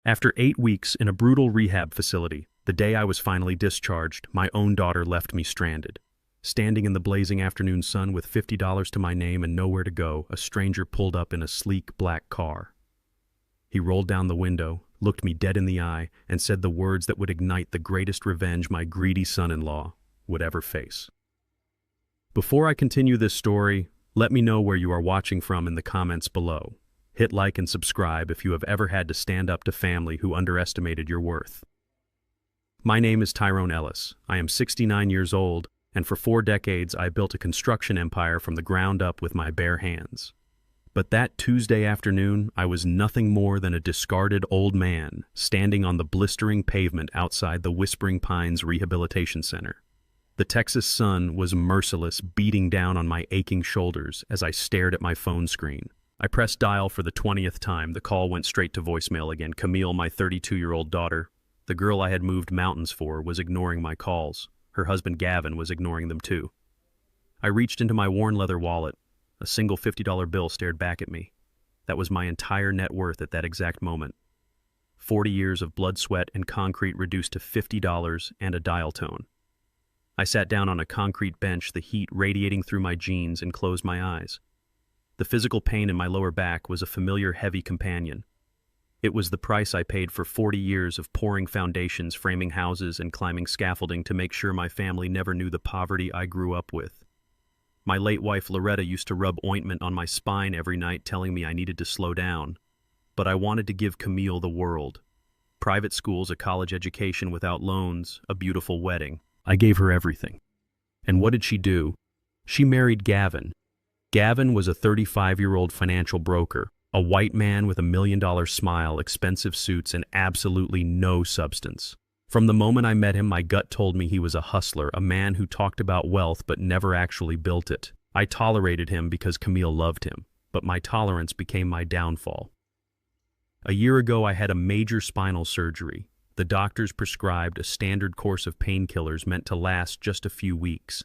After 8 weeks in a brutal rehab facility, the day I was finally discharged, my own daughter left me stranded. Standing in the blazing afternoon sun with $50 to my name and nowhere to go, a stranger pulled up in a sleek black car. He rolled down the window, looked me dead in the eye, and said the words that would ignite the greatest revenge my greedy son-in-law would ever face. Before I continue this story, let me know where you are watching from in the comments below. Hit like and subscribe if you have ever had to stand up to family who underestimated your worth. My name is Tyrone Ellis. I am 69 years old, and for 4 decades I built a construction empire from the ground up with my bare hands. But that Tuesday afternoon, I was nothing more than a discarded old man standing on the blistering pavement outside the Whispering Pines Rehabilitation Center. The Texas sun was merciless, beating down on my aching shoulders as I stared at my phone screen. I pressed dial for the 20th time. The call went straight to voicemail again. Camille, my 32-year-old daughter, the girl I had moved mountains for, was ignoring my calls. Her husband Gavin was ignoring them too. I reached into my worn leather wallet. A single $50 bill stared back at me. That was my entire net worth at that exact moment. 40 years of blood, sweat, and concrete reduced to $50 and a dial tone. I sat down on a concrete bench, the heat radiating through my jeans, and closed my eyes. The physical pain in my lower back was a familiar heavy companion. It was the price I paid for 40 years of pouring foundations, framing houses, and climbing scaffolding to make sure my family never knew the poverty I grew up with. My late wife Loretta used to rub ointment on my spine every night, telling me I needed to slow down. But I wanted to give Camille the world. Private schools, a college education without loans, a beautiful wedding. I gave her everything. And what did she do? She married Gavin. Gavin was a 35-year-old financial broker, a white man with $1 million smile, expensive suits, and absolutely no substance. From the moment I met him, my gut told me he was a hustler, a man who talked about wealth but never actually built it. I tolerated him because Camille loved him, but my tolerance became my downfall. A year ago, I had a major spinal surgery. The doctors prescribed a standard course of painkillers meant to last just a few weeks.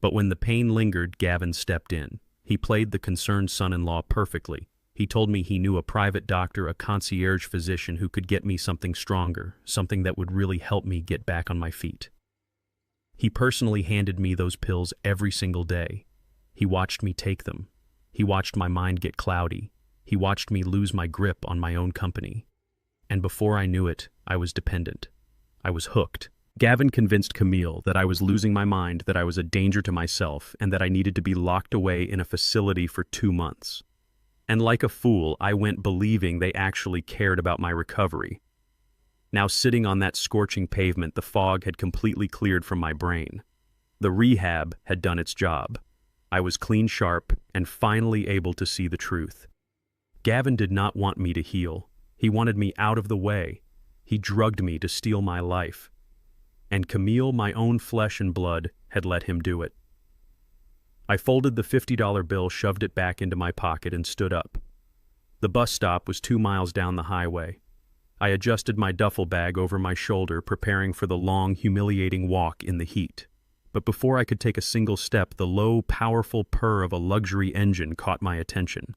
But when the pain lingered, Gavin stepped in. He played the concerned son-in-law perfectly. He told me he knew a private doctor, a concierge physician who could get me something stronger, something that would really help me get back on my feet. He personally handed me those pills every single day. He watched me take them. He watched my mind get cloudy. He watched me lose my grip on my own company. And before I knew it, I was dependent. I was hooked. Gavin convinced Camille that I was losing my mind, that I was a danger to myself, and that I needed to be locked away in a facility for 2 months. And like a fool, I went believing they actually cared about my recovery. Now sitting on that scorching pavement, the fog had completely cleared from my brain. The rehab had done its job. I was clean sharp and finally able to see the truth. Gavin did not want me to heal. He wanted me out of the way. He drugged me to steal my life. And Camille, my own flesh and blood, had let him do it. I folded the $50 bill, shoved it back into my pocket, and stood up. The bus stop was 2 miles down the highway. I adjusted my duffel bag over my shoulder, preparing for the long, humiliating walk in the heat. But before I could take a single step, the low, powerful purr of a luxury engine caught my attention.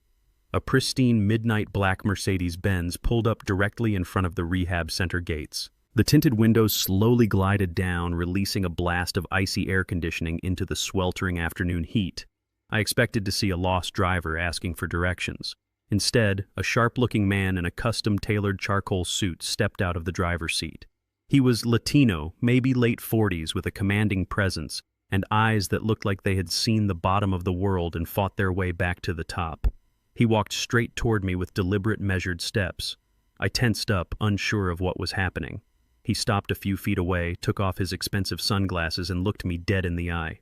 A pristine midnight black Mercedes-Benz pulled up directly in front of the rehab center gates. The tinted windows slowly glided down, releasing a blast of icy air conditioning into the sweltering afternoon heat. I expected to see a lost driver asking for directions. Instead, a sharp-looking man in a custom-tailored charcoal suit stepped out of the driver's seat. He was Latino, maybe late 40s, with a commanding presence and eyes that looked like they had seen the bottom of the world and fought their way back to the top. He walked straight toward me with deliberate, measured steps. I tensed up, unsure of what was happening. He stopped a few feet away, took off his expensive sunglasses, and looked me dead in the eye.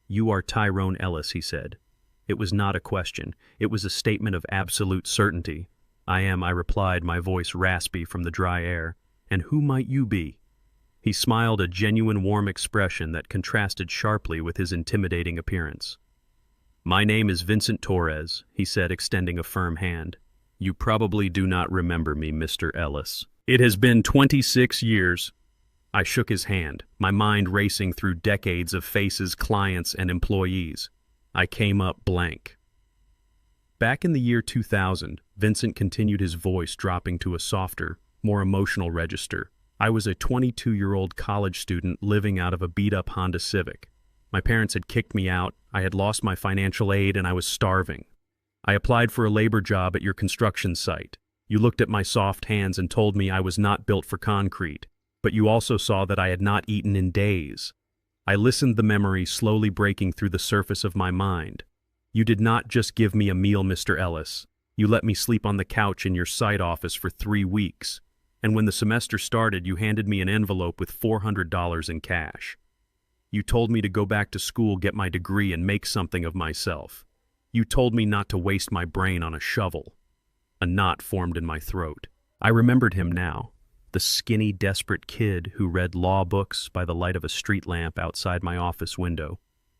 "You are Tyrone Ellis," he said. It was not a question. It was a statement of absolute certainty. "I am," I replied, my voice raspy from the dry air. "And who might you be?" He smiled, a genuine warm expression that contrasted sharply with his intimidating appearance. "My name is Vincent Torres," he said, extending a firm hand. "You probably do not remember me, Mr. Ellis. It has been 26 years. I shook his hand, my mind racing through decades of faces, clients, and employees. I came up blank. Back in the year 2000, Vincent continued, his voice dropping to a softer, more emotional register. I was a 22-year-old college student living out of a beat-up Honda Civic. My parents had kicked me out, I had lost my financial aid, and I was starving. I applied for a labor job at your construction site. You looked at my soft hands and told me I was not built for concrete, but you also saw that I had not eaten in days. I listened, the memory slowly breaking through the surface of my mind. You did not just give me a meal, Mr. Ellis. You let me sleep on the couch in your site office for 3 weeks. And when the semester started, you handed me an envelope with $400 in cash. You told me to go back to school, get my degree, and make something of myself. You told me not to waste my brain on a shovel. A knot formed in my throat. I remembered him now, the skinny, desperate kid who read law books by the light of a street lamp outside my office window.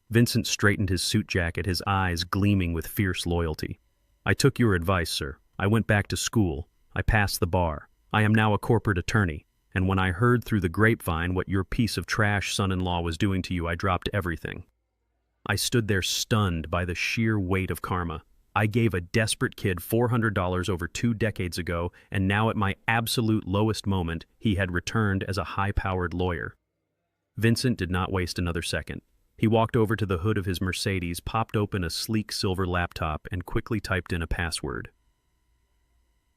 Vincent straightened his suit jacket, his eyes gleaming with fierce loyalty. I took your advice, sir. I went back to school. I passed the bar. I am now a corporate attorney, and when I heard through the grapevine what your piece of trash son-in-law was doing to you, I dropped everything. I stood there stunned by the sheer weight of karma. I gave a desperate kid $400 over 2 decades ago, and now at my absolute lowest moment, he had returned as a high-powered lawyer. Vincent did not waste another second. He walked over to the hood of his Mercedes, popped open a sleek silver laptop, and quickly typed in a password.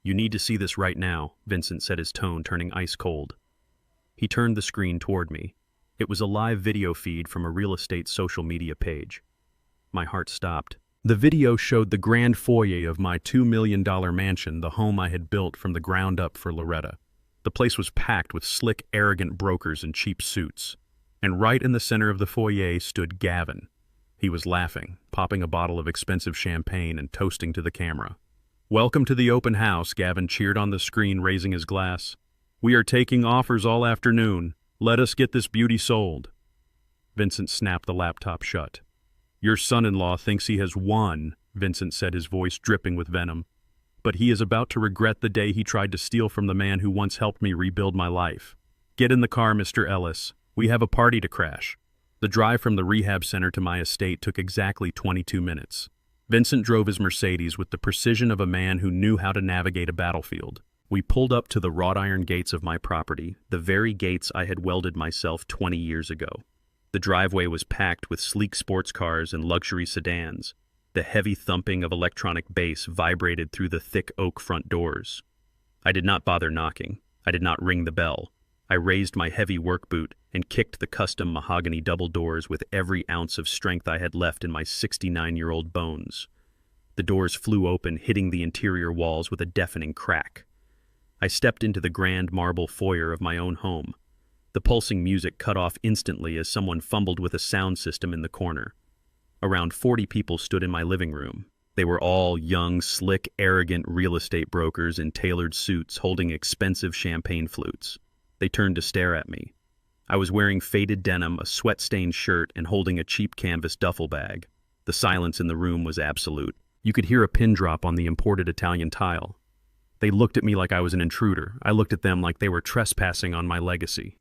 You need to see this right now, Vincent said, his tone turning ice cold. He turned the screen toward me. It was a live video feed from a real estate social media page. My heart stopped. The video showed the grand foyer of my $2 million mansion, the home I had built from the ground up for Loretta. The place was packed with slick, arrogant brokers in cheap suits. And right in the center of the foyer stood Gavin. He was laughing, popping a bottle of expensive champagne and toasting to the camera. Welcome to the open house, Gavin cheered on the screen, raising his glass. We are taking offers all afternoon. Let us get this beauty sold. Vincent snapped the laptop shut. Your son-in-law thinks he has won, Vincent said, his voice dripping with venom. But he is about to regret the day he tried to steal from the man who once helped me rebuild my life. Get in the car, Mr. Ellis. We have a party to crash. The drive from the rehab center to my estate took exactly 22 minutes. Vincent drove his Mercedes with the precision of a man who knew how to navigate a battlefield. We pulled up to the wrought iron gates of my property, the very gates I had welded myself 20 years ago. The driveway was packed with sleek sports cars and luxury sedans. The heavy thumping of electronic bass vibrated through the thick oak front doors. I did not bother knocking. I did not ring the bell. I raised my heavy work boot and kicked the custom mahogany double doors with every ounce of strength I had left in my 69-year-old bones. The doors flew open, hitting the interior walls with a deafening crack. I stepped into the grand marble foyer of my own home. The pulsing music cut off instantly as someone fumbled with a sound system in the corner. Around 40 people stood in my living room. They were all young, slick, arrogant real estate brokers in tailored suits holding expensive champagne flutes. They turned to stare at me. I was wearing faded denim, a sweat-stained shirt, and holding a cheap canvas duffel bag. The silence in the room was absolute. You could hear a pin drop on the imported Italian tile. They looked at me like I was an intruder. I looked at them like they were trespassing on my legacy.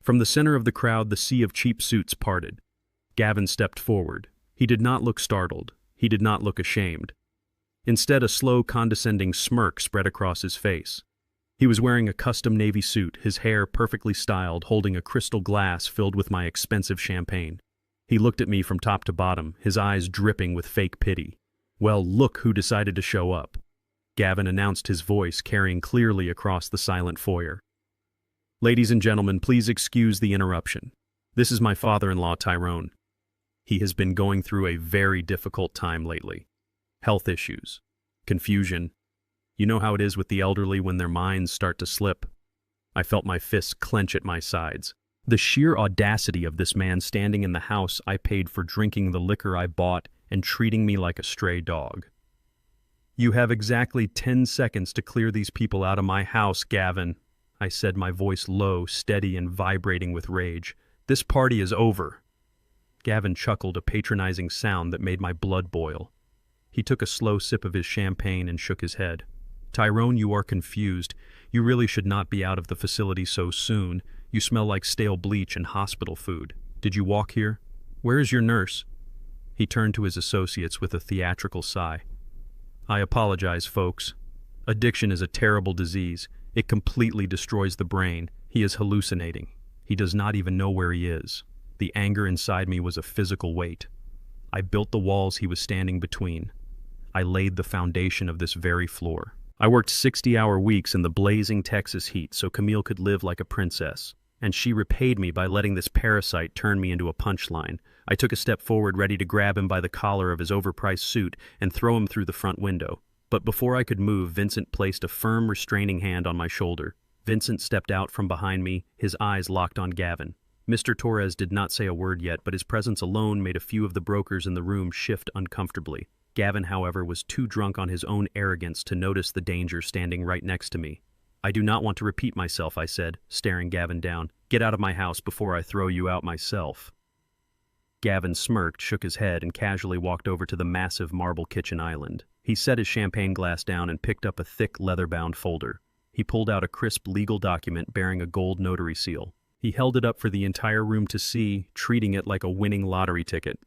From the center of the crowd, the sea of cheap suits parted. Gavin stepped forward. He did not look startled. He did not look ashamed. Instead, a slow, condescending smirk spread across his face. He was wearing a custom navy suit, his hair perfectly styled, holding a crystal glass filled with my expensive champagne. He looked at me from top to bottom, his eyes dripping with fake pity. Well, look who decided to show up. Gavin announced, his voice carrying clearly across the silent foyer. Ladies and gentlemen, please excuse the interruption. This is my father-in-law, Tyrone. He has been going through a very difficult time lately. Health issues, confusion. You know how it is with the elderly when their minds start to slip. I felt my fists clench at my sides. The sheer audacity of this man standing in the house I paid for, drinking the liquor I bought, and treating me like a stray dog. You have exactly 10 seconds to clear these people out of my house, Gavin, I said, my voice low, steady, and vibrating with rage. This party is over. Gavin chuckled, a patronizing sound that made my blood boil. He took a slow sip of his champagne and shook his head. Tyrone, you are confused. You really should not be out of the facility so soon. You smell like stale bleach and hospital food. Did you walk here? Where is your nurse? He turned to his associates with a theatrical sigh. I apologize, folks. Addiction is a terrible disease. It completely destroys the brain. He is hallucinating. He does not even know where he is. The anger inside me was a physical weight. I built the walls he was standing between. I laid the foundation of this very floor. I worked 60-hour weeks in the blazing Texas heat so Camille could live like a princess. And she repaid me by letting this parasite turn me into a punchline. I took a step forward, ready to grab him by the collar of his overpriced suit and throw him through the front window. But before I could move, Vincent placed a firm, restraining hand on my shoulder. Vincent stepped out from behind me, his eyes locked on Gavin. Mr. Torres did not say a word yet, but his presence alone made a few of the brokers in the room shift uncomfortably. Gavin, however, was too drunk on his own arrogance to notice the danger standing right next to me. "I do not want to repeat myself," I said, staring Gavin down. "Get out of my house before I throw you out myself." Gavin smirked, shook his head, and casually walked over to the massive marble kitchen island. He set his champagne glass down and picked up a thick, leather-bound folder. He pulled out a crisp legal document bearing a gold notary seal. He held it up for the entire room to see, treating it like a winning lottery ticket.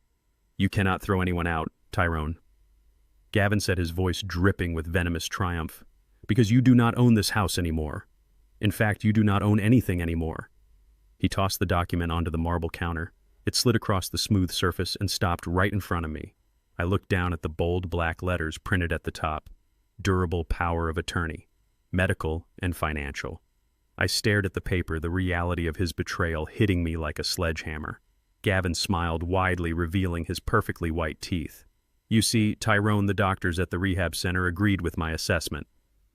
"You cannot throw anyone out, Tyrone." Gavin said, his voice dripping with venomous triumph. "Because you do not own this house anymore. In fact, you do not own anything anymore." He tossed the document onto the marble counter. It slid across the smooth surface and stopped right in front of me. I looked down at the bold black letters printed at the top. Durable power of attorney. Medical and financial. I stared at the paper, the reality of his betrayal hitting me like a sledgehammer. Gavin smiled widely, revealing his perfectly white teeth. "You see, Tyrone, the doctors at the rehab center agreed with my assessment.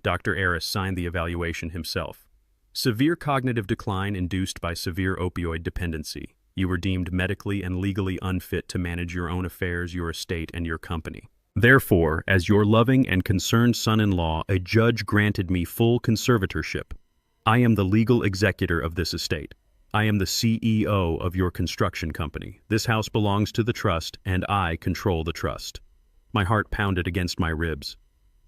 Dr. Aris signed the evaluation himself. Severe cognitive decline induced by severe opioid dependency. You were deemed medically and legally unfit to manage your own affairs, your estate, and your company. Therefore, as your loving and concerned son-in-law, a judge granted me full conservatorship. I am the legal executor of this estate. I am the CEO of your construction company. This house belongs to the trust, and I control the trust." My heart pounded against my ribs.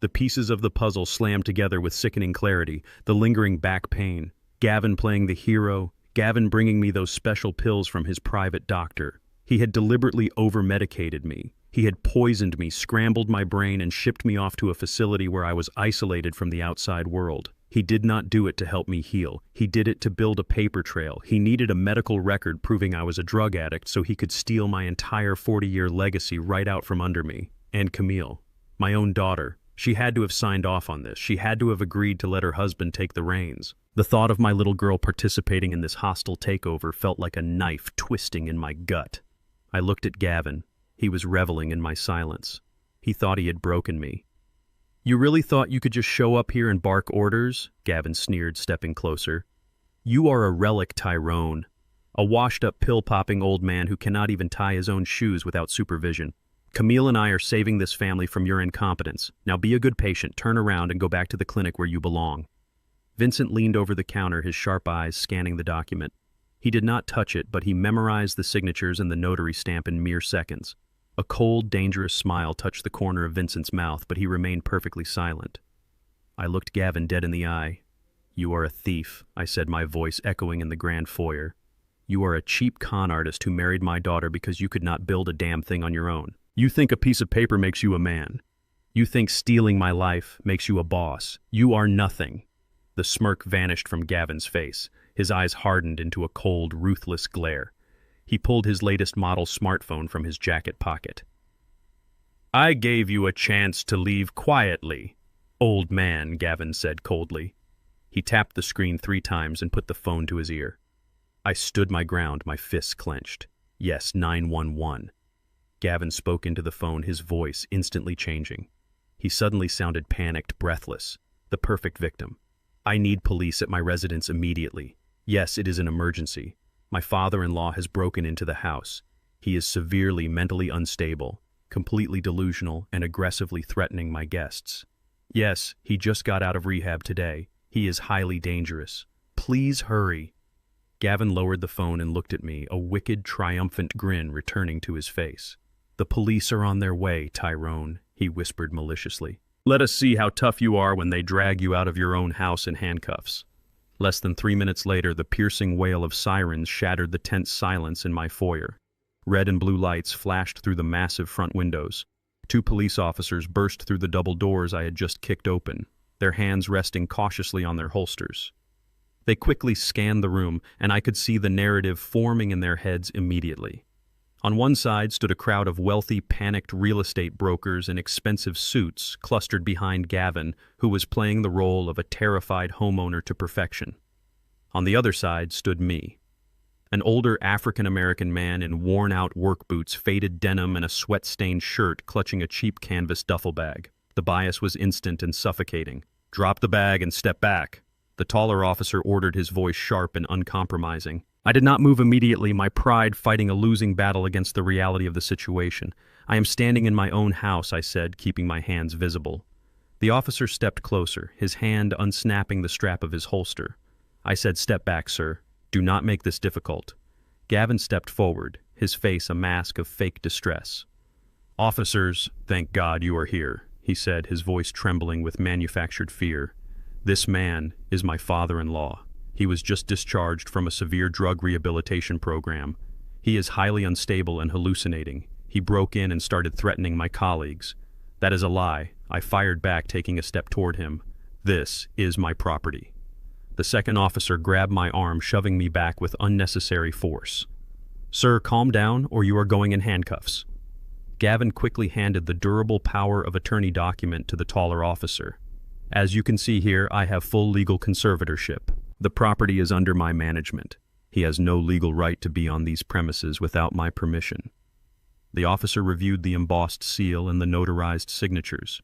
The pieces of the puzzle slammed together with sickening clarity, the lingering back pain, Gavin playing the hero, Gavin bringing me those special pills from his private doctor. He had deliberately over-medicated me. He had poisoned me, scrambled my brain, and shipped me off to a facility where I was isolated from the outside world. He did not do it to help me heal. He did it to build a paper trail. He needed a medical record proving I was a drug addict so he could steal my entire 40-year legacy right out from under me. And Camille, my own daughter, she had to have signed off on this. She had to have agreed to let her husband take the reins. The thought of my little girl participating in this hostile takeover felt like a knife twisting in my gut. I looked at Gavin. He was reveling in my silence. He thought he had broken me. "You really thought you could just show up here and bark orders?" Gavin sneered, stepping closer. "You are a relic, Tyrone. A washed-up, pill-popping old man who cannot even tie his own shoes without supervision. Camille and I are saving this family from your incompetence. Now be a good patient, turn around, and go back to the clinic where you belong." Vincent leaned over the counter, his sharp eyes scanning the document. He did not touch it, but he memorized the signatures and the notary stamp in mere seconds. A cold, dangerous smile touched the corner of Vincent's mouth, but he remained perfectly silent. I looked Gavin dead in the eye. "You are a thief," I said, my voice echoing in the grand foyer. "You are a cheap con artist who married my daughter because you could not build a damn thing on your own. You think a piece of paper makes you a man. You think stealing my life makes you a boss. You are nothing." The smirk vanished from Gavin's face. His eyes hardened into a cold, ruthless glare. He pulled his latest model smartphone from his jacket pocket. "I gave you a chance to leave quietly, old man," Gavin said coldly. He tapped the screen 3 times and put the phone to his ear. I stood my ground, my fists clenched. "Yes, 911. Gavin spoke into the phone, his voice instantly changing. He suddenly sounded panicked, breathless. The perfect victim. "I need police at my residence immediately. Yes, it is an emergency. My father-in-law has broken into the house. He is severely mentally unstable, completely delusional, and aggressively threatening my guests. Yes, he just got out of rehab today. He is highly dangerous. Please hurry." Gavin lowered the phone and looked at me, a wicked, triumphant grin returning to his face. "The police are on their way, Tyrone," he whispered maliciously. "Let us see how tough you are when they drag you out of your own house in handcuffs." Less than 3 minutes later, the piercing wail of sirens shattered the tense silence in my foyer. Red and blue lights flashed through the massive front windows. 2 police officers burst through the double doors I had just kicked open. their hands resting cautiously on their holsters. They quickly scanned the room, and I could see the narrative forming in their heads immediately. On one side stood a crowd of wealthy, panicked real estate brokers in expensive suits clustered behind Gavin, who was playing the role of a terrified homeowner to perfection. On the other side stood me, an older African-American man in worn-out work boots, faded denim, and a sweat-stained shirt clutching a cheap canvas duffel bag. The bias was instant and suffocating. "Drop the bag and step back," the taller officer ordered, his voice sharp and uncompromising. I did not move immediately, my pride fighting a losing battle against the reality of the situation. "I am standing in my own house," I said, keeping my hands visible. The officer stepped closer, his hand unsnapping the strap of his holster. I said, "Step back, sir. Do not make this difficult." Gavin stepped forward, his face a mask of fake distress. "Officers, thank God you are here," he said, his voice trembling with manufactured fear. "This man is my father-in-law. He was just discharged from a severe drug rehabilitation program. He is highly unstable and hallucinating. He broke in and started threatening my colleagues." "That is a lie," I fired back, taking a step toward him. "This is my property." The second officer grabbed my arm, shoving me back with unnecessary force. "Sir, calm down, or you are going in handcuffs." Gavin quickly handed the durable power of attorney document to the taller officer. "As you can see here, I have full legal conservatorship. The property is under my management. He has no legal right to be on these premises without my permission." The officer reviewed the embossed seal and the notarized signatures.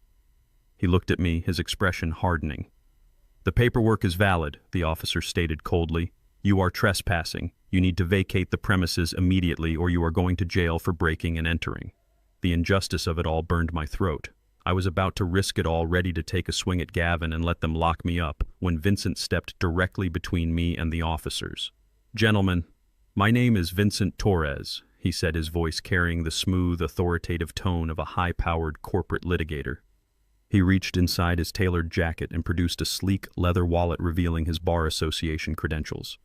He looked at me, his expression hardening. "The paperwork is valid," the officer stated coldly. "You are trespassing. You need to vacate the premises immediately, or you are going to jail for breaking and entering." The injustice of it all burned my throat. I was about to risk it all, ready to take a swing at Gavin and let them lock me up, when Vincent stepped directly between me and the officers. "Gentlemen, my name is Vincent Torres," he said, his voice carrying the smooth, authoritative tone of a high-powered corporate litigator. He reached inside his tailored jacket and produced a sleek leather wallet revealing his bar association credentials.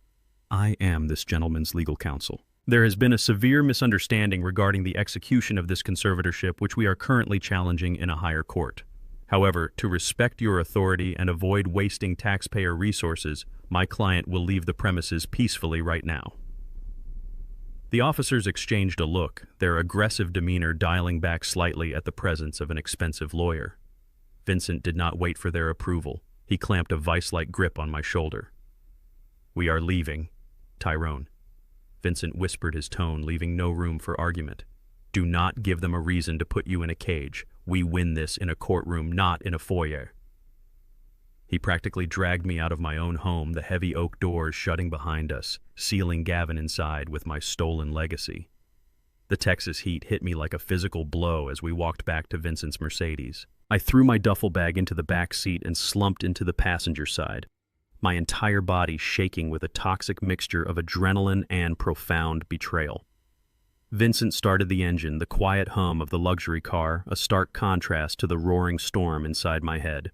"I am this gentleman's legal counsel. There has been a severe misunderstanding regarding the execution of this conservatorship, which we are currently challenging in a higher court. However, to respect your authority and avoid wasting taxpayer resources, my client will leave the premises peacefully right now." The officers exchanged a look, their aggressive demeanor dialing back slightly at the presence of an expensive lawyer. Vincent did not wait for their approval. He clamped a vice-like grip on my shoulder. "We are leaving, Tyrone." Vincent whispered, his tone leaving no room for argument. "Do not give them a reason to put you in a cage. We win this in a courtroom, not in a foyer." He practically dragged me out of my own home, the heavy oak doors shutting behind us, sealing Gavin inside with my stolen legacy. The Texas heat hit me like a physical blow as we walked back to Vincent's Mercedes. I threw my duffel bag into the back seat and slumped into the passenger side, my entire body shaking with a toxic mixture of adrenaline and profound betrayal. Vincent started the engine, the quiet hum of the luxury car, a stark contrast to the roaring storm inside my head.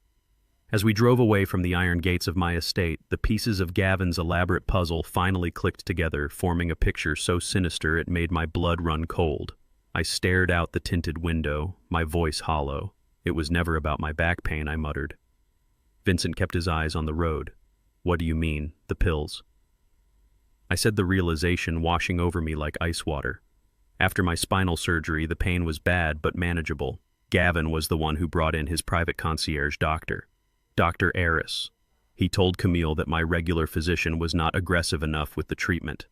As we drove away from the iron gates of my estate, the pieces of Gavin's elaborate puzzle finally clicked together, forming a picture so sinister it made my blood run cold. I stared out the tinted window, my voice hollow. "It was never about my back pain," I muttered. Vincent kept his eyes on the road. "What do you mean, the pills?" I said, the realization washing over me like ice water. After my spinal surgery, the pain was bad but manageable. Gavin was the one who brought in his private concierge doctor, Dr. Aris. He told Camille that my regular physician was not aggressive enough with the treatment.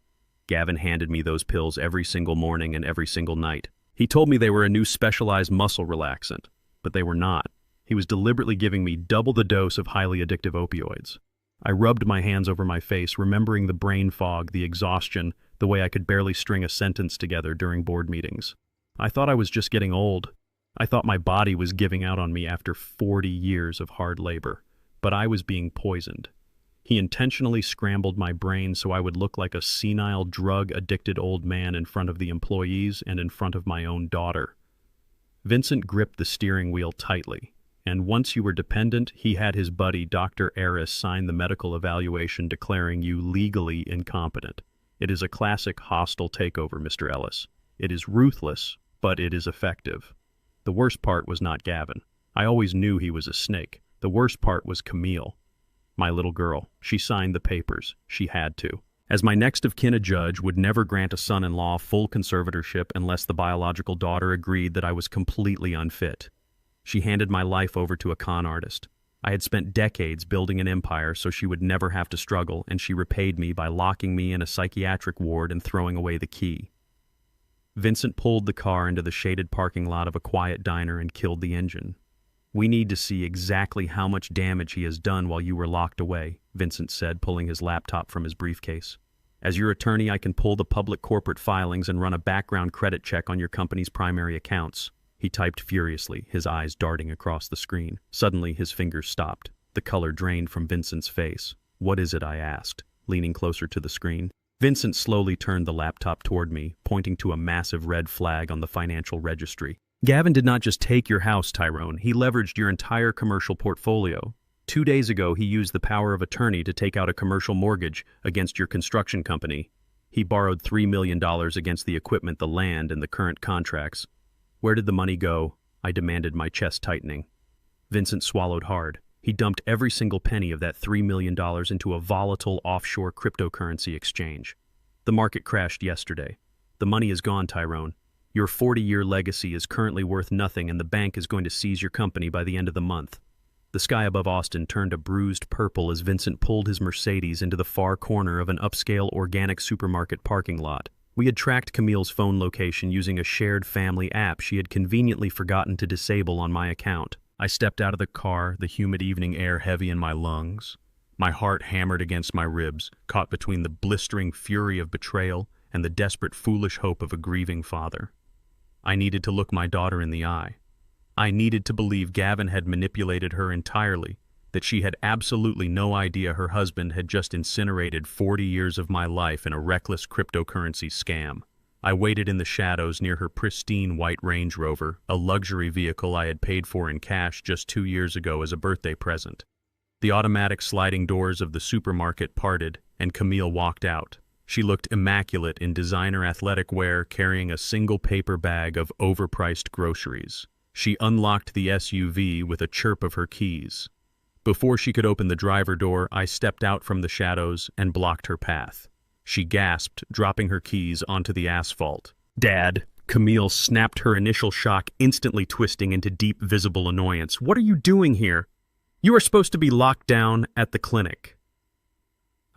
Gavin handed me those pills every single morning and every single night. He told me they were a new specialized muscle relaxant, but they were not. He was deliberately giving me double the dose of highly addictive opioids. I rubbed my hands over my face, remembering the brain fog, the exhaustion, the way I could barely string a sentence together during board meetings. I thought I was just getting old. I thought my body was giving out on me after 40 years of hard labor, but I was being poisoned. He intentionally scrambled my brain so I would look like a senile, drug-addicted old man in front of the employees and in front of my own daughter. Vincent gripped the steering wheel tightly, and once you were dependent, he had his buddy Dr. Aris sign the medical evaluation declaring you legally incompetent. It is a classic hostile takeover, Mr. Ellis. It is ruthless, but it is effective. The worst part was not Gavin. I always knew he was a snake. The worst part was Camille, my little girl. She signed the papers. She had to. As my next of kin, a judge would never grant a son-in-law full conservatorship unless the biological daughter agreed that I was completely unfit. She handed my life over to a con artist. I had spent decades building an empire so she would never have to struggle, and she repaid me by locking me in a psychiatric ward and throwing away the key. Vincent pulled the car into the shaded parking lot of a quiet diner and killed the engine. "We need to see exactly how much damage he has done while you were locked away," Vincent said, pulling his laptop from his briefcase. "As your attorney, I can pull the public corporate filings and run a background credit check on your company's primary accounts." He typed furiously, his eyes darting across the screen. Suddenly, his fingers stopped. The color drained from Vincent's face. "What is it?" I asked, leaning closer to the screen. Vincent slowly turned the laptop toward me, pointing to a massive red flag on the financial registry. "Gavin did not just take your house, Tyrone. He leveraged your entire commercial portfolio. 2 days ago, he used the power of attorney to take out a commercial mortgage against your construction company. He borrowed $3 million against the equipment, the land, and the current contracts. Where did the money go?" I demanded, my chest tightening. Vincent swallowed hard. He dumped every single penny of that $3 million into a volatile offshore cryptocurrency exchange. "The market crashed yesterday. The money is gone, Tyrone. Your 40-year legacy is currently worth nothing, and the bank is going to seize your company by the end of the month." The sky above Austin turned a bruised purple as Vincent pulled his Mercedes into the far corner of an upscale organic supermarket parking lot. We had tracked Camille's phone location using a shared family app she had conveniently forgotten to disable on my account. I stepped out of the car, the humid evening air heavy in my lungs. My heart hammered against my ribs, caught between the blistering fury of betrayal and the desperate, foolish hope of a grieving father. I needed to look my daughter in the eye. I needed to believe Gavin had manipulated her entirely, that she had absolutely no idea her husband had just incinerated 40 years of my life in a reckless cryptocurrency scam. I waited in the shadows near her pristine white Range Rover, a luxury vehicle I had paid for in cash just 2 years ago as a birthday present. The automatic sliding doors of the supermarket parted, and Camille walked out. She looked immaculate in designer athletic wear, carrying a single paper bag of overpriced groceries. She unlocked the SUV with a chirp of her keys. Before she could open the driver door, I stepped out from the shadows and blocked her path. She gasped, dropping her keys onto the asphalt. "Dad!" Camille snapped, her initial shock instantly twisting into deep, visible annoyance. "What are you doing here? You are supposed to be locked down at the clinic."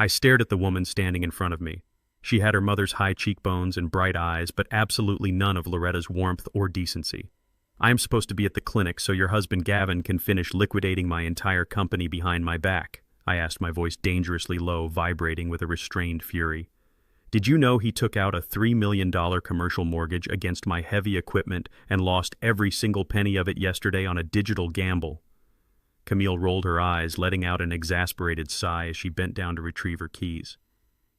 I stared at the woman standing in front of me. She had her mother's high cheekbones and bright eyes, but absolutely none of Loretta's warmth or decency. "I am supposed to be at the clinic so your husband Gavin can finish liquidating my entire company behind my back," I asked, my voice dangerously low, vibrating with a restrained fury. "Did you know he took out a $3 million commercial mortgage against my heavy equipment and lost every single penny of it yesterday on a digital gamble?" Camille rolled her eyes, letting out an exasperated sigh as she bent down to retrieve her keys.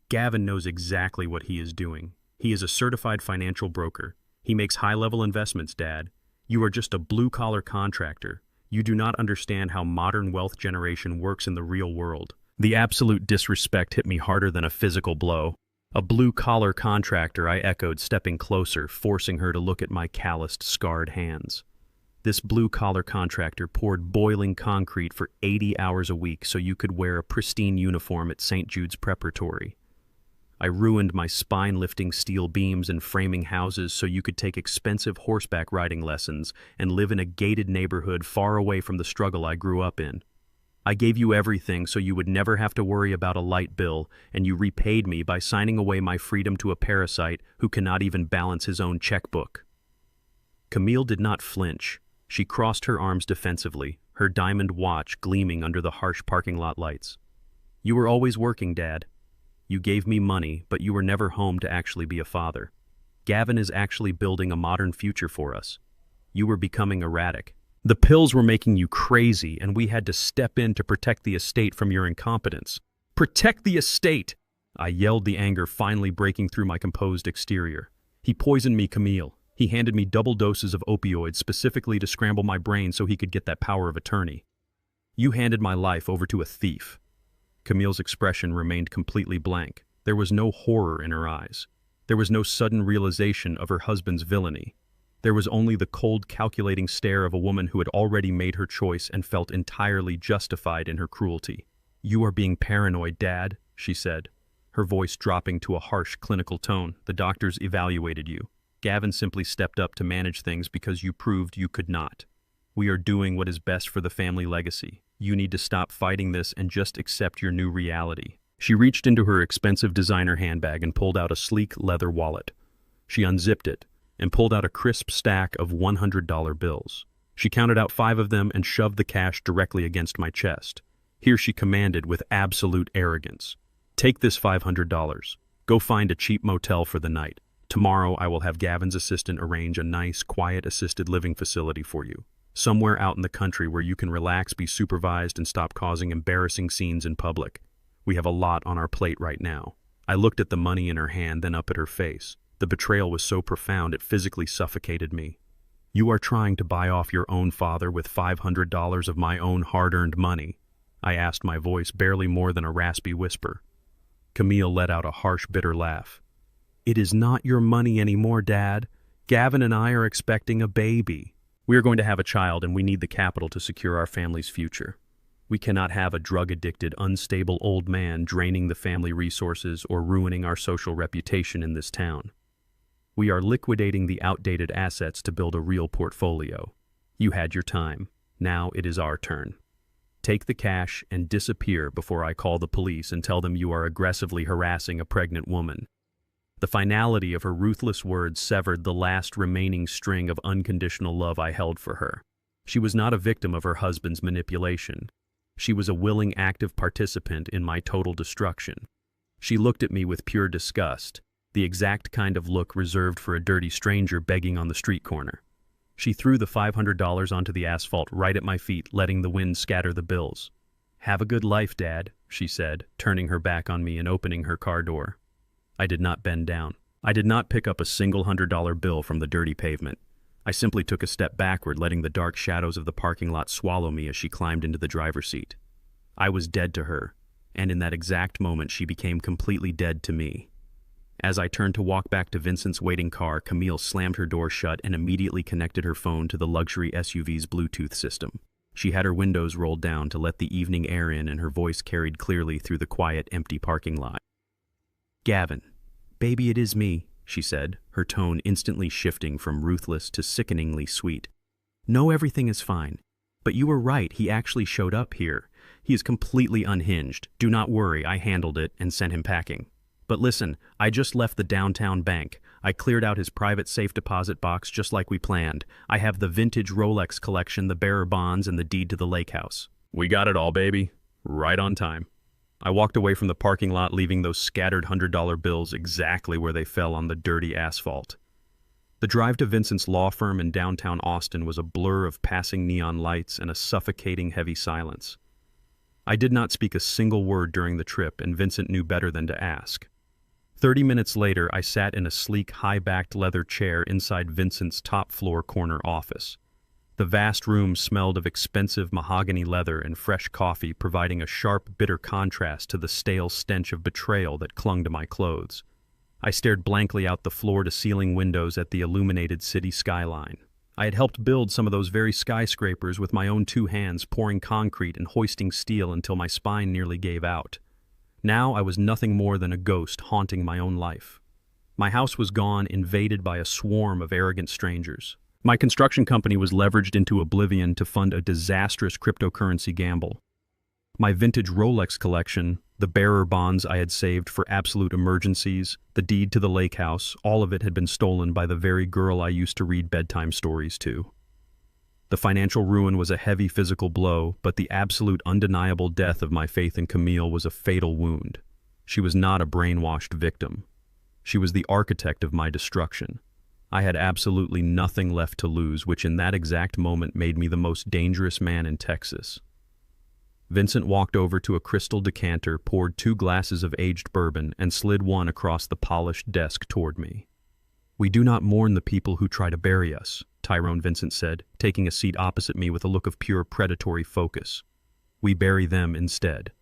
"Gavin knows exactly what he is doing. He is a certified financial broker. He makes high-level investments, Dad. You are just a blue-collar contractor. You do not understand how modern wealth generation works in the real world." The absolute disrespect hit me harder than a physical blow. "A blue-collar contractor," I echoed, stepping closer, forcing her to look at my calloused, scarred hands. "This blue-collar contractor poured boiling concrete for 80 hours a week so you could wear a pristine uniform at St. Jude's Preparatory. I ruined my spine-lifting steel beams and framing houses so you could take expensive horseback riding lessons and live in a gated neighborhood far away from the struggle I grew up in. I gave you everything so you would never have to worry about a light bill, and you repaid me by signing away my freedom to a parasite who cannot even balance his own checkbook." Camille did not flinch. She crossed her arms defensively, her diamond watch gleaming under the harsh parking lot lights. "You were always working, Dad. You gave me money, but you were never home to actually be a father. Gavin is actually building a modern future for us. You were becoming erratic. The pills were making you crazy, and we had to step in to protect the estate from your incompetence." "Protect the estate!" I yelled, the anger finally breaking through my composed exterior. "He poisoned me, Camille. He handed me double doses of opioids specifically to scramble my brain so he could get that power of attorney. You handed my life over to a thief." Camille's expression remained completely blank. There was no horror in her eyes. There was no sudden realization of her husband's villainy. There was only the cold, calculating stare of a woman who had already made her choice and felt entirely justified in her cruelty. "You are being paranoid, Dad," she said, her voice dropping to a harsh clinical tone. "The doctors evaluated you. Gavin simply stepped up to manage things because you proved you could not. We are doing what is best for the family legacy. You need to stop fighting this and just accept your new reality." She reached into her expensive designer handbag and pulled out a sleek leather wallet. She unzipped it and pulled out a crisp stack of $100 bills. She counted out 5 of them and shoved the cash directly against my chest. Here she commanded with absolute arrogance, "Take this $500. Go find a cheap motel for the night. Tomorrow I will have Gavin's assistant arrange a nice, quiet assisted living facility for you. Somewhere out in the country where you can relax, be supervised, and stop causing embarrassing scenes in public. We have a lot on our plate right now." I looked at the money in her hand, then up at her face. The betrayal was so profound it physically suffocated me. "You are trying to buy off your own father with $500 of my own hard-earned money?" I asked, my voice barely more than a raspy whisper. Camille let out a harsh, bitter laugh. "It is not your money anymore, Dad. Gavin and I are expecting a baby. We are going to have a child, and we need the capital to secure our family's future. We cannot have a drug-addicted, unstable old man draining the family resources or ruining our social reputation in this town. We are liquidating the outdated assets to build a real portfolio. You had your time. Now it is our turn. Take the cash and disappear before I call the police and tell them you are aggressively harassing a pregnant woman." The finality of her ruthless words severed the last remaining string of unconditional love I held for her. She was not a victim of her husband's manipulation. She was a willing, active participant in my total destruction. She looked at me with pure disgust, the exact kind of look reserved for a dirty stranger begging on the street corner. She threw the $500 onto the asphalt right at my feet, letting the wind scatter the bills. "Have a good life, Dad," she said, turning her back on me and opening her car door. I did not bend down. I did not pick up a single $100 bill from the dirty pavement. I simply took a step backward, letting the dark shadows of the parking lot swallow me as she climbed into the driver's seat. I was dead to her, and in that exact moment she became completely dead to me. As I turned to walk back to Vincent's waiting car, Camille slammed her door shut and immediately connected her phone to the luxury SUV's Bluetooth system. She had her windows rolled down to let the evening air in, and her voice carried clearly through the quiet, empty parking lot. "Gavin, baby, it is me," she said, her tone instantly shifting from ruthless to sickeningly sweet. "No, everything is fine. But you were right, he actually showed up here. He is completely unhinged. Do not worry, I handled it and sent him packing. But listen, I just left the downtown bank. I cleared out his private safe deposit box just like we planned. I have the vintage Rolex collection, the bearer bonds, and the deed to the lake house." "We got it all, baby. Right on time." I walked away from the parking lot, leaving those scattered $100 bills exactly where they fell on the dirty asphalt. The drive to Vincent's law firm in downtown Austin was a blur of passing neon lights and a suffocating heavy silence. I did not speak a single word during the trip, and Vincent knew better than to ask. 30 minutes later, I sat in a sleek, high-backed leather chair inside Vincent's top-floor corner office. The vast room smelled of expensive mahogany leather and fresh coffee, providing a sharp, bitter contrast to the stale stench of betrayal that clung to my clothes. I stared blankly out the floor-to-ceiling windows at the illuminated city skyline. I had helped build some of those very skyscrapers with my own 2 hands, pouring concrete and hoisting steel until my spine nearly gave out. Now I was nothing more than a ghost haunting my own life. My house was gone, invaded by a swarm of arrogant strangers. My construction company was leveraged into oblivion to fund a disastrous cryptocurrency gamble. My vintage Rolex collection, the bearer bonds I had saved for absolute emergencies, the deed to the lake house, all of it had been stolen by the very girl I used to read bedtime stories to. The financial ruin was a heavy physical blow, but the absolute undeniable death of my faith in Camille was a fatal wound. She was not a brainwashed victim. She was the architect of my destruction. I had absolutely nothing left to lose, which in that exact moment made me the most dangerous man in Texas. Vincent walked over to a crystal decanter, poured 2 glasses of aged bourbon, and slid one across the polished desk toward me. "We do not mourn the people who try to bury us," Tyrone Vincent said, taking a seat opposite me with a look of pure predatory focus. "We bury them instead."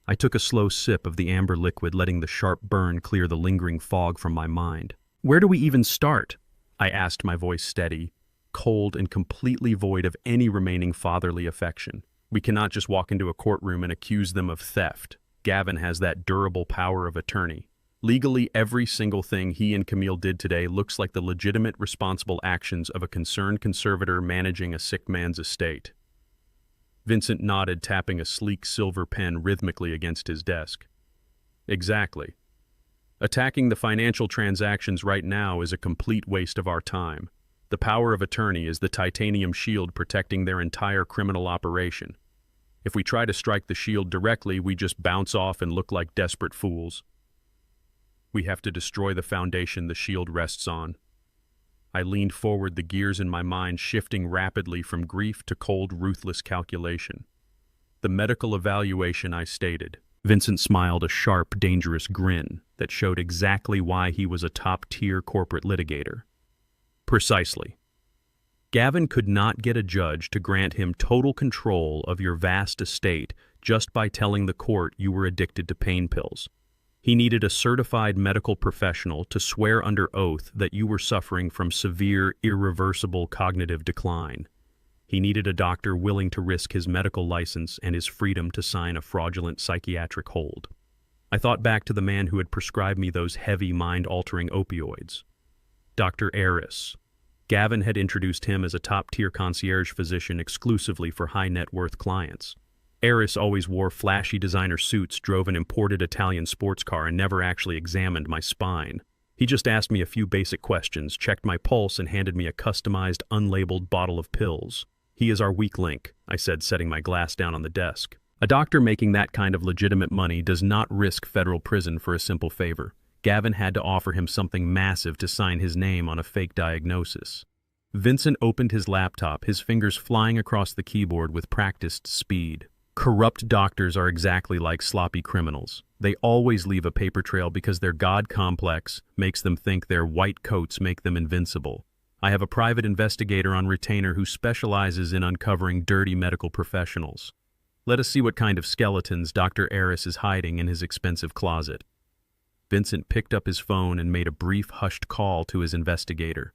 I took a slow sip of the amber liquid, letting the sharp burn clear the lingering fog from my mind. "Where do we even start?" I asked, my voice steady, cold and completely void of any remaining fatherly affection. We cannot just walk into a courtroom and accuse them of theft. Gavin has that durable power of attorney. Legally, every single thing he and Camille did today looks like the legitimate, responsible actions of a concerned conservator managing a sick man's estate. Vincent nodded, tapping a sleek silver pen rhythmically against his desk. Exactly. Attacking the financial transactions right now is a complete waste of our time. The power of attorney is the titanium shield protecting their entire criminal operation. If we try to strike the shield directly, we just bounce off and look like desperate fools. We have to destroy the foundation the shield rests on. I leaned forward, the gears in my mind shifting rapidly from grief to cold, ruthless calculation. The medical evaluation, I stated. Vincent smiled, a sharp, dangerous grin that showed exactly why he was a top-tier corporate litigator. Precisely. Gavin could not get a judge to grant him total control of your vast estate just by telling the court you were addicted to pain pills. He needed a certified medical professional to swear under oath that you were suffering from severe, irreversible cognitive decline. He needed a doctor willing to risk his medical license and his freedom to sign a fraudulent psychiatric hold. I thought back to the man who had prescribed me those heavy, mind-altering opioids. Dr. Aris. Gavin had introduced him as a top-tier concierge physician exclusively for high-net-worth clients. Aris always wore flashy designer suits, drove an imported Italian sports car, and never actually examined my spine. He just asked me a few basic questions, checked my pulse, and handed me a customized, unlabeled bottle of pills. He is our weak link, I said, setting my glass down on the desk. A doctor making that kind of legitimate money does not risk federal prison for a simple favor. Gavin had to offer him something massive to sign his name on a fake diagnosis. Vincent opened his laptop, his fingers flying across the keyboard with practiced speed. Corrupt doctors are exactly like sloppy criminals. They always leave a paper trail because their God complex makes them think their white coats make them invincible. I have a private investigator on retainer who specializes in uncovering dirty medical professionals. Let us see what kind of skeletons Dr. Aris is hiding in his expensive closet. Vincent picked up his phone and made a brief, hushed call to his investigator.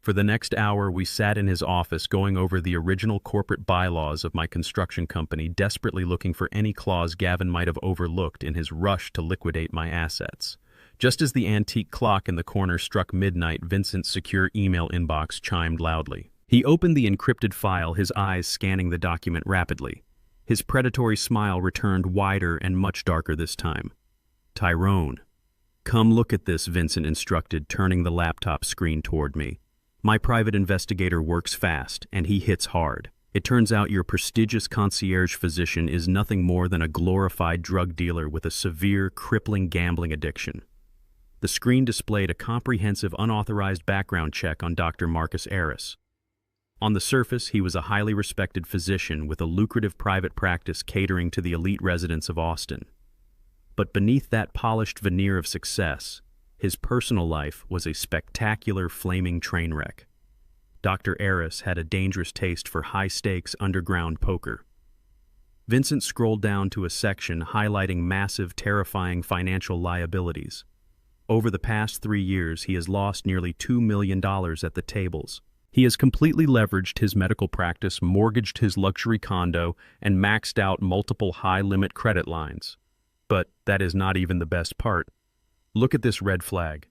For the next hour, we sat in his office going over the original corporate bylaws of my construction company, desperately looking for any clause Gavin might have overlooked in his rush to liquidate my assets. Just as the antique clock in the corner struck midnight, Vincent's secure email inbox chimed loudly. He opened the encrypted file, his eyes scanning the document rapidly. His predatory smile returned, wider and much darker this time. Tyrone. Come look at this, Vincent instructed, turning the laptop screen toward me. My private investigator works fast, and he hits hard. It turns out your prestigious concierge physician is nothing more than a glorified drug dealer with a severe, crippling gambling addiction. The screen displayed a comprehensive, unauthorized background check on Dr. Marcus Aris. On the surface, he was a highly respected physician with a lucrative private practice catering to the elite residents of Austin. But beneath that polished veneer of success, his personal life was a spectacular, flaming train wreck. Dr. Aris had a dangerous taste for high-stakes underground poker. Vincent scrolled down to a section highlighting massive, terrifying financial liabilities. Over the past 3 years, he has lost nearly $2 million at the tables. He has completely leveraged his medical practice, mortgaged his luxury condo, and maxed out multiple high-limit credit lines. But that is not even the best part. Look at this red flag.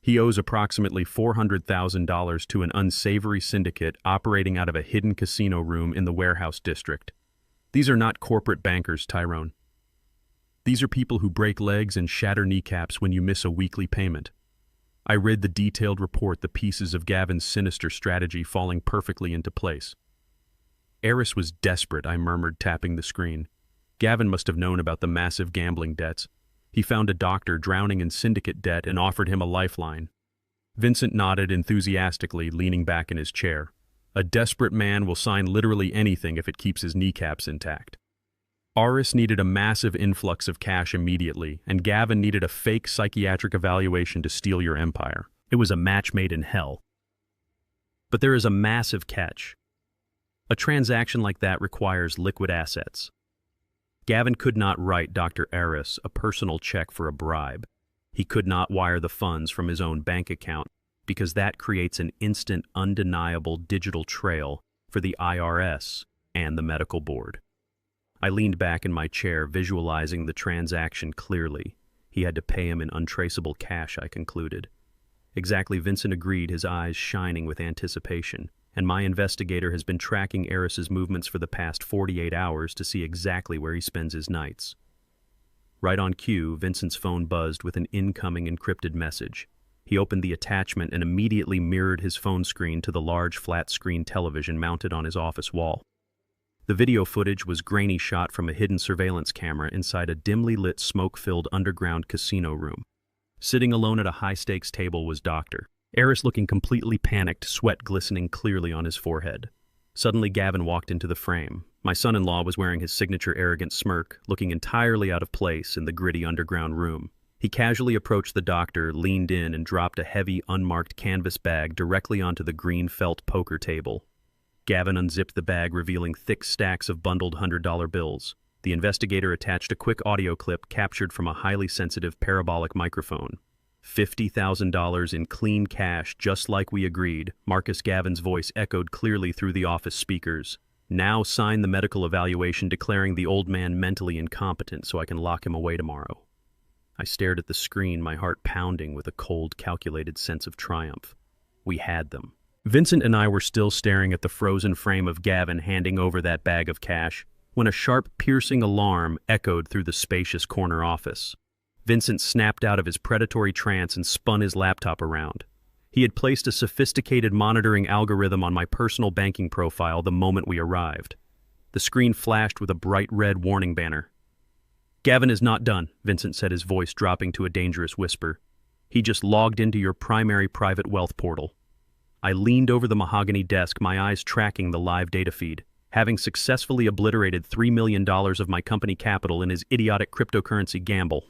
He owes approximately $400,000 to an unsavory syndicate operating out of a hidden casino room in the warehouse district. These are not corporate bankers, Tyrone. These are people who break legs and shatter kneecaps when you miss a weekly payment. I read the detailed report, the pieces of Gavin's sinister strategy falling perfectly into place. Aris was desperate, I murmured, tapping the screen. Gavin must have known about the massive gambling debts. He found a doctor drowning in syndicate debt and offered him a lifeline. Vincent nodded enthusiastically, leaning back in his chair. A desperate man will sign literally anything if it keeps his kneecaps intact. Aris needed a massive influx of cash immediately, and Gavin needed a fake psychiatric evaluation to steal your empire. It was a match made in hell. But there is a massive catch. A transaction like that requires liquid assets. Gavin could not write Dr. Aris a personal check for a bribe. He could not wire the funds from his own bank account. because that creates an instant, undeniable digital trail for the IRS and the medical board. I leaned back in my chair, visualizing the transaction clearly. He had to pay him in untraceable cash, I concluded. Exactly, Vincent agreed, his eyes shining with anticipation. And my investigator has been tracking Eris's movements for the past 48 hours to see exactly where he spends his nights. Right on cue, Vincent's phone buzzed with an incoming encrypted message. He opened the attachment and immediately mirrored his phone screen to the large flat-screen television mounted on his office wall. The video footage was grainy shot from a hidden surveillance camera inside a dimly lit, smoke-filled underground casino room. Sitting alone at a high-stakes table was Dr. Eris, looking completely panicked, sweat glistening clearly on his forehead. Suddenly, Gavin walked into the frame. My son-in-law was wearing his signature arrogant smirk, looking entirely out of place in the gritty underground room. He casually approached the doctor, leaned in, and dropped a heavy, unmarked canvas bag directly onto the green felt poker table. Gavin unzipped the bag, revealing thick stacks of bundled $100 bills. The investigator attached a quick audio clip captured from a highly sensitive parabolic microphone. $50,000 in clean cash, just like we agreed. Marcus Gavin's voice echoed clearly through the office speakers. Now sign the medical evaluation declaring the old man mentally incompetent so I can lock him away tomorrow. I stared at the screen, my heart pounding with a cold, calculated sense of triumph. We had them. Vincent and I were still staring at the frozen frame of Gavin handing over that bag of cash when a sharp, piercing alarm echoed through the spacious corner office. Vincent snapped out of his predatory trance and spun his laptop around. He had placed a sophisticated monitoring algorithm on my personal banking profile the moment we arrived. The screen flashed with a bright red warning banner. "Gavin is not done," Vincent said, his voice dropping to a dangerous whisper. "He just logged into your primary private wealth portal." I leaned over the mahogany desk, my eyes tracking the live data feed. Having successfully obliterated $3 million of my company capital in his idiotic cryptocurrency gamble,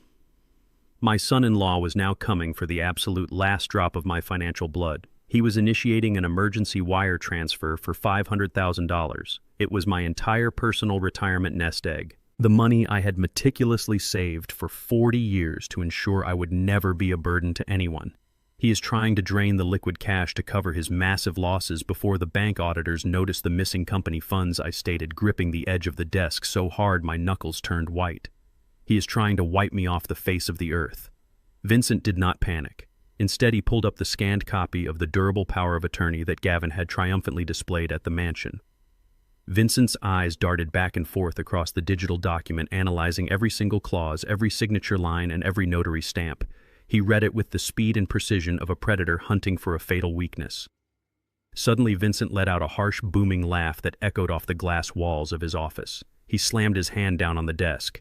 my son-in-law was now coming for the absolute last drop of my financial blood. He was initiating an emergency wire transfer for $500,000. It was my entire personal retirement nest egg. The money I had meticulously saved for 40 years to ensure I would never be a burden to anyone. He is trying to drain the liquid cash to cover his massive losses before the bank auditors notice the missing company funds, I stated, gripping the edge of the desk so hard my knuckles turned white. He is trying to wipe me off the face of the earth. Vincent did not panic. Instead, he pulled up the scanned copy of the durable power of attorney that Gavin had triumphantly displayed at the mansion. Vincent's eyes darted back and forth across the digital document, analyzing every single clause, every signature line, and every notary stamp. He read it with the speed and precision of a predator hunting for a fatal weakness. Suddenly, Vincent let out a harsh, booming laugh that echoed off the glass walls of his office. He slammed his hand down on the desk.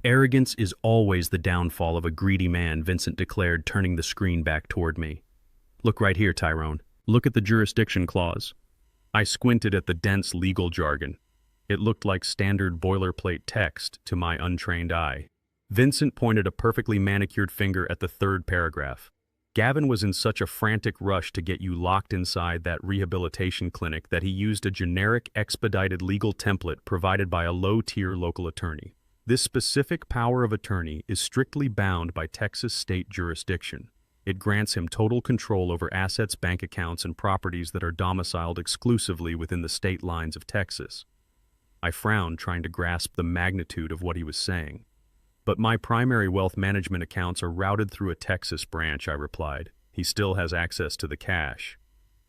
"Arrogance is always the downfall of a greedy man," Vincent declared, turning the screen back toward me. "Look right here, Tyrone. Look at the jurisdiction clause." I squinted at the dense legal jargon. It looked like standard boilerplate text to my untrained eye. Vincent pointed a perfectly manicured finger at the third paragraph. "Gavin was in such a frantic rush to get you locked inside that rehabilitation clinic that he used a generic expedited legal template provided by a low-tier local attorney. This specific power of attorney is strictly bound by Texas state jurisdiction. It grants him total control over assets, bank accounts, and properties that are domiciled exclusively within the state lines of Texas." I frowned, trying to grasp the magnitude of what he was saying. "But my primary wealth management accounts are routed through a Texas branch," I replied. "He still has access to the cash."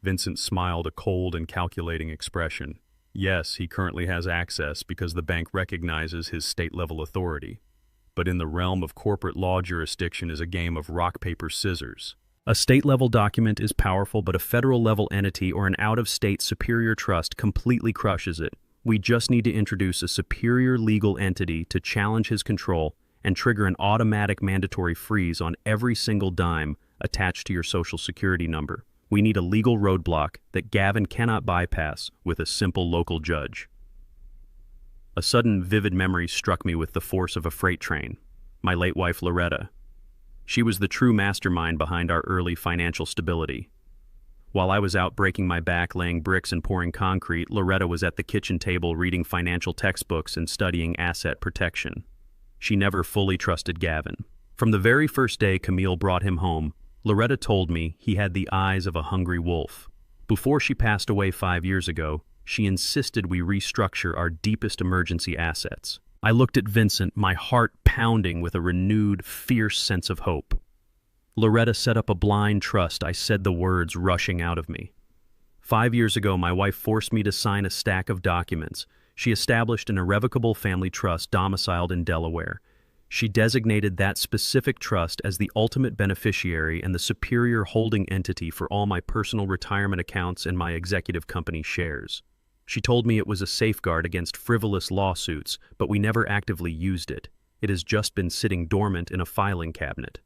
Vincent smiled, a cold and calculating expression. "Yes, he currently has access because the bank recognizes his state-level authority. But in the realm of corporate law, jurisdiction is a game of rock, paper, scissors. A state-level document is powerful, but a federal-level entity or an out-of-state superior trust completely crushes it. We just need to introduce a superior legal entity to challenge his control and trigger an automatic mandatory freeze on every single dime attached to your Social Security number. We need a legal roadblock that Gavin cannot bypass with a simple local judge." A sudden, vivid memory struck me with the force of a freight train. My late wife, Loretta. She was the true mastermind behind our early financial stability. While I was out breaking my back, laying bricks and pouring concrete, Loretta was at the kitchen table reading financial textbooks and studying asset protection. She never fully trusted Gavin. From the very first day Camille brought him home, Loretta told me he had the eyes of a hungry wolf. Before she passed away 5 years ago, she insisted we restructure our deepest emergency assets. I looked at Vincent, my heart pounding with a renewed, fierce sense of hope. Loretta set up a blind trust. I said the words rushing out of me. 5 years ago, my wife forced me to sign a stack of documents. She established an irrevocable family trust domiciled in Delaware. She designated that specific trust as the ultimate beneficiary and the superior holding entity for all my personal retirement accounts and my executive company shares. She told me it was a safeguard against frivolous lawsuits, but we never actively used it. It has just been sitting dormant in a filing cabinet.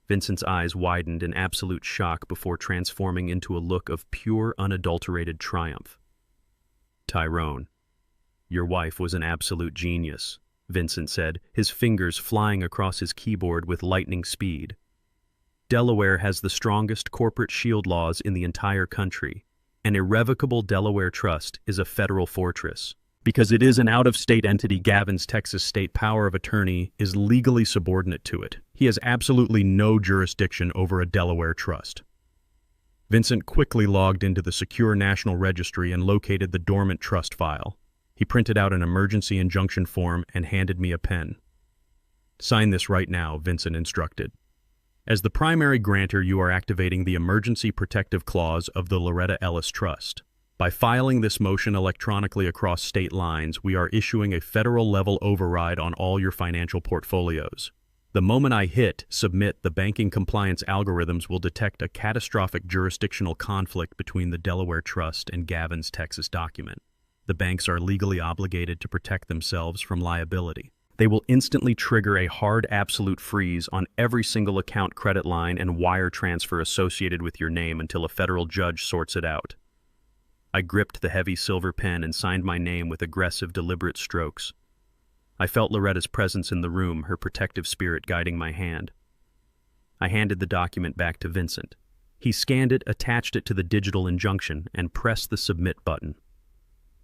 Vincent's eyes widened in absolute shock before transforming into a look of pure, unadulterated triumph. "Tyrone, your wife was an absolute genius," Vincent said, his fingers flying across his keyboard with lightning speed. "Delaware has the strongest corporate shield laws in the entire country. An irrevocable Delaware trust is a federal fortress. Because it is an out-of-state entity, Gavin's Texas state power of attorney is legally subordinate to it. He has absolutely no jurisdiction over a Delaware trust." Vincent quickly logged into the secure National Registry and located the dormant trust file. He printed out an emergency injunction form and handed me a pen. "Sign this right now," Vincent instructed. "As the primary grantor, you are activating the Emergency Protective Clause of the Loretta Ellis Trust. By filing this motion electronically across state lines, we are issuing a federal-level override on all your financial portfolios. The moment I hit submit, the banking compliance algorithms will detect a catastrophic jurisdictional conflict between the Delaware Trust and Gavin's Texas document. The banks are legally obligated to protect themselves from liability. They will instantly trigger a hard absolute freeze on every single account, credit line, and wire transfer associated with your name until a federal judge sorts it out." I gripped the heavy silver pen and signed my name with aggressive, deliberate strokes. I felt Loretta's presence in the room, her protective spirit guiding my hand. I handed the document back to Vincent. He scanned it, attached it to the digital injunction, and pressed the submit button.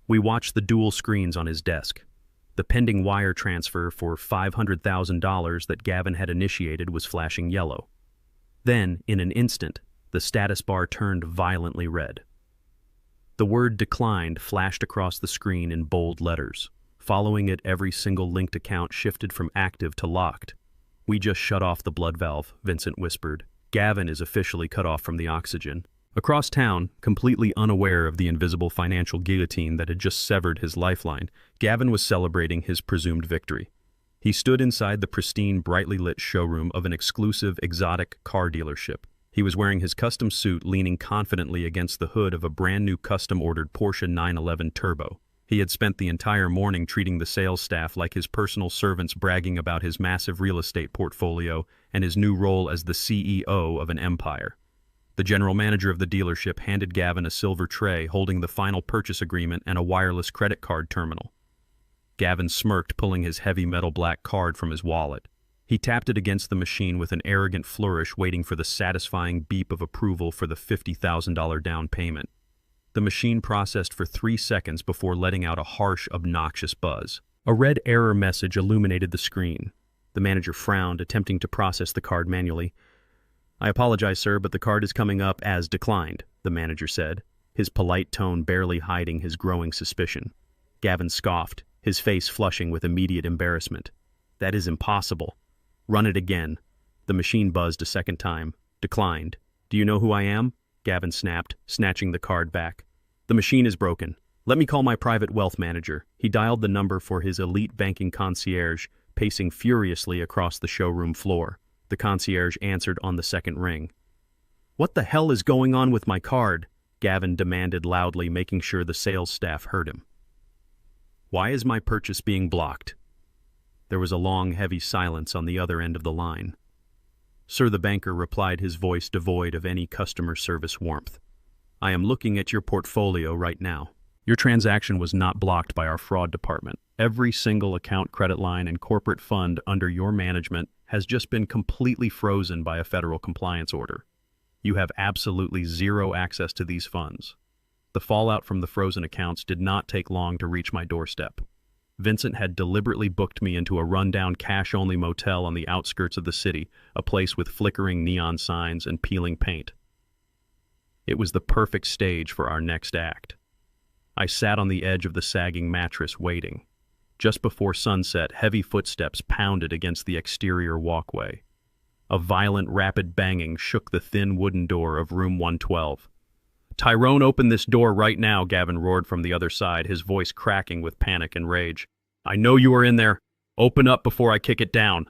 We watched the dual screens on his desk. The pending wire transfer for $500,000 that Gavin had initiated was flashing yellow. Then, in an instant, the status bar turned violently red. The word "declined" flashed across the screen in bold letters. Following it, every single linked account shifted from active to locked. "We just shut off the blood valve," Vincent whispered. "Gavin is officially cut off from the oxygen." Across town, completely unaware of the invisible financial guillotine that had just severed his lifeline, Gavin was celebrating his presumed victory. He stood inside the pristine, brightly lit showroom of an exclusive, exotic car dealership. He was wearing his custom suit, leaning confidently against the hood of a brand-new custom-ordered Porsche 911 Turbo. He had spent the entire morning treating the sales staff like his personal servants, bragging about his massive real estate portfolio and his new role as the CEO of an empire. The general manager of the dealership handed Gavin a silver tray holding the final purchase agreement and a wireless credit card terminal. Gavin smirked, pulling his heavy metal black card from his wallet. He tapped it against the machine with an arrogant flourish, waiting for the satisfying beep of approval for the $50,000 down payment. The machine processed for 3 seconds before letting out a harsh, obnoxious buzz. A red error message illuminated the screen. The manager frowned, attempting to process the card manually. "I apologize, sir, but the card is coming up as declined," the manager said, his polite tone barely hiding his growing suspicion. Gavin scoffed, his face flushing with immediate embarrassment. "That is impossible." "Run it again." The machine buzzed a second time. "Declined." "Do you know who I am?" Gavin snapped, snatching the card back. "The machine is broken. Let me call my private wealth manager." He dialed the number for his elite banking concierge, pacing furiously across the showroom floor. The concierge answered on the second ring. "What the hell is going on with my card?" Gavin demanded loudly, making sure the sales staff heard him. "Why is my purchase being blocked?" There was a long, heavy silence on the other end of the line. "Sir," the banker replied, his voice devoid of any customer service warmth. "I am looking at your portfolio right now. Your transaction was not blocked by our fraud department. Every single account, credit line, and corporate fund under your management has just been completely frozen by a federal compliance order. You have absolutely zero access to these funds. The fallout from the frozen accounts did not take long to reach my doorstep." Vincent had deliberately booked me into a rundown cash-only motel on the outskirts of the city, a place with flickering neon signs and peeling paint. It was the perfect stage for our next act. I sat on the edge of the sagging mattress waiting. Just before sunset, heavy footsteps pounded against the exterior walkway. A violent, rapid banging shook the thin wooden door of room 112. "Tyrone, open this door right now," Gavin roared from the other side, his voice cracking with panic and rage. "I know you are in there. Open up before I kick it down."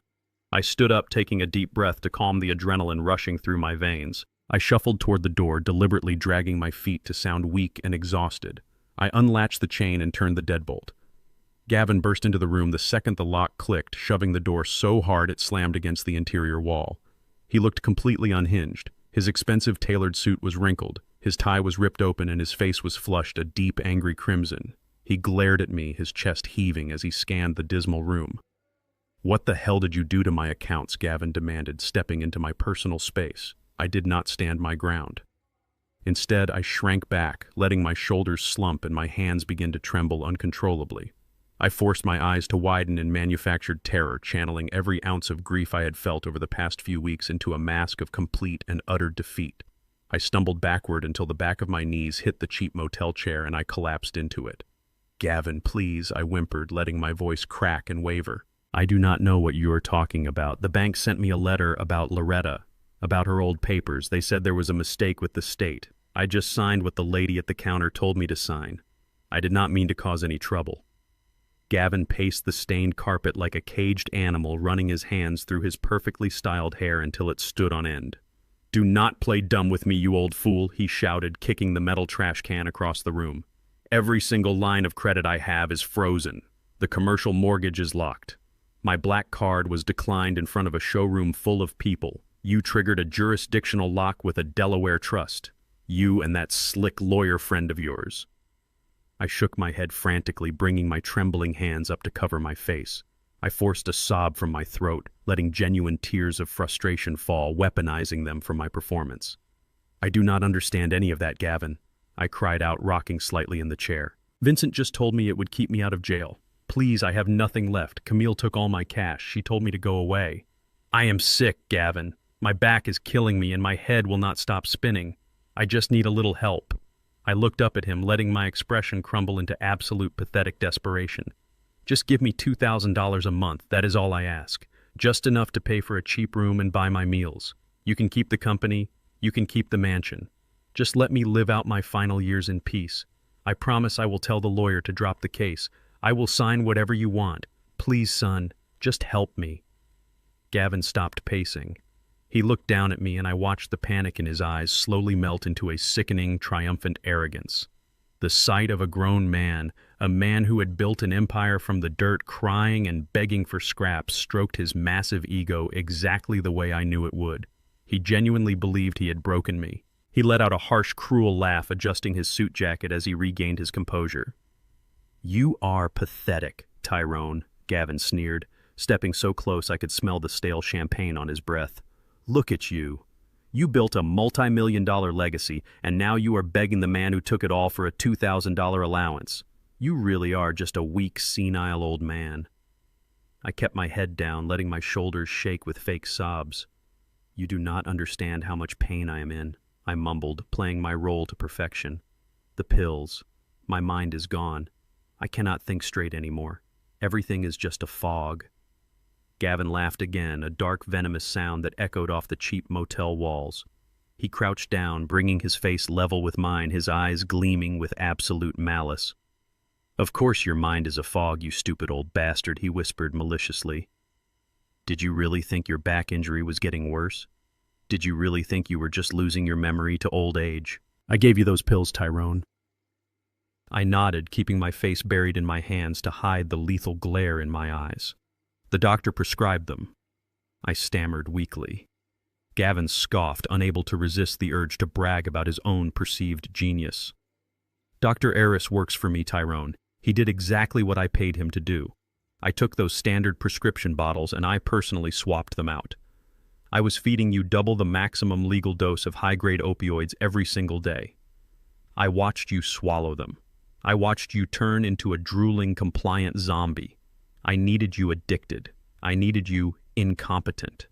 I stood up, taking a deep breath to calm the adrenaline rushing through my veins. I shuffled toward the door, deliberately dragging my feet to sound weak and exhausted. I unlatched the chain and turned the deadbolt. Gavin burst into the room the second the lock clicked, shoving the door so hard it slammed against the interior wall. He looked completely unhinged. His expensive tailored suit was wrinkled, his tie was ripped open, and his face was flushed a deep, angry crimson. He glared at me, his chest heaving as he scanned the dismal room. "What the hell did you do to my accounts?" Gavin demanded, stepping into my personal space. I did not stand my ground. Instead, I shrank back, letting my shoulders slump and my hands begin to tremble uncontrollably. I forced my eyes to widen in manufactured terror, channeling every ounce of grief I had felt over the past few weeks into a mask of complete and utter defeat. I stumbled backward until the back of my knees hit the cheap motel chair and I collapsed into it. "Gavin, please," I whimpered, letting my voice crack and waver. "I do not know what you are talking about. The bank sent me a letter about Loretta, about her old papers. They said there was a mistake with the state. I just signed what the lady at the counter told me to sign. I did not mean to cause any trouble." Gavin paced the stained carpet like a caged animal, running his hands through his perfectly styled hair until it stood on end. "Do not play dumb with me, you old fool," he shouted, kicking the metal trash can across the room. "Every single line of credit I have is frozen. The commercial mortgage is locked. My black card was declined in front of a showroom full of people. You triggered a jurisdictional lock with a Delaware trust. You and that slick lawyer friend of yours." I shook my head frantically, bringing my trembling hands up to cover my face. I forced a sob from my throat, letting genuine tears of frustration fall, weaponizing them for my performance. "I do not understand any of that, Gavin," I cried out, rocking slightly in the chair. "Vincent just told me it would keep me out of jail. Please, I have nothing left. Camille took all my cash. She told me to go away. I am sick, Gavin. My back is killing me and my head will not stop spinning. I just need a little help." I looked up at him, letting my expression crumble into absolute pathetic desperation. "Just give me $2,000 a month, that is all I ask. Just enough to pay for a cheap room and buy my meals. You can keep the company, you can keep the mansion. Just let me live out my final years in peace. I promise I will tell the lawyer to drop the case. I will sign whatever you want. Please, son, just help me." Gavin stopped pacing. He looked down at me and I watched the panic in his eyes slowly melt into a sickening, triumphant arrogance. The sight of a grown man, a man who had built an empire from the dirt, crying and begging for scraps, stroked his massive ego exactly the way I knew it would. He genuinely believed he had broken me. He let out a harsh, cruel laugh, adjusting his suit jacket as he regained his composure. "You are pathetic, Tyrone," Gavin sneered, stepping so close I could smell the stale champagne on his breath. "Look at you. You built a multi-million-dollar legacy, and now you are begging the man who took it all for a $2,000 allowance. You really are just a weak, senile old man." I kept my head down, letting my shoulders shake with fake sobs. "You do not understand how much pain I am in," I mumbled, playing my role to perfection. "The pills. My mind is gone. I cannot think straight anymore. Everything is just a fog." Gavin laughed again, a dark, venomous sound that echoed off the cheap motel walls. He crouched down, bringing his face level with mine, his eyes gleaming with absolute malice. "Of course your mind is a fog, you stupid old bastard," he whispered maliciously. "Did you really think your back injury was getting worse? Did you really think you were just losing your memory to old age? I gave you those pills, Tyrone." I nodded, keeping my face buried in my hands to hide the lethal glare in my eyes. "The doctor prescribed them," I stammered weakly. Gavin scoffed, unable to resist the urge to brag about his own perceived genius. "Dr. Eris works for me, Tyrone. He did exactly what I paid him to do. I took those standard prescription bottles and I personally swapped them out. I was feeding you double the maximum legal dose of high-grade opioids every single day. I watched you swallow them. I watched you turn into a drooling, compliant zombie. I needed you addicted. I needed you incompetent.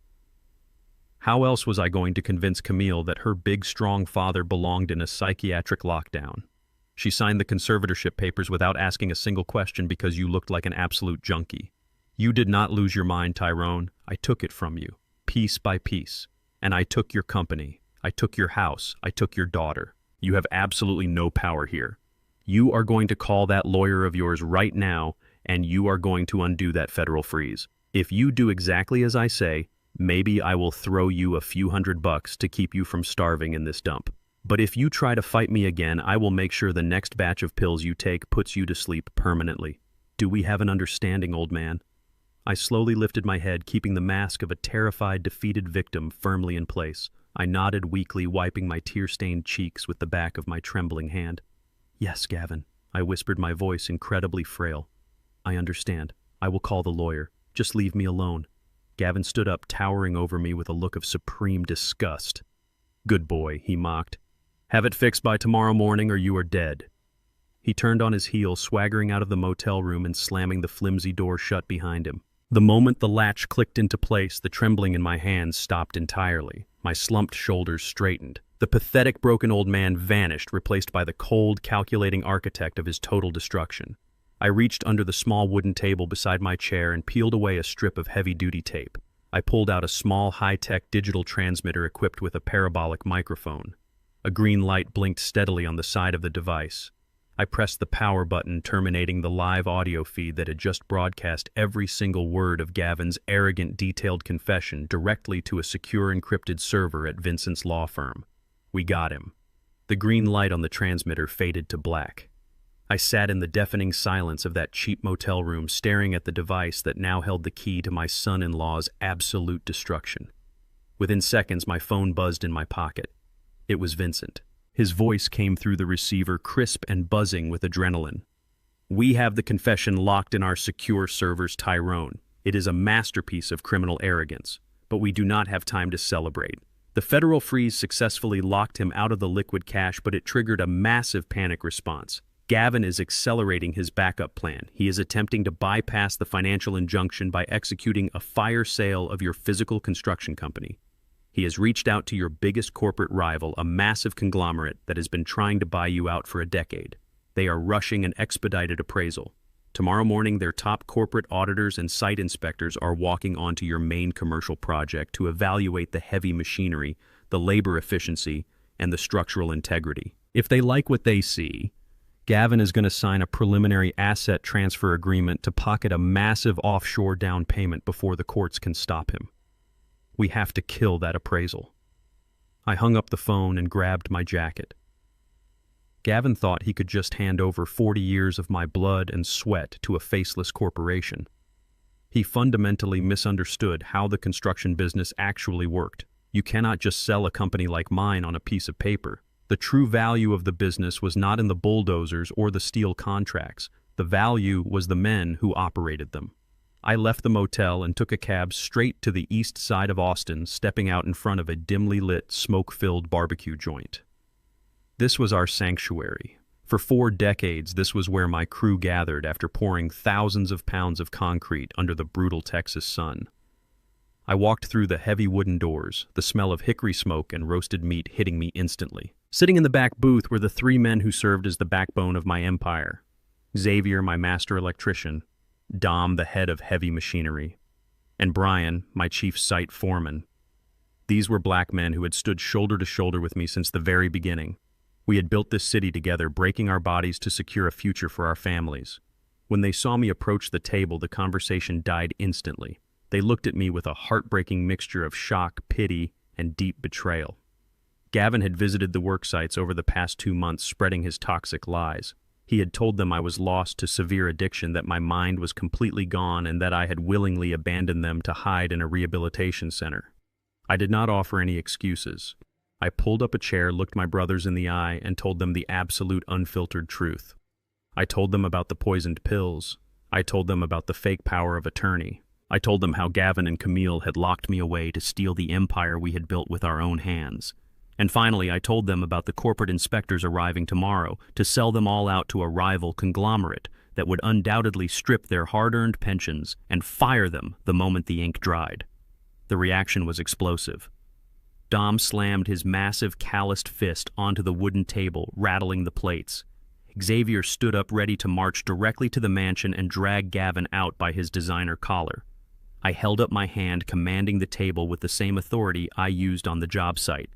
How else was I going to convince Camille that her big, strong father belonged in a psychiatric lockdown? She signed the conservatorship papers without asking a single question because you looked like an absolute junkie. You did not lose your mind, Tyrone. I took it from you, piece by piece. And I took your company. I took your house. I took your daughter. You have absolutely no power here. You are going to call that lawyer of yours right now, and you are going to undo that federal freeze. If you do exactly as I say, maybe I will throw you a few $100 to keep you from starving in this dump. But if you try to fight me again, I will make sure the next batch of pills you take puts you to sleep permanently. Do we have an understanding, old man? I slowly lifted my head, keeping the mask of a terrified, defeated victim firmly in place. I nodded weakly, wiping my tear-stained cheeks with the back of my trembling hand. Yes, Gavin, I whispered, my voice incredibly frail. I understand. I will call the lawyer. Just leave me alone. Gavin stood up, towering over me with a look of supreme disgust. Good boy, he mocked. Have it fixed by tomorrow morning or you are dead. He turned on his heel, swaggering out of the motel room and slamming the flimsy door shut behind him. The moment the latch clicked into place, the trembling in my hands stopped entirely. My slumped shoulders straightened. The pathetic, broken old man vanished, replaced by the cold, calculating architect of his total destruction. I reached under the small wooden table beside my chair and peeled away a strip of heavy-duty tape. I pulled out a small, high-tech digital transmitter equipped with a parabolic microphone. A green light blinked steadily on the side of the device. I pressed the power button, terminating the live audio feed that had just broadcast every single word of Gavin's arrogant, detailed confession directly to a secure encrypted server at Vincent's law firm. We got him. The green light on the transmitter faded to black. I sat in the deafening silence of that cheap motel room, staring at the device that now held the key to my son-in-law's absolute destruction. Within seconds, my phone buzzed in my pocket. It was Vincent. His voice came through the receiver, crisp and buzzing with adrenaline. We have the confession locked in our secure servers, Tyrone. It is a masterpiece of criminal arrogance, but we do not have time to celebrate. The federal freeze successfully locked him out of the liquid cash, but it triggered a massive panic response. Gavin is accelerating his backup plan. He is attempting to bypass the financial injunction by executing a fire sale of your physical construction company. He has reached out to your biggest corporate rival, a massive conglomerate that has been trying to buy you out for a decade. They are rushing an expedited appraisal. Tomorrow morning, their top corporate auditors and site inspectors are walking onto your main commercial project to evaluate the heavy machinery, the labor efficiency, and the structural integrity. If they like what they see, Gavin is going to sign a preliminary asset transfer agreement to pocket a massive offshore down payment before the courts can stop him. We have to kill that appraisal. I hung up the phone and grabbed my jacket. Gavin thought he could just hand over 40 years of my blood and sweat to a faceless corporation. He fundamentally misunderstood how the construction business actually worked. You cannot just sell a company like mine on a piece of paper. The true value of the business was not in the bulldozers or the steel contracts. The value was the men who operated them. I left the motel and took a cab straight to the east side of Austin, stepping out in front of a dimly lit, smoke-filled barbecue joint. This was our sanctuary. For 4 decades, this was where my crew gathered after pouring thousands of pounds of concrete under the brutal Texas sun. I walked through the heavy wooden doors, the smell of hickory smoke and roasted meat hitting me instantly. Sitting in the back booth were the 3 men who served as the backbone of my empire. Xavier, my master electrician, Dom, the head of heavy machinery, and Brian, my chief site foreman. These were black men who had stood shoulder to shoulder with me since the very beginning. We had built this city together, breaking our bodies to secure a future for our families. When they saw me approach the table, the conversation died instantly. They looked at me with a heartbreaking mixture of shock, pity, and deep betrayal. Gavin had visited the work sites over the past 2 months, spreading his toxic lies. He had told them I was lost to severe addiction, that my mind was completely gone, and that I had willingly abandoned them to hide in a rehabilitation center. I did not offer any excuses. I pulled up a chair, looked my brothers in the eye, and told them the absolute unfiltered truth. I told them about the poisoned pills. I told them about the fake power of attorney. I told them how Gavin and Camille had locked me away to steal the empire we had built with our own hands. And finally, I told them about the corporate inspectors arriving tomorrow to sell them all out to a rival conglomerate that would undoubtedly strip their hard-earned pensions and fire them the moment the ink dried. The reaction was explosive. Dom slammed his massive calloused fist onto the wooden table, rattling the plates. Xavier stood up ready to march directly to the mansion and drag Gavin out by his designer collar. I held up my hand, commanding the table with the same authority I used on the job site.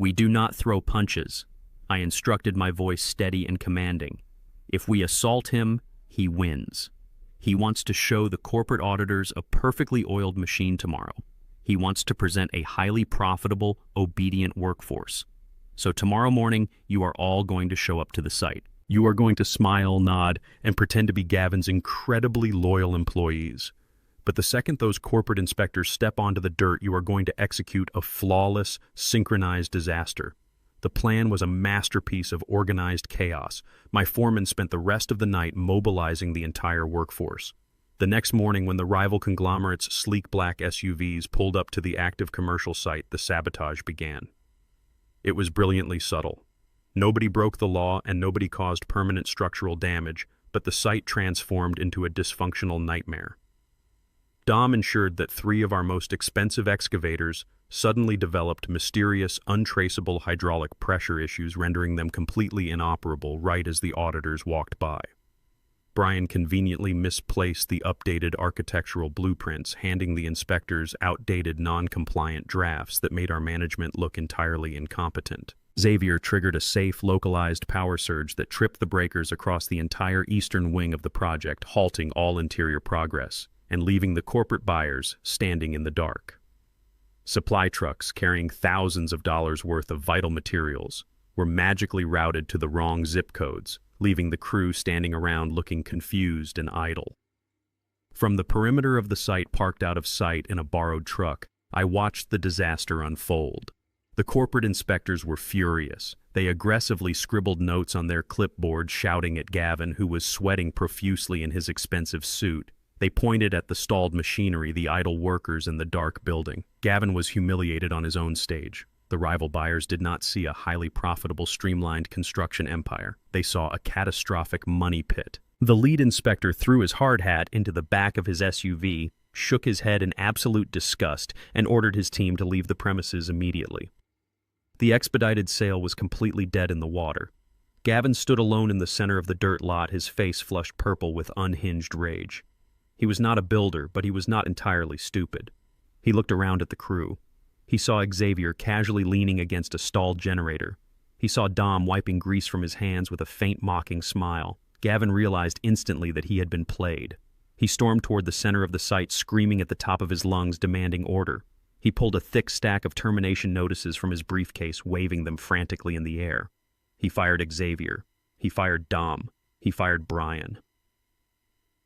"We do not throw punches," I instructed, my voice steady and commanding. "If we assault him, he wins. He wants to show the corporate auditors a perfectly oiled machine tomorrow. He wants to present a highly profitable, obedient workforce. So tomorrow morning, you are all going to show up to the site. You are going to smile, nod, and pretend to be Gavin's incredibly loyal employees. But the second those corporate inspectors step onto the dirt, you are going to execute a flawless, synchronized disaster." The plan was a masterpiece of organized chaos. My foreman spent the rest of the night mobilizing the entire workforce. The next morning, when the rival conglomerate's sleek black SUVs pulled up to the active commercial site, the sabotage began. It was brilliantly subtle. Nobody broke the law and nobody caused permanent structural damage, but the site transformed into a dysfunctional nightmare. Dom ensured that 3 of our most expensive excavators suddenly developed mysterious, untraceable hydraulic pressure issues, rendering them completely inoperable right as the auditors walked by. Brian conveniently misplaced the updated architectural blueprints, handing the inspectors outdated, non-compliant drafts that made our management look entirely incompetent. Xavier triggered a safe, localized power surge that tripped the breakers across the entire eastern wing of the project, halting all interior progress and leaving the corporate buyers standing in the dark. Supply trucks carrying thousands of dollars worth of vital materials were magically routed to the wrong zip codes, leaving the crew standing around looking confused and idle. From the perimeter of the site, parked out of sight in a borrowed truck, I watched the disaster unfold. The corporate inspectors were furious. They aggressively scribbled notes on their clipboards, shouting at Gavin, who was sweating profusely in his expensive suit. They pointed at the stalled machinery, the idle workers, and the dark building. Gavin was humiliated on his own stage. The rival buyers did not see a highly profitable, streamlined construction empire. They saw a catastrophic money pit. The lead inspector threw his hard hat into the back of his SUV, shook his head in absolute disgust, and ordered his team to leave the premises immediately. The expedited sale was completely dead in the water. Gavin stood alone in the center of the dirt lot, his face flushed purple with unhinged rage. He was not a builder, but he was not entirely stupid. He looked around at the crew. He saw Xavier casually leaning against a stalled generator. He saw Dom wiping grease from his hands with a faint, mocking smile. Gavin realized instantly that he had been played. He stormed toward the center of the site, screaming at the top of his lungs, demanding order. He pulled a thick stack of termination notices from his briefcase, waving them frantically in the air. He fired Xavier. He fired Dom. He fired Brian.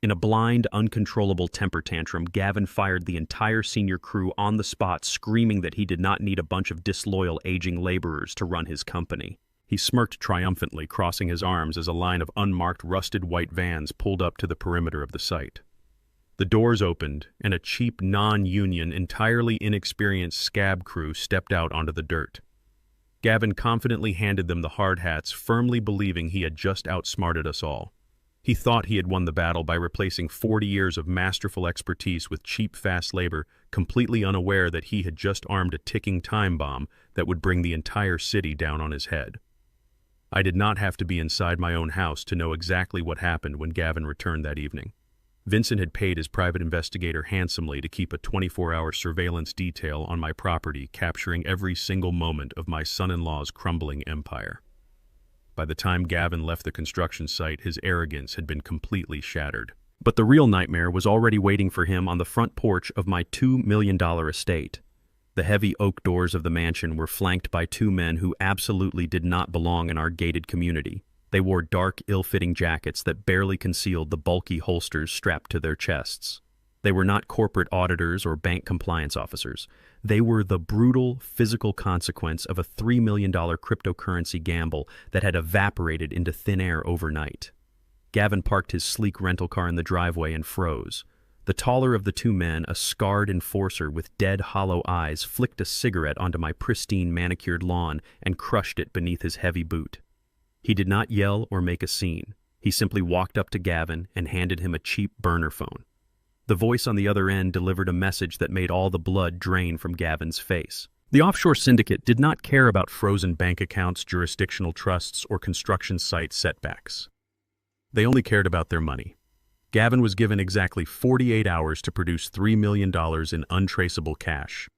In a blind, uncontrollable temper tantrum, Gavin fired the entire senior crew on the spot, screaming that he did not need a bunch of disloyal, aging laborers to run his company. He smirked triumphantly, crossing his arms as a line of unmarked, rusted white vans pulled up to the perimeter of the site. The doors opened, and a cheap, non-union, entirely inexperienced scab crew stepped out onto the dirt. Gavin confidently handed them the hard hats, firmly believing he had just outsmarted us all. He thought he had won the battle by replacing 40 years of masterful expertise with cheap, fast labor, completely unaware that he had just armed a ticking time bomb that would bring the entire city down on his head. I did not have to be inside my own house to know exactly what happened when Gavin returned that evening. Vincent had paid his private investigator handsomely to keep a 24-hour surveillance detail on my property, capturing every single moment of my son-in-law's crumbling empire. By the time Gavin left the construction site, his arrogance had been completely shattered. But the real nightmare was already waiting for him on the front porch of my $2 million estate. The heavy oak doors of the mansion were flanked by 2 men who absolutely did not belong in our gated community. They wore dark, ill-fitting jackets that barely concealed the bulky holsters strapped to their chests. They were not corporate auditors or bank compliance officers. They were the brutal, physical consequence of a $3 million cryptocurrency gamble that had evaporated into thin air overnight. Gavin parked his sleek rental car in the driveway and froze. The taller of the two men, a scarred enforcer with dead, hollow eyes, flicked a cigarette onto my pristine, manicured lawn and crushed it beneath his heavy boot. He did not yell or make a scene. He simply walked up to Gavin and handed him a cheap burner phone. The voice on the other end delivered a message that made all the blood drain from Gavin's face. The offshore syndicate did not care about frozen bank accounts, jurisdictional trusts, or construction site setbacks. They only cared about their money. Gavin was given exactly 48 hours to produce $3 million in untraceable cash.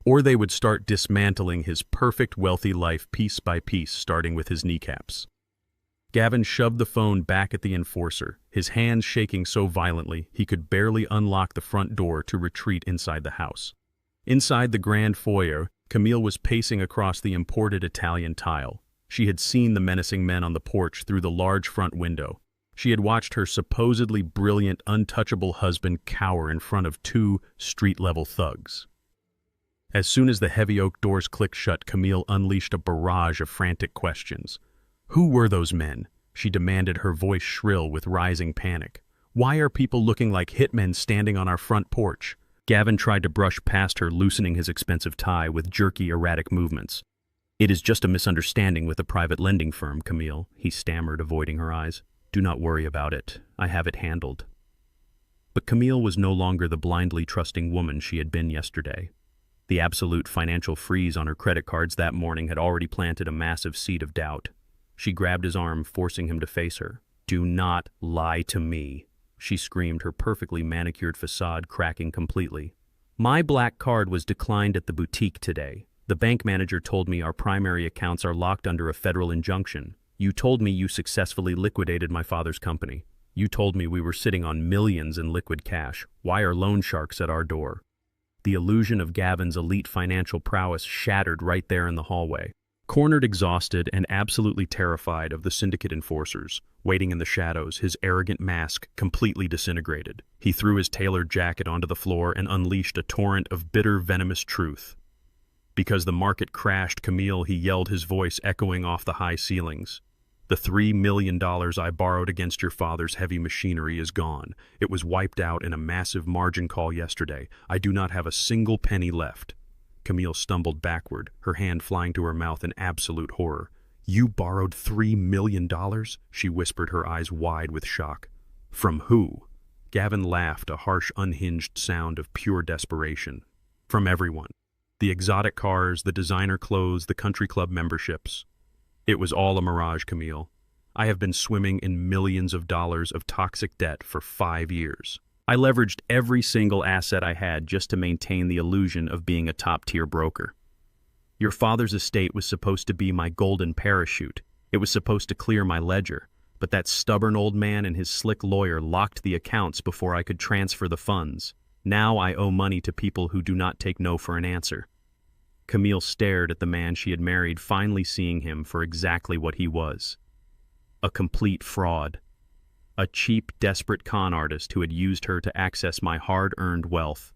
Or they would start dismantling his perfect wealthy life piece by piece, starting with his kneecaps. Gavin shoved the phone back at the enforcer, his hands shaking so violently he could barely unlock the front door to retreat inside the house. Inside the grand foyer, Camille was pacing across the imported Italian tile. She had seen the menacing men on the porch through the large front window. She had watched her supposedly brilliant, untouchable husband cower in front of two street-level thugs. As soon as the heavy oak doors clicked shut, Camille unleashed a barrage of frantic questions. Who were those men? She demanded, her voice shrill with rising panic. Why are people looking like hitmen standing on our front porch? Gavin tried to brush past her, loosening his expensive tie with jerky, erratic movements. It is just a misunderstanding with a private lending firm, Camille, he stammered, avoiding her eyes. Do not worry about it. I have it handled. But Camille was no longer the blindly trusting woman she had been yesterday. The absolute financial freeze on her credit cards that morning had already planted a massive seed of doubt. She grabbed his arm, forcing him to face her. "Do not lie to me," she screamed, her perfectly manicured facade cracking completely. "My black card was declined at the boutique today. The bank manager told me our primary accounts are locked under a federal injunction. You told me you successfully liquidated my father's company. You told me we were sitting on millions in liquid cash. Why are loan sharks at our door?" The illusion of Gavin's elite financial prowess shattered right there in the hallway. Cornered, exhausted, and absolutely terrified of the syndicate enforcers, waiting in the shadows, his arrogant mask completely disintegrated. He threw his tailored jacket onto the floor and unleashed a torrent of bitter, venomous truth. Because the market crashed, Camille, he yelled, his voice echoing off the high ceilings. The $3 million I borrowed against your father's heavy machinery is gone. It was wiped out in a massive margin call yesterday. I do not have a single penny left. Camille stumbled backward, her hand flying to her mouth in absolute horror. You borrowed $3 million? She whispered, her eyes wide with shock. From who? Gavin laughed, a harsh, unhinged sound of pure desperation. From everyone. The exotic cars, the designer clothes, the country club memberships. It was all a mirage, Camille. I have been swimming in millions of dollars of toxic debt for 5 years. I leveraged every single asset I had just to maintain the illusion of being a top-tier broker. Your father's estate was supposed to be my golden parachute. It was supposed to clear my ledger, but that stubborn old man and his slick lawyer locked the accounts before I could transfer the funds. Now I owe money to people who do not take no for an answer. Camille stared at the man she had married, finally seeing him for exactly what he was. A complete fraud. A cheap, desperate con artist who had used her to access my hard-earned wealth.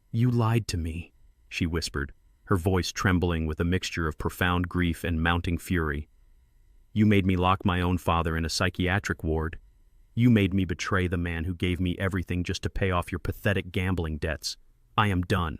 You lied to me, she whispered, her voice trembling with a mixture of profound grief and mounting fury. You made me lock my own father in a psychiatric ward. You made me betray the man who gave me everything just to pay off your pathetic gambling debts. I am done.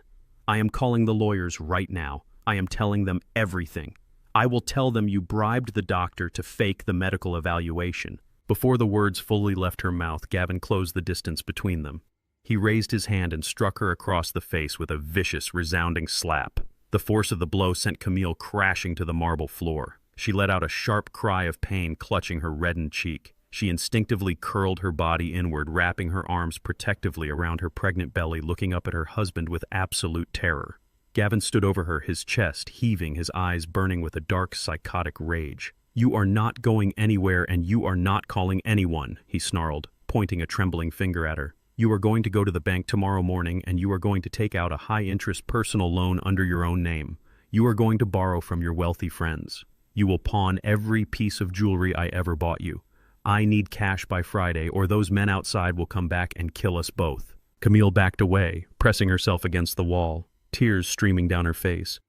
I am calling the lawyers right now. I am telling them everything. I will tell them you bribed the doctor to fake the medical evaluation. Before the words fully left her mouth, Gavin closed the distance between them. He raised his hand and struck her across the face with a vicious, resounding slap. The force of the blow sent Camille crashing to the marble floor. She let out a sharp cry of pain, clutching her reddened cheek. She instinctively curled her body inward, wrapping her arms protectively around her pregnant belly, looking up at her husband with absolute terror. Gavin stood over her, his chest heaving, his eyes burning with a dark, psychotic rage. You are not going anywhere, and you are not calling anyone, he snarled, pointing a trembling finger at her. You are going to go to the bank tomorrow morning, and you are going to take out a high-interest personal loan under your own name. You are going to borrow from your wealthy friends. You will pawn every piece of jewelry I ever bought you. I need cash by Friday, or those men outside will come back and kill us both. Camille backed away, pressing herself against the wall, tears streaming down her face.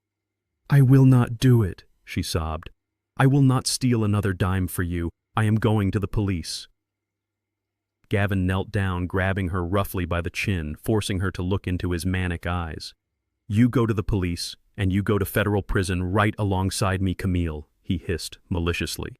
I will not do it, she sobbed. I will not steal another dime for you. I am going to the police. Gavin knelt down, grabbing her roughly by the chin, forcing her to look into his manic eyes. "You go to the police, and you go to federal prison right alongside me, Camille," he hissed maliciously.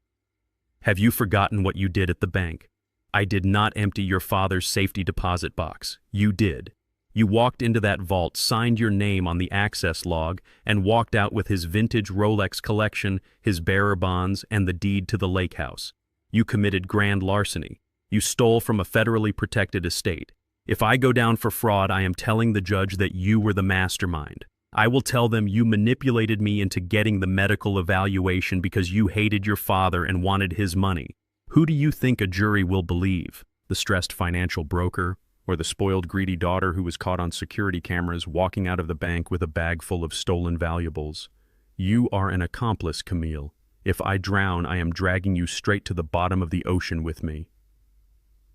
"Have you forgotten what you did at the bank? I did not empty your father's safety deposit box. You did. You walked into that vault, signed your name on the access log, and walked out with his vintage Rolex collection, his bearer bonds, and the deed to the lake house. You committed grand larceny. You stole from a federally protected estate. If I go down for fraud, I am telling the judge that you were the mastermind. I will tell them you manipulated me into getting the medical evaluation because you hated your father and wanted his money. Who do you think a jury will believe? The stressed financial broker, or the spoiled greedy daughter who was caught on security cameras walking out of the bank with a bag full of stolen valuables? You are an accomplice, Camille. If I drown, I am dragging you straight to the bottom of the ocean with me."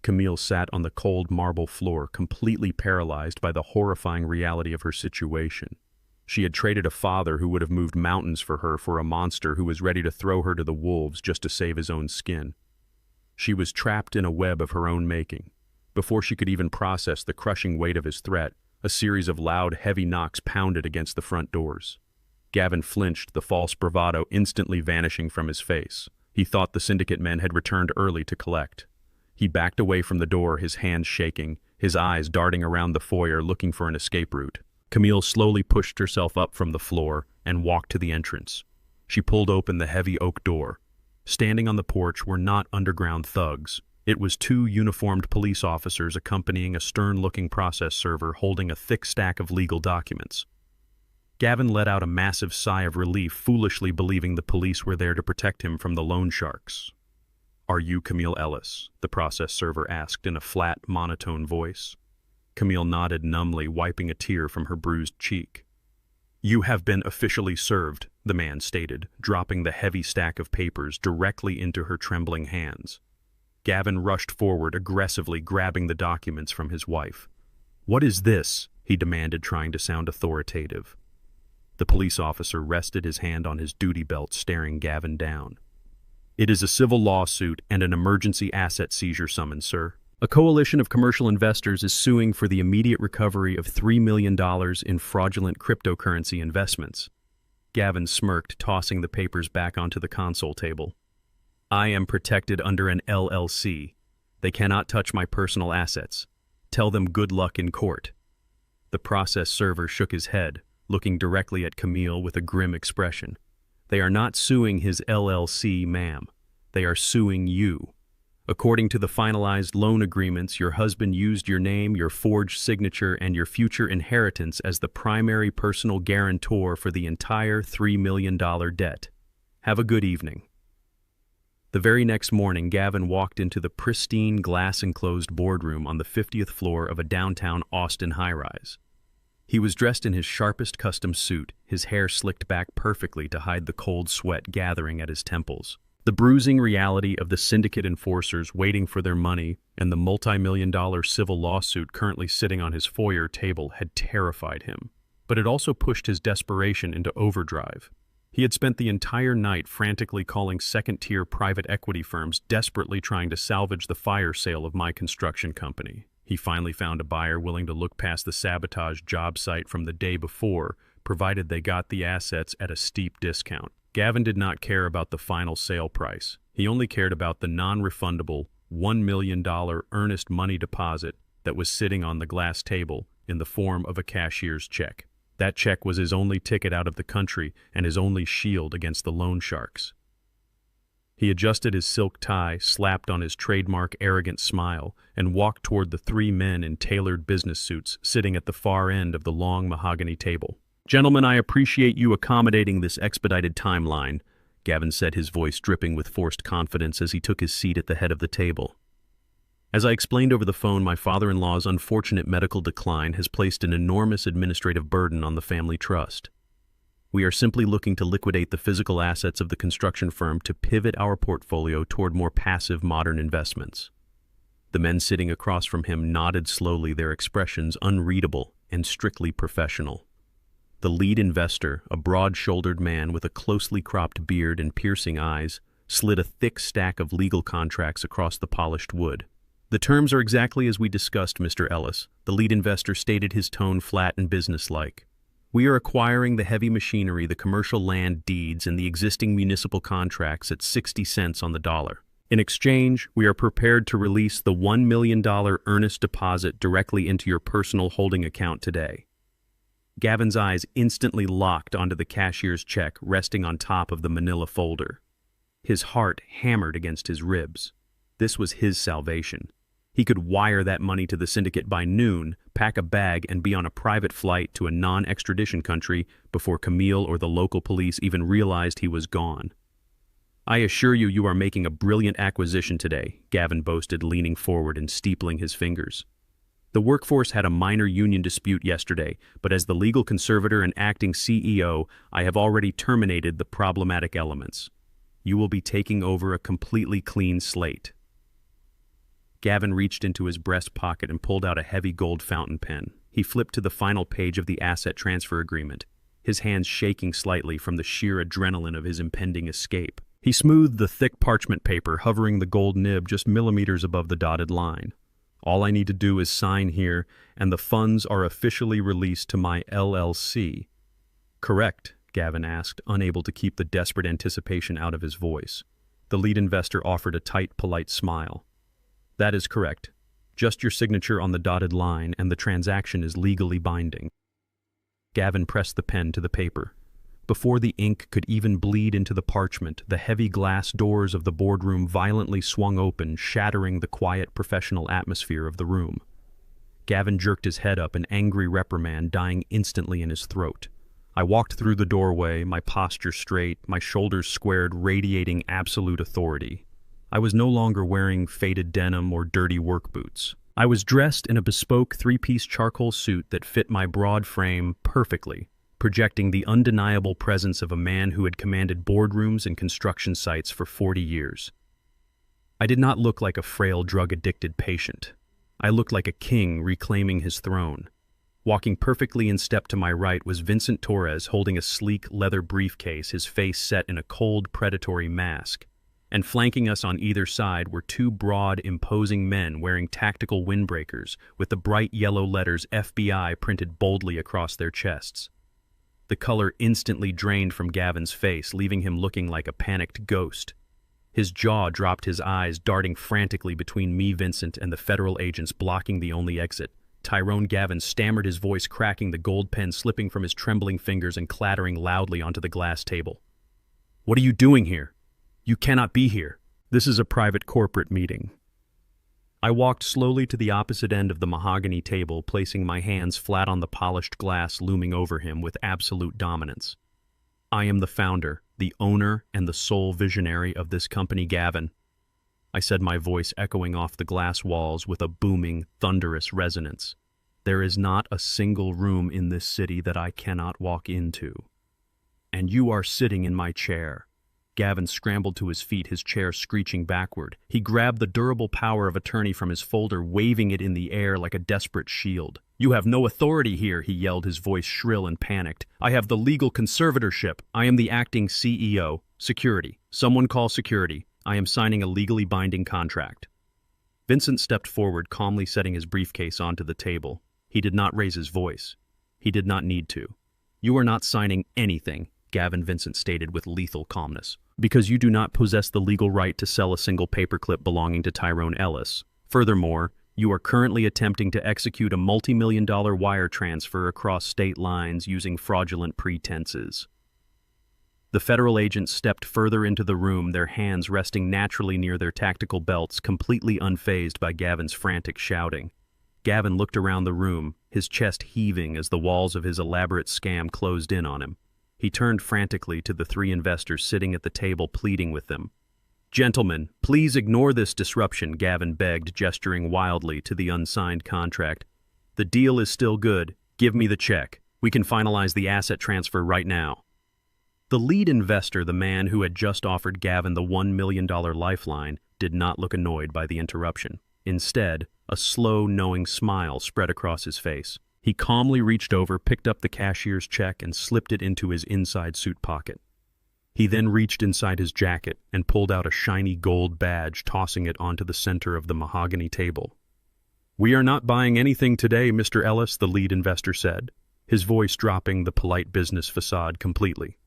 Camille sat on the cold marble floor, completely paralyzed by the horrifying reality of her situation. She had traded a father who would have moved mountains for her for a monster who was ready to throw her to the wolves just to save his own skin. She was trapped in a web of her own making. Before she could even process the crushing weight of his threat, a series of loud, heavy knocks pounded against the front doors. Gavin flinched, the false bravado instantly vanishing from his face. He thought the syndicate men had returned early to collect. He backed away from the door, his hands shaking, his eyes darting around the foyer looking for an escape route. Camille slowly pushed herself up from the floor and walked to the entrance. She pulled open the heavy oak door. Standing on the porch were not underground thugs. It was two uniformed police officers accompanying a stern-looking process server holding a thick stack of legal documents. Gavin let out a massive sigh of relief, foolishly believing the police were there to protect him from the loan sharks. "Are you Camille Ellis?" the process server asked in a flat, monotone voice. Camille nodded numbly, wiping a tear from her bruised cheek. "You have been officially served," the man stated, dropping the heavy stack of papers directly into her trembling hands. Gavin rushed forward, aggressively grabbing the documents from his wife. "What is this?" he demanded, trying to sound authoritative. The police officer rested his hand on his duty belt, staring Gavin down. "It is a civil lawsuit and an emergency asset seizure summons, sir. A coalition of commercial investors is suing for the immediate recovery of $3 million in fraudulent cryptocurrency investments." Gavin smirked, tossing the papers back onto the console table. "I am protected under an LLC. They cannot touch my personal assets. Tell them good luck in court." The process server shook his head, looking directly at Camille with a grim expression. "They are not suing his LLC, ma'am. They are suing you. According to the finalized loan agreements, your husband used your name, your forged signature, and your future inheritance as the primary personal guarantor for the entire $3 million debt. Have a good evening." The very next morning, Gavin walked into the pristine, glass-enclosed boardroom on the 50th floor of a downtown Austin high-rise. He was dressed in his sharpest custom suit, his hair slicked back perfectly to hide the cold sweat gathering at his temples. The bruising reality of the syndicate enforcers waiting for their money and the multi-million-dollar civil lawsuit currently sitting on his foyer table had terrified him. But it also pushed his desperation into overdrive. He had spent the entire night frantically calling second-tier private equity firms, desperately trying to salvage the fire sale of my construction company. He finally found a buyer willing to look past the sabotage job site from the day before, provided they got the assets at a steep discount. Gavin did not care about the final sale price. He only cared about the non-refundable $1 million earnest money deposit that was sitting on the glass table in the form of a cashier's check. That check was his only ticket out of the country and his only shield against the loan sharks. He adjusted his silk tie, slapped on his trademark arrogant smile, and walked toward the three men in tailored business suits sitting at the far end of the long mahogany table. "Gentlemen, I appreciate you accommodating this expedited timeline," Gavin said, his voice dripping with forced confidence as he took his seat at the head of the table. "As I explained over the phone, my father-in-law's unfortunate medical decline has placed an enormous administrative burden on the family trust. We are simply looking to liquidate the physical assets of the construction firm to pivot our portfolio toward more passive modern investments." The men sitting across from him nodded slowly, their expressions unreadable and strictly professional. The lead investor, a broad-shouldered man with a closely cropped beard and piercing eyes, slid a thick stack of legal contracts across the polished wood. The terms are exactly as we discussed, Mr. Ellis. The lead investor stated, his tone flat and businesslike. We are acquiring the heavy machinery, the commercial land deeds, and the existing municipal contracts at 60 cents on the dollar. In exchange, we are prepared to release the $1 million earnest deposit directly into your personal holding account today. Gavin's eyes instantly locked onto the cashier's check resting on top of the manila folder. His heart hammered against his ribs. This was his salvation. He could wire that money to the syndicate by noon, pack a bag, and be on a private flight to a non-extradition country before Camille or the local police even realized he was gone. I assure you, you are making a brilliant acquisition today, Gavin boasted, leaning forward and steepling his fingers. The workforce had a minor union dispute yesterday, but as the legal conservator and acting CEO, I have already terminated the problematic elements. You will be taking over a completely clean slate. Gavin reached into his breast pocket and pulled out a heavy gold fountain pen. He flipped to the final page of the asset transfer agreement, his hands shaking slightly from the sheer adrenaline of his impending escape. He smoothed the thick parchment paper, hovering the gold nib just millimeters above the dotted line. All I need to do is sign here, and the funds are officially released to my LLC. Correct, Gavin asked, unable to keep the desperate anticipation out of his voice. The lead investor offered a tight, polite smile. That is correct. Just your signature on the dotted line, and the transaction is legally binding. Gavin pressed the pen to the paper. Before the ink could even bleed into the parchment, the heavy glass doors of the boardroom violently swung open, shattering the quiet, professional atmosphere of the room. Gavin jerked his head up, an angry reprimand dying instantly in his throat. I walked through the doorway, my posture straight, my shoulders squared, radiating absolute authority. I was no longer wearing faded denim or dirty work boots. I was dressed in a bespoke three-piece charcoal suit that fit my broad frame perfectly, projecting the undeniable presence of a man who had commanded boardrooms and construction sites for 40 years. I did not look like a frail, drug-addicted patient. I looked like a king reclaiming his throne. Walking perfectly in step to my right was Vincent Torres, holding a sleek leather briefcase, his face set in a cold, predatory mask. And flanking us on either side were two broad, imposing men wearing tactical windbreakers with the bright yellow letters FBI printed boldly across their chests. The color instantly drained from Gavin's face, leaving him looking like a panicked ghost. His jaw dropped, his eyes darting frantically between me, Vincent, and the federal agents blocking the only exit. Tyrone Gavin stammered, his voice cracking, the gold pen slipping from his trembling fingers and clattering loudly onto the glass table. "What are you doing here? You cannot be here. This is a private corporate meeting." I walked slowly to the opposite end of the mahogany table, placing my hands flat on the polished glass looming over him with absolute dominance. "I am the founder, the owner, and the sole visionary of this company, Gavin," I said, my voice echoing off the glass walls with a booming, thunderous resonance. "There is not a single room in this city that I cannot walk into. And you are sitting in my chair." Gavin scrambled to his feet, his chair screeching backward. He grabbed the durable power of attorney from his folder, waving it in the air like a desperate shield. "You have no authority here," he yelled, his voice shrill and panicked. "I have the legal conservatorship. I am the acting CEO. Security. Someone call security. I am signing a legally binding contract." Vincent stepped forward, calmly setting his briefcase onto the table. He did not raise his voice. He did not need to. "You are not signing anything," Gavin, Vincent stated with lethal calmness, "because you do not possess the legal right to sell a single paperclip belonging to Tyrone Ellis. Furthermore, you are currently attempting to execute a multi-million-dollar wire transfer across state lines using fraudulent pretenses." The federal agents stepped further into the room, their hands resting naturally near their tactical belts, completely unfazed by Gavin's frantic shouting. Gavin looked around the room, his chest heaving as the walls of his elaborate scam closed in on him. He turned frantically to the three investors sitting at the table, pleading with them. "Gentlemen, please ignore this disruption," Gavin begged, gesturing wildly to the unsigned contract. "The deal is still good. Give me the check. We can finalize the asset transfer right now." The lead investor, the man who had just offered Gavin the $1 million lifeline, did not look annoyed by the interruption. Instead, a slow, knowing smile spread across his face. He calmly reached over, picked up the cashier's check, and slipped it into his inside suit pocket. He then reached inside his jacket and pulled out a shiny gold badge, tossing it onto the center of the mahogany table. "We are not buying anything today, Mr. Ellis," the lead investor said, his voice dropping the polite business facade completely.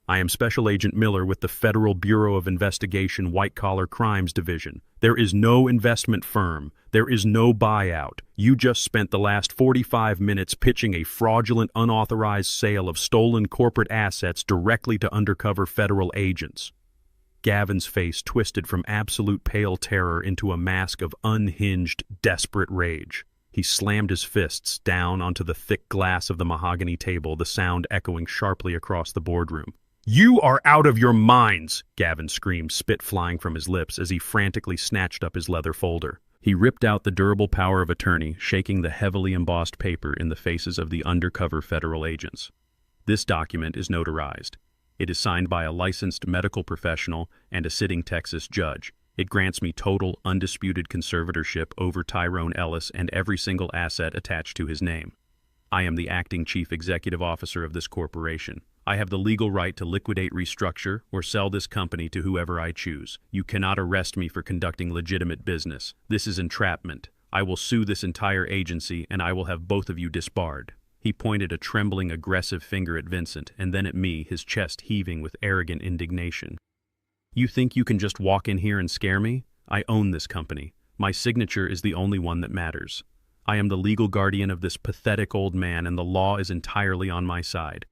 "I am Special Agent Miller with the Federal Bureau of Investigation White-Collar Crimes Division. There is no investment firm. There is no buyout. You just spent the last 45 minutes pitching a fraudulent, unauthorized sale of stolen corporate assets directly to undercover federal agents." Gavin's face twisted from absolute pale terror into a mask of unhinged, desperate rage. He slammed his fists down onto the thick glass of the mahogany table, the sound echoing sharply across the boardroom. "You are out of your minds!" Gavin screamed, spit flying from his lips as he frantically snatched up his leather folder. He ripped out the durable power of attorney, shaking the heavily embossed paper in the faces of the undercover federal agents. "This document is notarized. It is signed by a licensed medical professional and a sitting Texas judge. It grants me total, undisputed conservatorship over Tyrone Ellis and every single asset attached to his name. I am the acting chief executive officer of this corporation. I have the legal right to liquidate, restructure, or sell this company to whoever I choose. You cannot arrest me for conducting legitimate business. This is entrapment. I will sue this entire agency, and I will have both of you disbarred." He pointed a trembling, aggressive finger at Vincent, and then at me, his chest heaving with arrogant indignation. "You think you can just walk in here and scare me? I own this company. My signature is the only one that matters. I am the legal guardian of this pathetic old man, and the law is entirely on my side."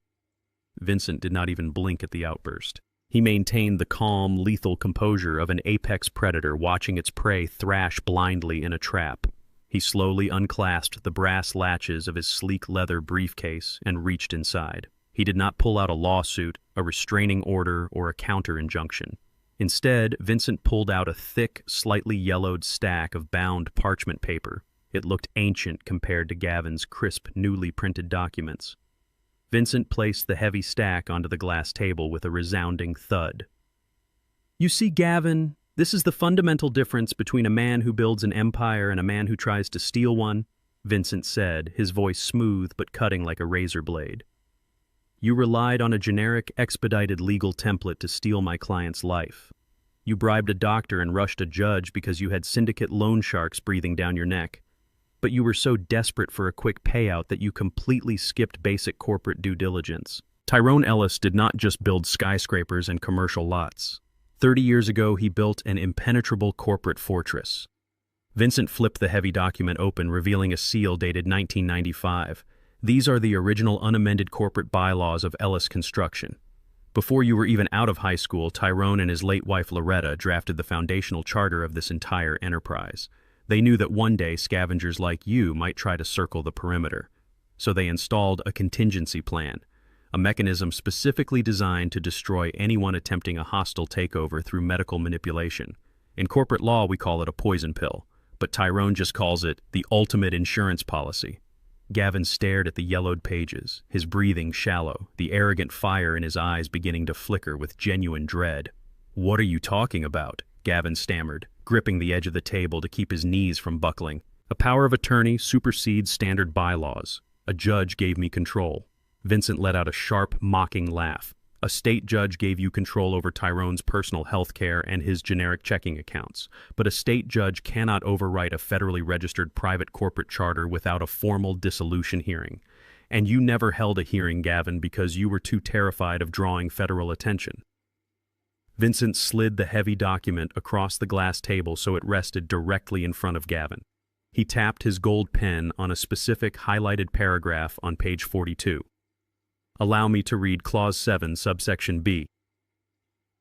Vincent did not even blink at the outburst. He maintained the calm, lethal composure of an apex predator watching its prey thrash blindly in a trap. He slowly unclasped the brass latches of his sleek leather briefcase and reached inside. He did not pull out a lawsuit, a restraining order, or a counter-injunction. Instead, Vincent pulled out a thick, slightly yellowed stack of bound parchment paper. It looked ancient compared to Gavin's crisp, newly printed documents. Vincent placed the heavy stack onto the glass table with a resounding thud. "You see, Gavin, this is the fundamental difference between a man who builds an empire and a man who tries to steal one," Vincent said, his voice smooth but cutting like a razor blade. "You relied on a generic, expedited legal template to steal my client's life. You bribed a doctor and rushed a judge because you had syndicate loan sharks breathing down your neck. But you were so desperate for a quick payout that you completely skipped basic corporate due diligence. Tyrone Ellis did not just build skyscrapers and commercial lots. 30 years ago, he built an impenetrable corporate fortress." Vincent flipped the heavy document open, revealing a seal dated 1995. "These are the original unamended corporate bylaws of Ellis Construction. Before you were even out of high school, Tyrone and his late wife Loretta drafted the foundational charter of this entire enterprise. They knew that one day scavengers like you might try to circle the perimeter. So they installed a contingency plan, a mechanism specifically designed to destroy anyone attempting a hostile takeover through medical manipulation. In corporate law, we call it a poison pill, but Tyrone just calls it the ultimate insurance policy." Gavin stared at the yellowed pages, his breathing shallow, the arrogant fire in his eyes beginning to flicker with genuine dread. "What are you talking about?" Gavin stammered, gripping the edge of the table to keep his knees from buckling. "A power of attorney supersedes standard bylaws. A judge gave me control." Vincent let out a sharp, mocking laugh. "A state judge gave you control over Tyrone's personal health care and his generic checking accounts. But a state judge cannot overwrite a federally registered private corporate charter without a formal dissolution hearing. And you never held a hearing, Gavin, because you were too terrified of drawing federal attention." Vincent slid the heavy document across the glass table so it rested directly in front of Gavin. He tapped his gold pen on a specific highlighted paragraph on page 42. "Allow me to read Clause 7, subsection B."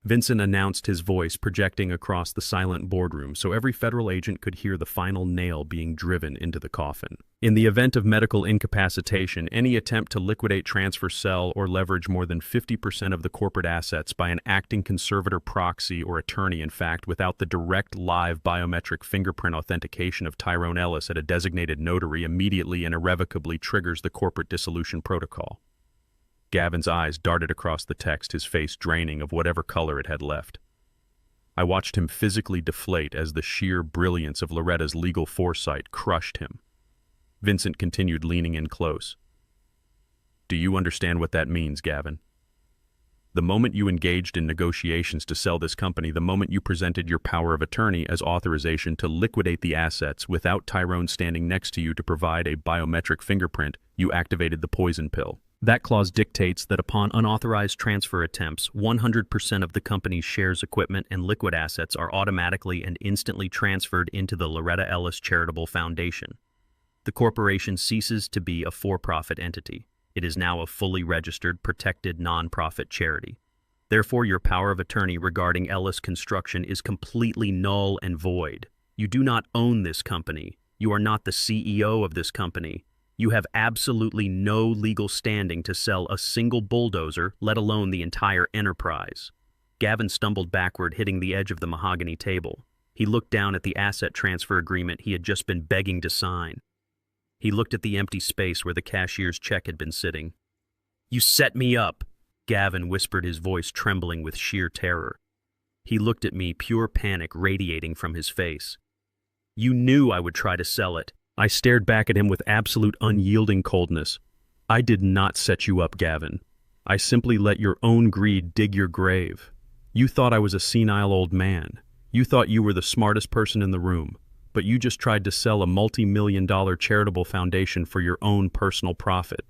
Vincent announced, his voice projecting across the silent boardroom so every federal agent could hear the final nail being driven into the coffin. "In the event of medical incapacitation, any attempt to liquidate, transfer, sell, or leverage more than 50% of the corporate assets by an acting conservator, proxy, or attorney, in fact, without the direct live biometric fingerprint authentication of Tyrone Ellis at a designated notary, immediately and irrevocably triggers the corporate dissolution protocol." Gavin's eyes darted across the text, his face draining of whatever color it had left. I watched him physically deflate as the sheer brilliance of Loretta's legal foresight crushed him. Vincent continued, leaning in close. "Do you understand what that means, Gavin?" The moment you engaged in negotiations to sell this company, the moment you presented your power of attorney as authorization to liquidate the assets without Tyrone standing next to you to provide a biometric fingerprint, you activated the poison pill. That clause dictates that upon unauthorized transfer attempts, 100% of the company's shares, equipment, and liquid assets are automatically and instantly transferred into the Loretta Ellis Charitable Foundation. The corporation ceases to be a for-profit entity. It is now a fully registered, protected, non-profit charity. Therefore, your power of attorney regarding Ellis Construction is completely null and void. You do not own this company. You are not the CEO of this company. You have absolutely no legal standing to sell a single bulldozer, let alone the entire enterprise. Gavin stumbled backward, hitting the edge of the mahogany table. He looked down at the asset transfer agreement he had just been begging to sign. He looked at the empty space where the cashier's check had been sitting. "You set me up," Gavin whispered, his voice trembling with sheer terror. He looked at me, pure panic radiating from his face. "You knew I would try to sell it." I stared back at him with absolute unyielding coldness. "I did not set you up, Gavin. I simply let your own greed dig your grave. You thought I was a senile old man. You thought you were the smartest person in the room, but you just tried to sell a multi-million-dollar charitable foundation for your own personal profit."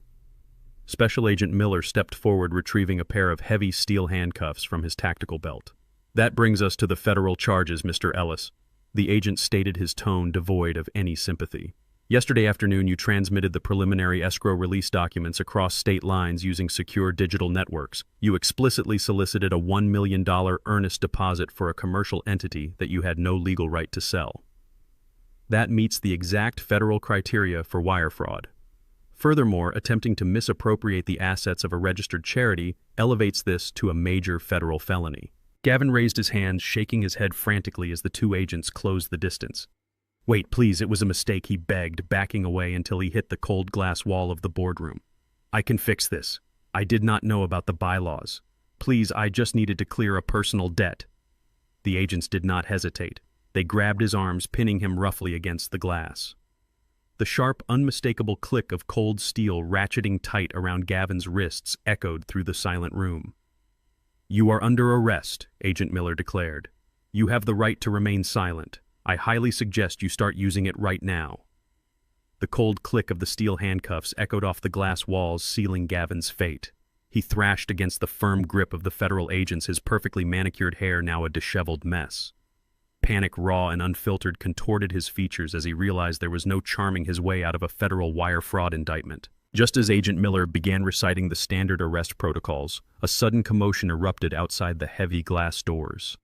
Special Agent Miller stepped forward, retrieving a pair of heavy steel handcuffs from his tactical belt. "That brings us to the federal charges, Mr. Ellis." The agent stated, his tone devoid of any sympathy. "Yesterday afternoon, you transmitted the preliminary escrow release documents across state lines using secure digital networks. You explicitly solicited a $1 million earnest deposit for a commercial entity that you had no legal right to sell. That meets the exact federal criteria for wire fraud. Furthermore, attempting to misappropriate the assets of a registered charity elevates this to a major federal felony." Gavin raised his hands, shaking his head frantically as the two agents closed the distance. "Wait, please, it was a mistake," he begged, backing away until he hit the cold glass wall of the boardroom. "I can fix this. I did not know about the bylaws. Please, I just needed to clear a personal debt." The agents did not hesitate. They grabbed his arms, pinning him roughly against the glass. The sharp, unmistakable click of cold steel ratcheting tight around Gavin's wrists echoed through the silent room. "You are under arrest," Agent Miller declared. "You have the right to remain silent. I highly suggest you start using it right now." The cold click of the steel handcuffs echoed off the glass walls, sealing Gavin's fate. He thrashed against the firm grip of the federal agents, his perfectly manicured hair now a disheveled mess. Panic, raw and unfiltered, contorted his features as he realized there was no charming his way out of a federal wire fraud indictment. Just as Agent Miller began reciting the standard arrest protocols, a sudden commotion erupted outside the heavy glass doors.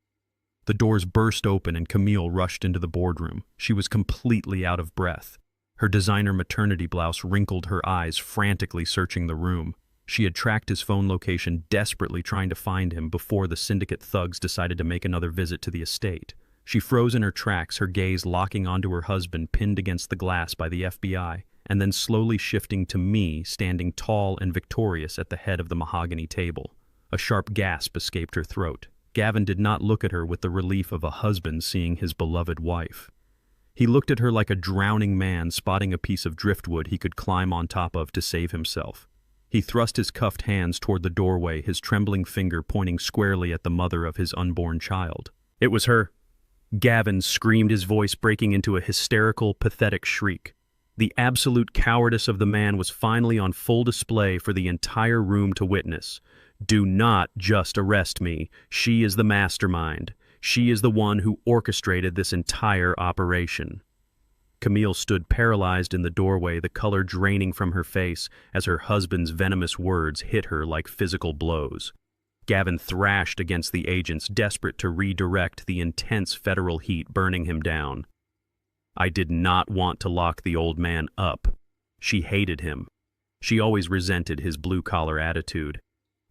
The doors burst open and Camille rushed into the boardroom. She was completely out of breath. Her designer maternity blouse wrinkled, her eyes frantically searching the room. She had tracked his phone location, desperately trying to find him before the syndicate thugs decided to make another visit to the estate. She froze in her tracks, her gaze locking onto her husband pinned against the glass by the FBI, and then slowly shifting to me, standing tall and victorious at the head of the mahogany table. A sharp gasp escaped her throat. Gavin did not look at her with the relief of a husband seeing his beloved wife. He looked at her like a drowning man spotting a piece of driftwood he could climb on top of to save himself. He thrust his cuffed hands toward the doorway, his trembling finger pointing squarely at the mother of his unborn child. "It was her!" Gavin screamed, his voice breaking into a hysterical, pathetic shriek. The absolute cowardice of the man was finally on full display for the entire room to witness. "Do not just arrest me. She is the mastermind. She is the one who orchestrated this entire operation." Camille stood paralyzed in the doorway, the color draining from her face as her husband's venomous words hit her like physical blows. Gavin thrashed against the agents, desperate to redirect the intense federal heat burning him down. I did not want to lock the old man up. She hated him. She always resented his blue-collar attitude.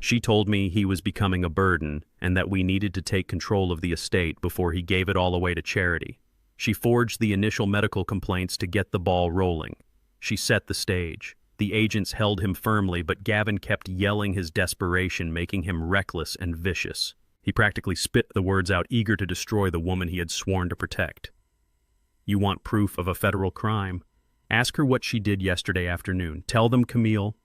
She told me he was becoming a burden and that we needed to take control of the estate before he gave it all away to charity. She forged the initial medical complaints to get the ball rolling. She set the stage. The agents held him firmly, but Gavin kept yelling his desperation, making him reckless and vicious. He practically spit the words out, eager to destroy the woman he had sworn to protect. "You want proof of a federal crime? Ask her what she did yesterday afternoon. Tell them, Camille.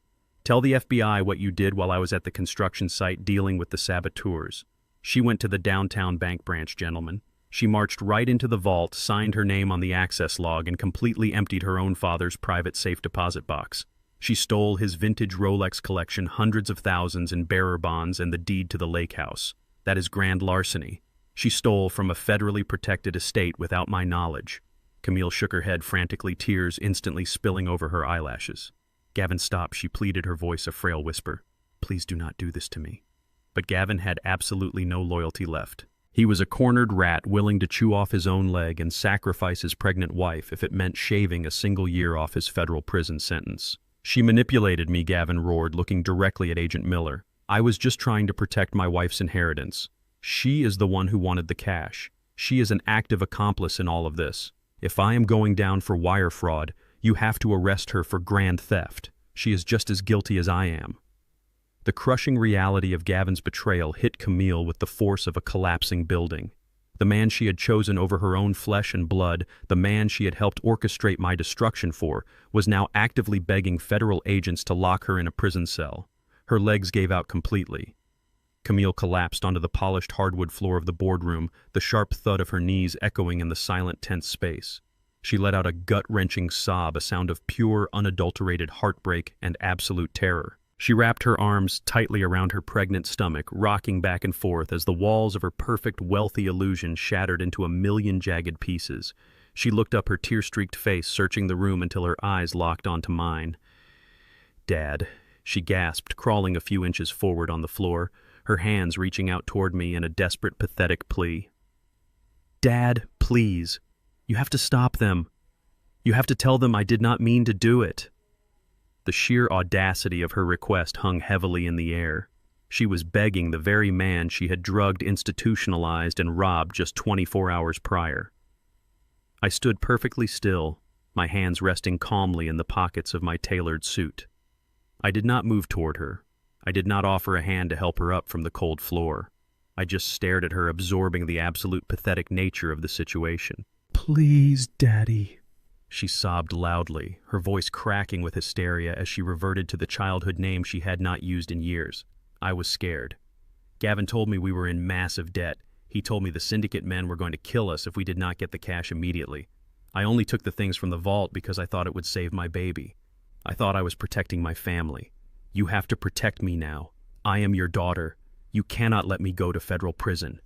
Tell the FBI what you did while I was at the construction site dealing with the saboteurs. She went to the downtown bank branch, gentlemen. She marched right into the vault, signed her name on the access log, and completely emptied her own father's private safe deposit box. She stole his vintage Rolex collection, hundreds of thousands in bearer bonds, and the deed to the lake house. That is grand larceny. She stole from a federally protected estate without my knowledge. Camille shook her head frantically, tears instantly spilling over her eyelashes. Gavin, stop, she pleaded, her voice a frail whisper. Please do not do this to me. But Gavin had absolutely no loyalty left. He was a cornered rat willing to chew off his own leg and sacrifice his pregnant wife if it meant shaving a single year off his federal prison sentence. She manipulated me, Gavin roared, looking directly at Agent Miller. I was just trying to protect my wife's inheritance. She is the one who wanted the cash. She is an active accomplice in all of this. If I am going down for wire fraud, you have to arrest her for grand theft. She is just as guilty as I am. The crushing reality of Gavin's betrayal hit Camille with the force of a collapsing building. The man she had chosen over her own flesh and blood, the man she had helped orchestrate my destruction for, was now actively begging federal agents to lock her in a prison cell. Her legs gave out completely. Camille collapsed onto the polished hardwood floor of the boardroom, the sharp thud of her knees echoing in the silent, tense space. She let out a gut-wrenching sob, a sound of pure, unadulterated heartbreak and absolute terror. She wrapped her arms tightly around her pregnant stomach, rocking back and forth as the walls of her perfect, wealthy illusion shattered into a million jagged pieces. She looked up, her tear-streaked face searching the room until her eyes locked onto mine. "Dad," she gasped, crawling a few inches forward on the floor, her hands reaching out toward me in a desperate, pathetic plea. "Dad, please. You have to stop them. You have to tell them I did not mean to do it." The sheer audacity of her request hung heavily in the air. She was begging the very man she had drugged, institutionalized, and robbed just 24 hours prior. I stood perfectly still, my hands resting calmly in the pockets of my tailored suit. I did not move toward her. I did not offer a hand to help her up from the cold floor. I just stared at her, absorbing the absolute pathetic nature of the situation. "Please, Daddy," she sobbed loudly, her voice cracking with hysteria as she reverted to the childhood name she had not used in years. I was scared. Gavin told me we were in massive debt. He told me the syndicate men were going to kill us if we did not get the cash immediately. I only took the things from the vault because I thought it would save my baby. I thought I was protecting my family. You have to protect me now. I am your daughter. You cannot let me go to federal prison.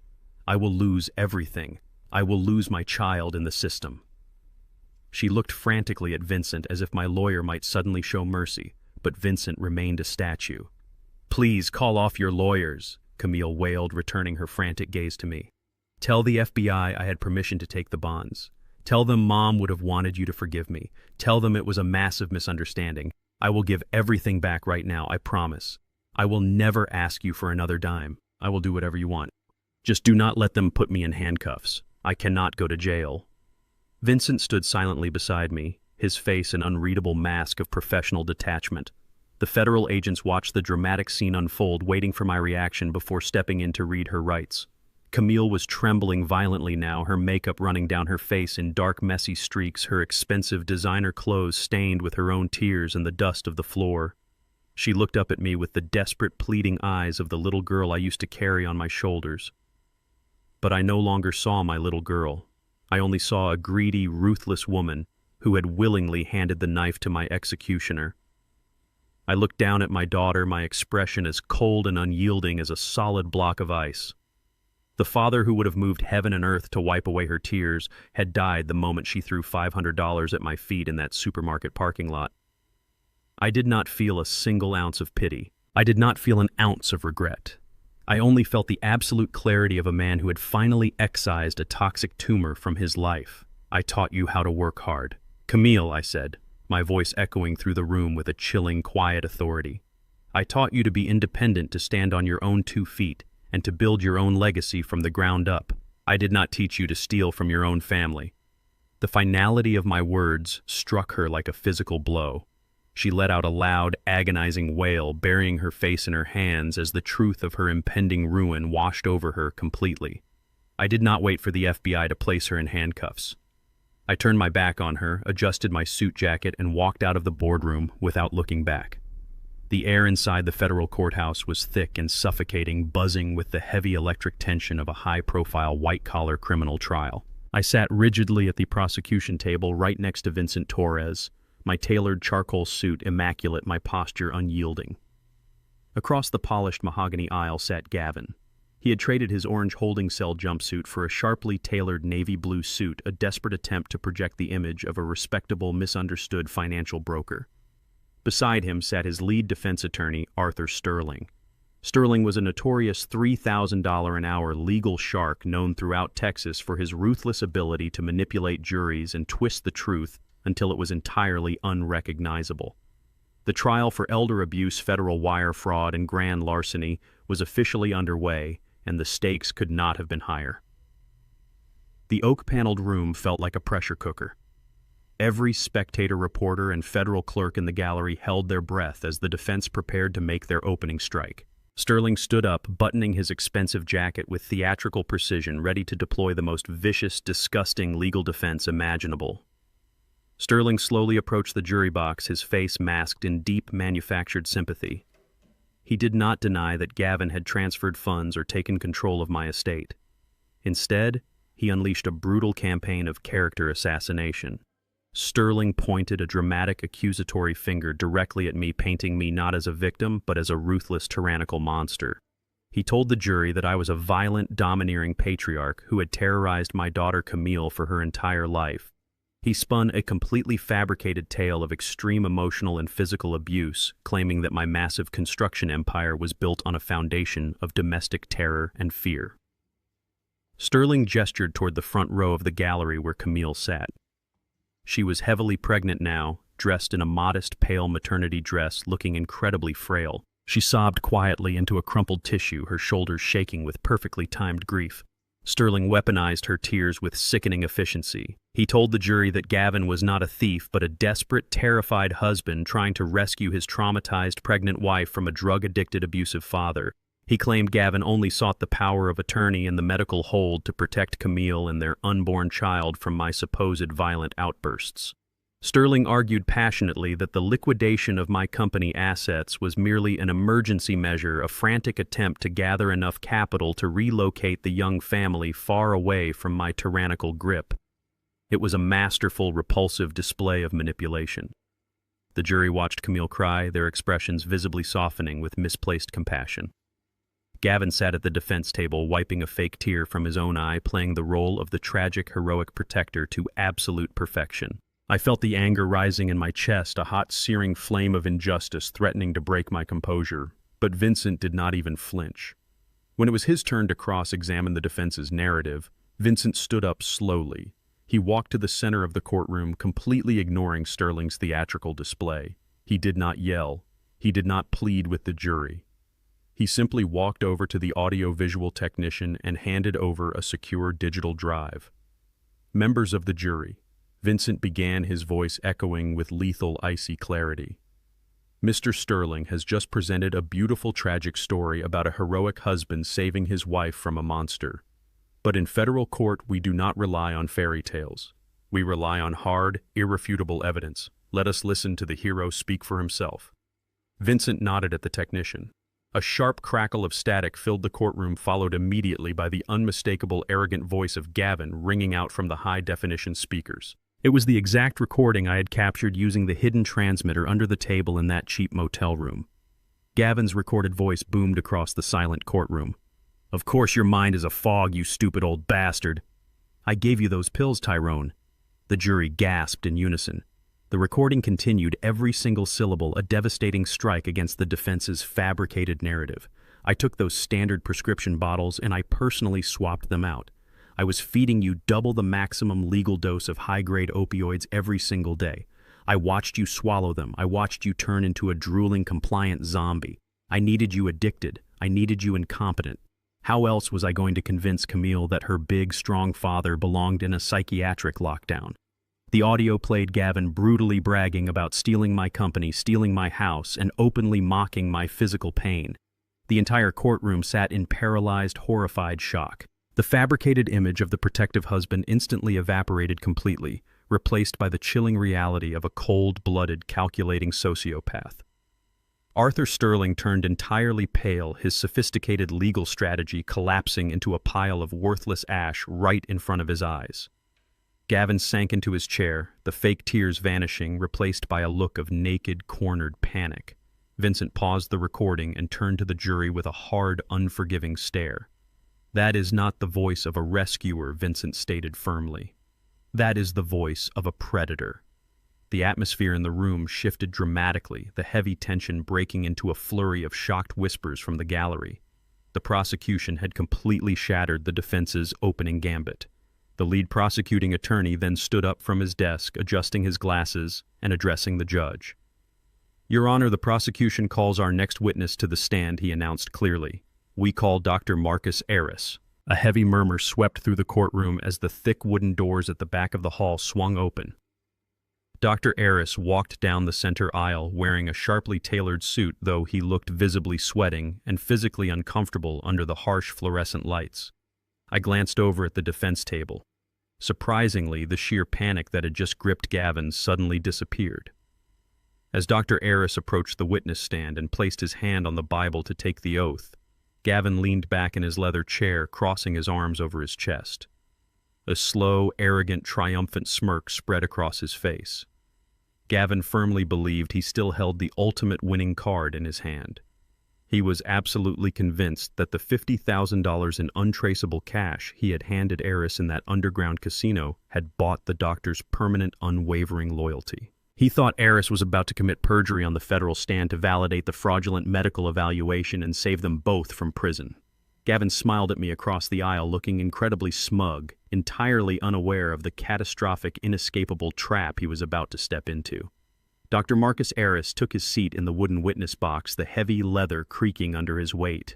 I will lose everything. I will lose my child in the system. She looked frantically at Vincent as if my lawyer might suddenly show mercy, but Vincent remained a statue. "Please call off your lawyers," Camille wailed, returning her frantic gaze to me. "Tell the FBI I had permission to take the bonds. Tell them Mom would have wanted you to forgive me. Tell them it was a massive misunderstanding. I will give everything back right now, I promise. I will never ask you for another dime. I will do whatever you want. Just do not let them put me in handcuffs. I cannot go to jail." Vincent stood silently beside me, his face an unreadable mask of professional detachment. The federal agents watched the dramatic scene unfold, waiting for my reaction before stepping in to read her rights. Camille was trembling violently now, her makeup running down her face in dark, messy streaks, her expensive designer clothes stained with her own tears and the dust of the floor. She looked up at me with the desperate, pleading eyes of the little girl I used to carry on my shoulders. But I no longer saw my little girl. I only saw a greedy, ruthless woman who had willingly handed the knife to my executioner. I looked down at my daughter, my expression as cold and unyielding as a solid block of ice. The father who would have moved heaven and earth to wipe away her tears had died the moment she threw $500 at my feet in that supermarket parking lot. I did not feel a single ounce of pity. I did not feel an ounce of regret. I only felt the absolute clarity of a man who had finally excised a toxic tumor from his life. "I taught you how to work hard." "Camille," I said, my voice echoing through the room with a chilling, quiet authority. "I taught you to be independent, to stand on your own 2 feet, and to build your own legacy from the ground up. I did not teach you to steal from your own family." The finality of my words struck her like a physical blow. She let out a loud, agonizing wail, burying her face in her hands as the truth of her impending ruin washed over her completely. I did not wait for the FBI to place her in handcuffs. I turned my back on her, adjusted my suit jacket, and walked out of the boardroom without looking back. The air inside the federal courthouse was thick and suffocating, buzzing with the heavy electric tension of a high-profile white-collar criminal trial. I sat rigidly at the prosecution table right next to Vincent Torres, my tailored charcoal suit immaculate, my posture unyielding. Across the polished mahogany aisle sat Gavin. He had traded his orange holding cell jumpsuit for a sharply tailored navy blue suit, a desperate attempt to project the image of a respectable, misunderstood financial broker. Beside him sat his lead defense attorney, Arthur Sterling. Sterling was a notorious $3,000 an hour legal shark known throughout Texas for his ruthless ability to manipulate juries and twist the truth until it was entirely unrecognizable. The trial for elder abuse, federal wire fraud, and grand larceny was officially underway, and the stakes could not have been higher. The oak-paneled room felt like a pressure cooker. Every spectator, reporter, and federal clerk in the gallery held their breath as the defense prepared to make their opening strike. Sterling stood up, buttoning his expensive jacket with theatrical precision, ready to deploy the most vicious, disgusting legal defense imaginable. Sterling slowly approached the jury box, his face masked in deep, manufactured sympathy. He did not deny that Gavin had transferred funds or taken control of my estate. Instead, he unleashed a brutal campaign of character assassination. Sterling pointed a dramatic accusatory finger directly at me, painting me not as a victim, but as a ruthless, tyrannical monster. He told the jury that I was a violent, domineering patriarch who had terrorized my daughter Camille for her entire life. He spun a completely fabricated tale of extreme emotional and physical abuse, claiming that my massive construction empire was built on a foundation of domestic terror and fear. Sterling gestured toward the front row of the gallery where Camille sat. She was heavily pregnant now, dressed in a modest, pale maternity dress, looking incredibly frail. She sobbed quietly into a crumpled tissue, her shoulders shaking with perfectly timed grief. Sterling weaponized her tears with sickening efficiency. He told the jury that Gavin was not a thief, but a desperate, terrified husband trying to rescue his traumatized pregnant wife from a drug-addicted, abusive father. He claimed Gavin only sought the power of attorney and the medical hold to protect Camille and their unborn child from my supposed violent outbursts. Sterling argued passionately that the liquidation of my company assets was merely an emergency measure, a frantic attempt to gather enough capital to relocate the young family far away from my tyrannical grip. It was a masterful, repulsive display of manipulation. The jury watched Camille cry, their expressions visibly softening with misplaced compassion. Gavin sat at the defense table, wiping a fake tear from his own eye, playing the role of the tragic, heroic protector to absolute perfection. I felt the anger rising in my chest, a hot, searing flame of injustice threatening to break my composure. But Vincent did not even flinch. When it was his turn to cross-examine the defense's narrative, Vincent stood up slowly. He walked to the center of the courtroom, completely ignoring Sterling's theatrical display. He did not yell. He did not plead with the jury. He simply walked over to the audio-visual technician and handed over a secure digital drive. Members of the jury, Vincent began, his voice echoing with lethal, icy clarity. Mr. Sterling has just presented a beautiful, tragic story about a heroic husband saving his wife from a monster. But in federal court, we do not rely on fairy tales. We rely on hard, irrefutable evidence. Let us listen to the hero speak for himself. Vincent nodded at the technician. A sharp crackle of static filled the courtroom, followed immediately by the unmistakable, arrogant voice of Gavin ringing out from the high-definition speakers. It was the exact recording I had captured using the hidden transmitter under the table in that cheap motel room. Gavin's recorded voice boomed across the silent courtroom. "Of course your mind is a fog, you stupid old bastard. I gave you those pills, Tyrone." The jury gasped in unison. The recording continued, every single syllable a devastating strike against the defense's fabricated narrative. I took those standard prescription bottles and I personally swapped them out. I was feeding you double the maximum legal dose of high-grade opioids every single day. I watched you swallow them. I watched you turn into a drooling, compliant zombie. I needed you addicted. I needed you incompetent. How else was I going to convince Camille that her big, strong father belonged in a psychiatric lockdown? The audio played Gavin brutally bragging about stealing my company, stealing my house, and openly mocking my physical pain. The entire courtroom sat in paralyzed, horrified shock. The fabricated image of the protective husband instantly evaporated completely, replaced by the chilling reality of a cold-blooded, calculating sociopath. Arthur Sterling turned entirely pale, his sophisticated legal strategy collapsing into a pile of worthless ash right in front of his eyes. Gavin sank into his chair, the fake tears vanishing, replaced by a look of naked, cornered panic. Vincent paused the recording and turned to the jury with a hard, unforgiving stare. "That is not the voice of a rescuer," Vincent stated firmly. "That is the voice of a predator." The atmosphere in the room shifted dramatically, the heavy tension breaking into a flurry of shocked whispers from the gallery. The prosecution had completely shattered the defense's opening gambit. The lead prosecuting attorney then stood up from his desk, adjusting his glasses and addressing the judge. "Your Honor, the prosecution calls our next witness to the stand," he announced clearly. "We call Dr. Marcus Arris." A heavy murmur swept through the courtroom as the thick wooden doors at the back of the hall swung open. Dr. Arris walked down the center aisle wearing a sharply tailored suit, though he looked visibly sweating and physically uncomfortable under the harsh fluorescent lights. I glanced over at the defense table. Surprisingly, the sheer panic that had just gripped Gavin suddenly disappeared. As Dr. Arris approached the witness stand and placed his hand on the Bible to take the oath, Gavin leaned back in his leather chair, crossing his arms over his chest. A slow, arrogant, triumphant smirk spread across his face. Gavin firmly believed he still held the ultimate winning card in his hand. He was absolutely convinced that the $50,000 in untraceable cash he had handed Arris in that underground casino had bought the doctor's permanent, unwavering loyalty. He thought Arris was about to commit perjury on the federal stand to validate the fraudulent medical evaluation and save them both from prison. Gavin smiled at me across the aisle, looking incredibly smug, entirely unaware of the catastrophic, inescapable trap he was about to step into. Dr. Marcus Arris took his seat in the wooden witness box, the heavy leather creaking under his weight.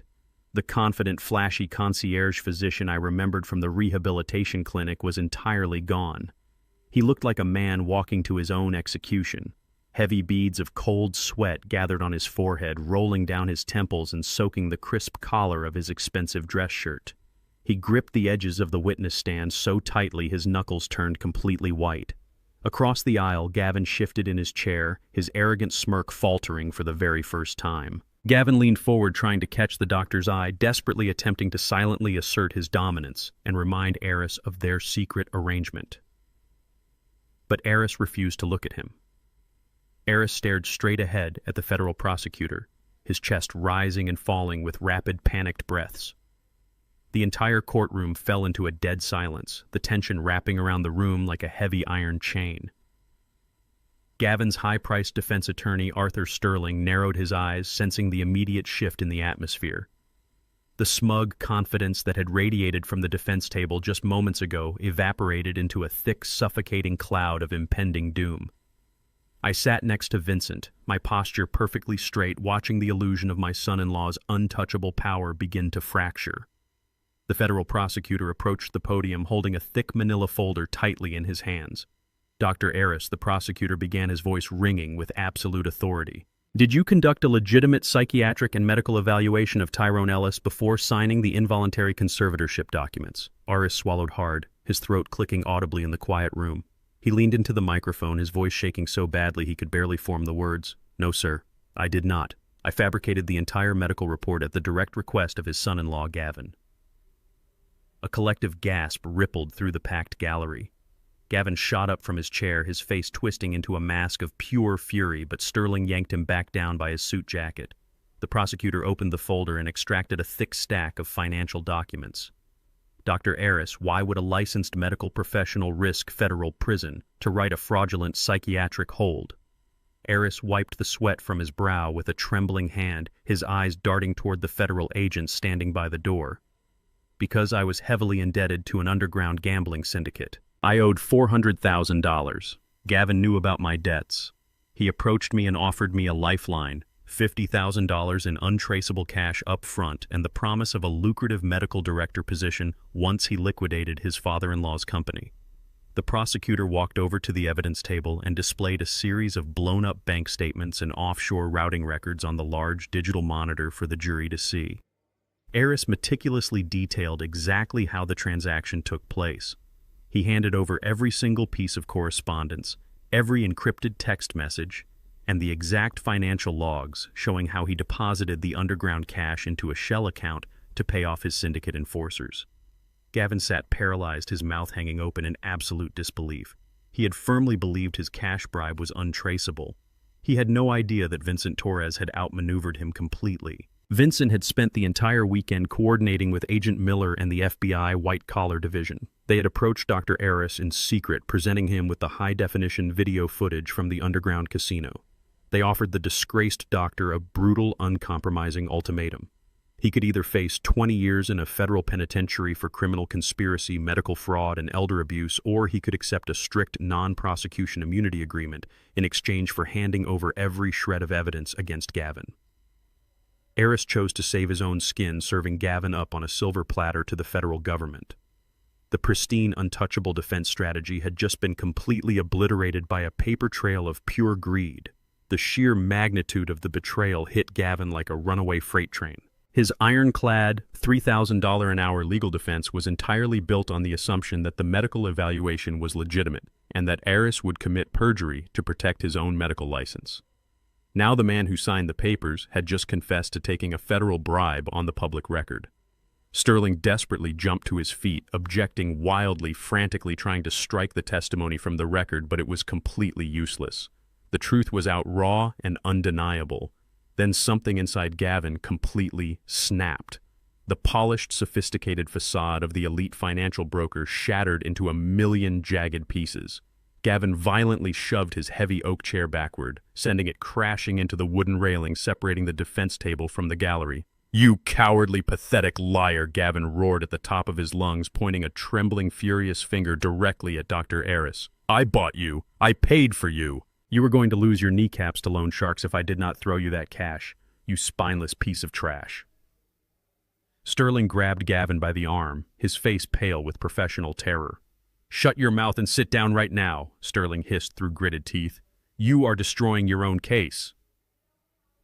The confident, flashy concierge physician I remembered from the rehabilitation clinic was entirely gone. He looked like a man walking to his own execution. Heavy beads of cold sweat gathered on his forehead, rolling down his temples and soaking the crisp collar of his expensive dress shirt. He gripped the edges of the witness stand so tightly his knuckles turned completely white. Across the aisle, Gavin shifted in his chair, his arrogant smirk faltering for the very first time. Gavin leaned forward, trying to catch the doctor's eye, desperately attempting to silently assert his dominance and remind Arris of their secret arrangement. But Arris refused to look at him. Arris stared straight ahead at the federal prosecutor, his chest rising and falling with rapid, panicked breaths. The entire courtroom fell into a dead silence, the tension wrapping around the room like a heavy iron chain. Gavin's high-priced defense attorney, Arthur Sterling, narrowed his eyes, sensing the immediate shift in the atmosphere. The smug confidence that had radiated from the defense table just moments ago evaporated into a thick, suffocating cloud of impending doom. I sat next to Vincent, my posture perfectly straight, watching the illusion of my son-in-law's untouchable power begin to fracture. The federal prosecutor approached the podium, holding a thick manila folder tightly in his hands. Dr. Arris, the prosecutor, began, his voice ringing with absolute authority. "Did you conduct a legitimate psychiatric and medical evaluation of Tyrone Ellis before signing the involuntary conservatorship documents?" Arris swallowed hard, his throat clicking audibly in the quiet room. He leaned into the microphone, his voice shaking so badly he could barely form the words. "No, sir, I did not. I fabricated the entire medical report at the direct request of his son-in-law, Gavin." A collective gasp rippled through the packed gallery. Gavin shot up from his chair, his face twisting into a mask of pure fury, but Sterling yanked him back down by his suit jacket. The prosecutor opened the folder and extracted a thick stack of financial documents. "Dr. Arris, why would a licensed medical professional risk federal prison to write a fraudulent psychiatric hold?" Arris wiped the sweat from his brow with a trembling hand, his eyes darting toward the federal agent standing by the door. "Because I was heavily indebted to an underground gambling syndicate. I owed $400,000. Gavin knew about my debts. He approached me and offered me a lifeline, $50,000 in untraceable cash up front, and the promise of a lucrative medical director position once he liquidated his father-in-law's company." The prosecutor walked over to the evidence table and displayed a series of blown-up bank statements and offshore routing records on the large digital monitor for the jury to see. Arris meticulously detailed exactly how the transaction took place. He handed over every single piece of correspondence, every encrypted text message, and the exact financial logs showing how he deposited the underground cash into a shell account to pay off his syndicate enforcers. Gavin sat paralyzed, his mouth hanging open in absolute disbelief. He had firmly believed his cash bribe was untraceable. He had no idea that Vincent Torres had outmaneuvered him completely. Vincent had spent the entire weekend coordinating with Agent Miller and the FBI White-Collar Division. They had approached Dr. Aris in secret, presenting him with the high-definition video footage from the underground casino. They offered the disgraced doctor a brutal, uncompromising ultimatum. He could either face 20 years in a federal penitentiary for criminal conspiracy, medical fraud, and elder abuse, or he could accept a strict non-prosecution immunity agreement in exchange for handing over every shred of evidence against Gavin. Aris chose to save his own skin, serving Gavin up on a silver platter to the federal government. The pristine, untouchable defense strategy had just been completely obliterated by a paper trail of pure greed. The sheer magnitude of the betrayal hit Gavin like a runaway freight train. His ironclad, $3,000 an hour legal defense was entirely built on the assumption that the medical evaluation was legitimate and that Aris would commit perjury to protect his own medical license. Now the man who signed the papers had just confessed to taking a federal bribe on the public record. Sterling desperately jumped to his feet, objecting wildly, frantically trying to strike the testimony from the record, but it was completely useless. The truth was out raw and undeniable. Then something inside Gavin completely snapped. The polished, sophisticated facade of the elite financial broker shattered into a million jagged pieces. Gavin violently shoved his heavy oak chair backward, sending it crashing into the wooden railing separating the defense table from the gallery. "You cowardly, pathetic liar," Gavin roared at the top of his lungs, pointing a trembling, furious finger directly at Dr. Aris. "I bought you. I paid for you. You were going to lose your kneecaps to loan sharks if I did not throw you that cash, you spineless piece of trash." Sterling grabbed Gavin by the arm, his face pale with professional terror. "Shut your mouth and sit down right now," Sterling hissed through gritted teeth. "You are destroying your own case."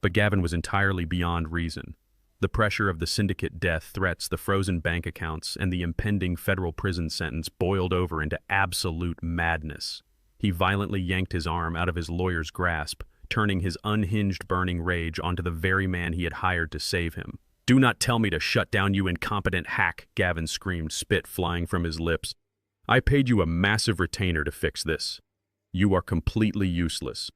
But Gavin was entirely beyond reason. The pressure of the syndicate death threats, the frozen bank accounts, and the impending federal prison sentence boiled over into absolute madness. He violently yanked his arm out of his lawyer's grasp, turning his unhinged burning rage onto the very man he had hired to save him. "Do not tell me to shut down, you incompetent hack," Gavin screamed, spit flying from his lips. "I paid you a massive retainer to fix this. You are completely useless.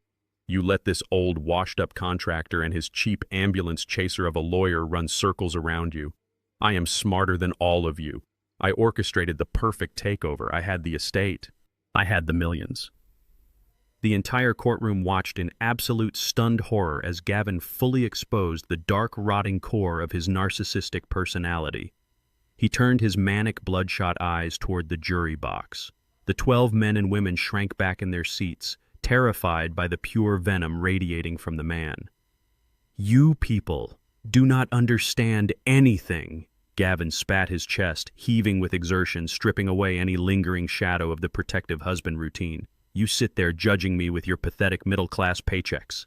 You let this old, washed-up contractor and his cheap ambulance chaser of a lawyer run circles around you. I am smarter than all of you. I orchestrated the perfect takeover. I had the estate. I had the millions." The entire courtroom watched in absolute stunned horror as Gavin fully exposed the dark, rotting core of his narcissistic personality. He turned his manic, bloodshot eyes toward the jury box. The 12 men and women shrank back in their seats, terrified by the pure venom radiating from the man. "You people do not understand anything." Gavin spat his chest, heaving with exertion, stripping away any lingering shadow of the protective husband routine. "You sit there judging me with your pathetic middle-class paychecks.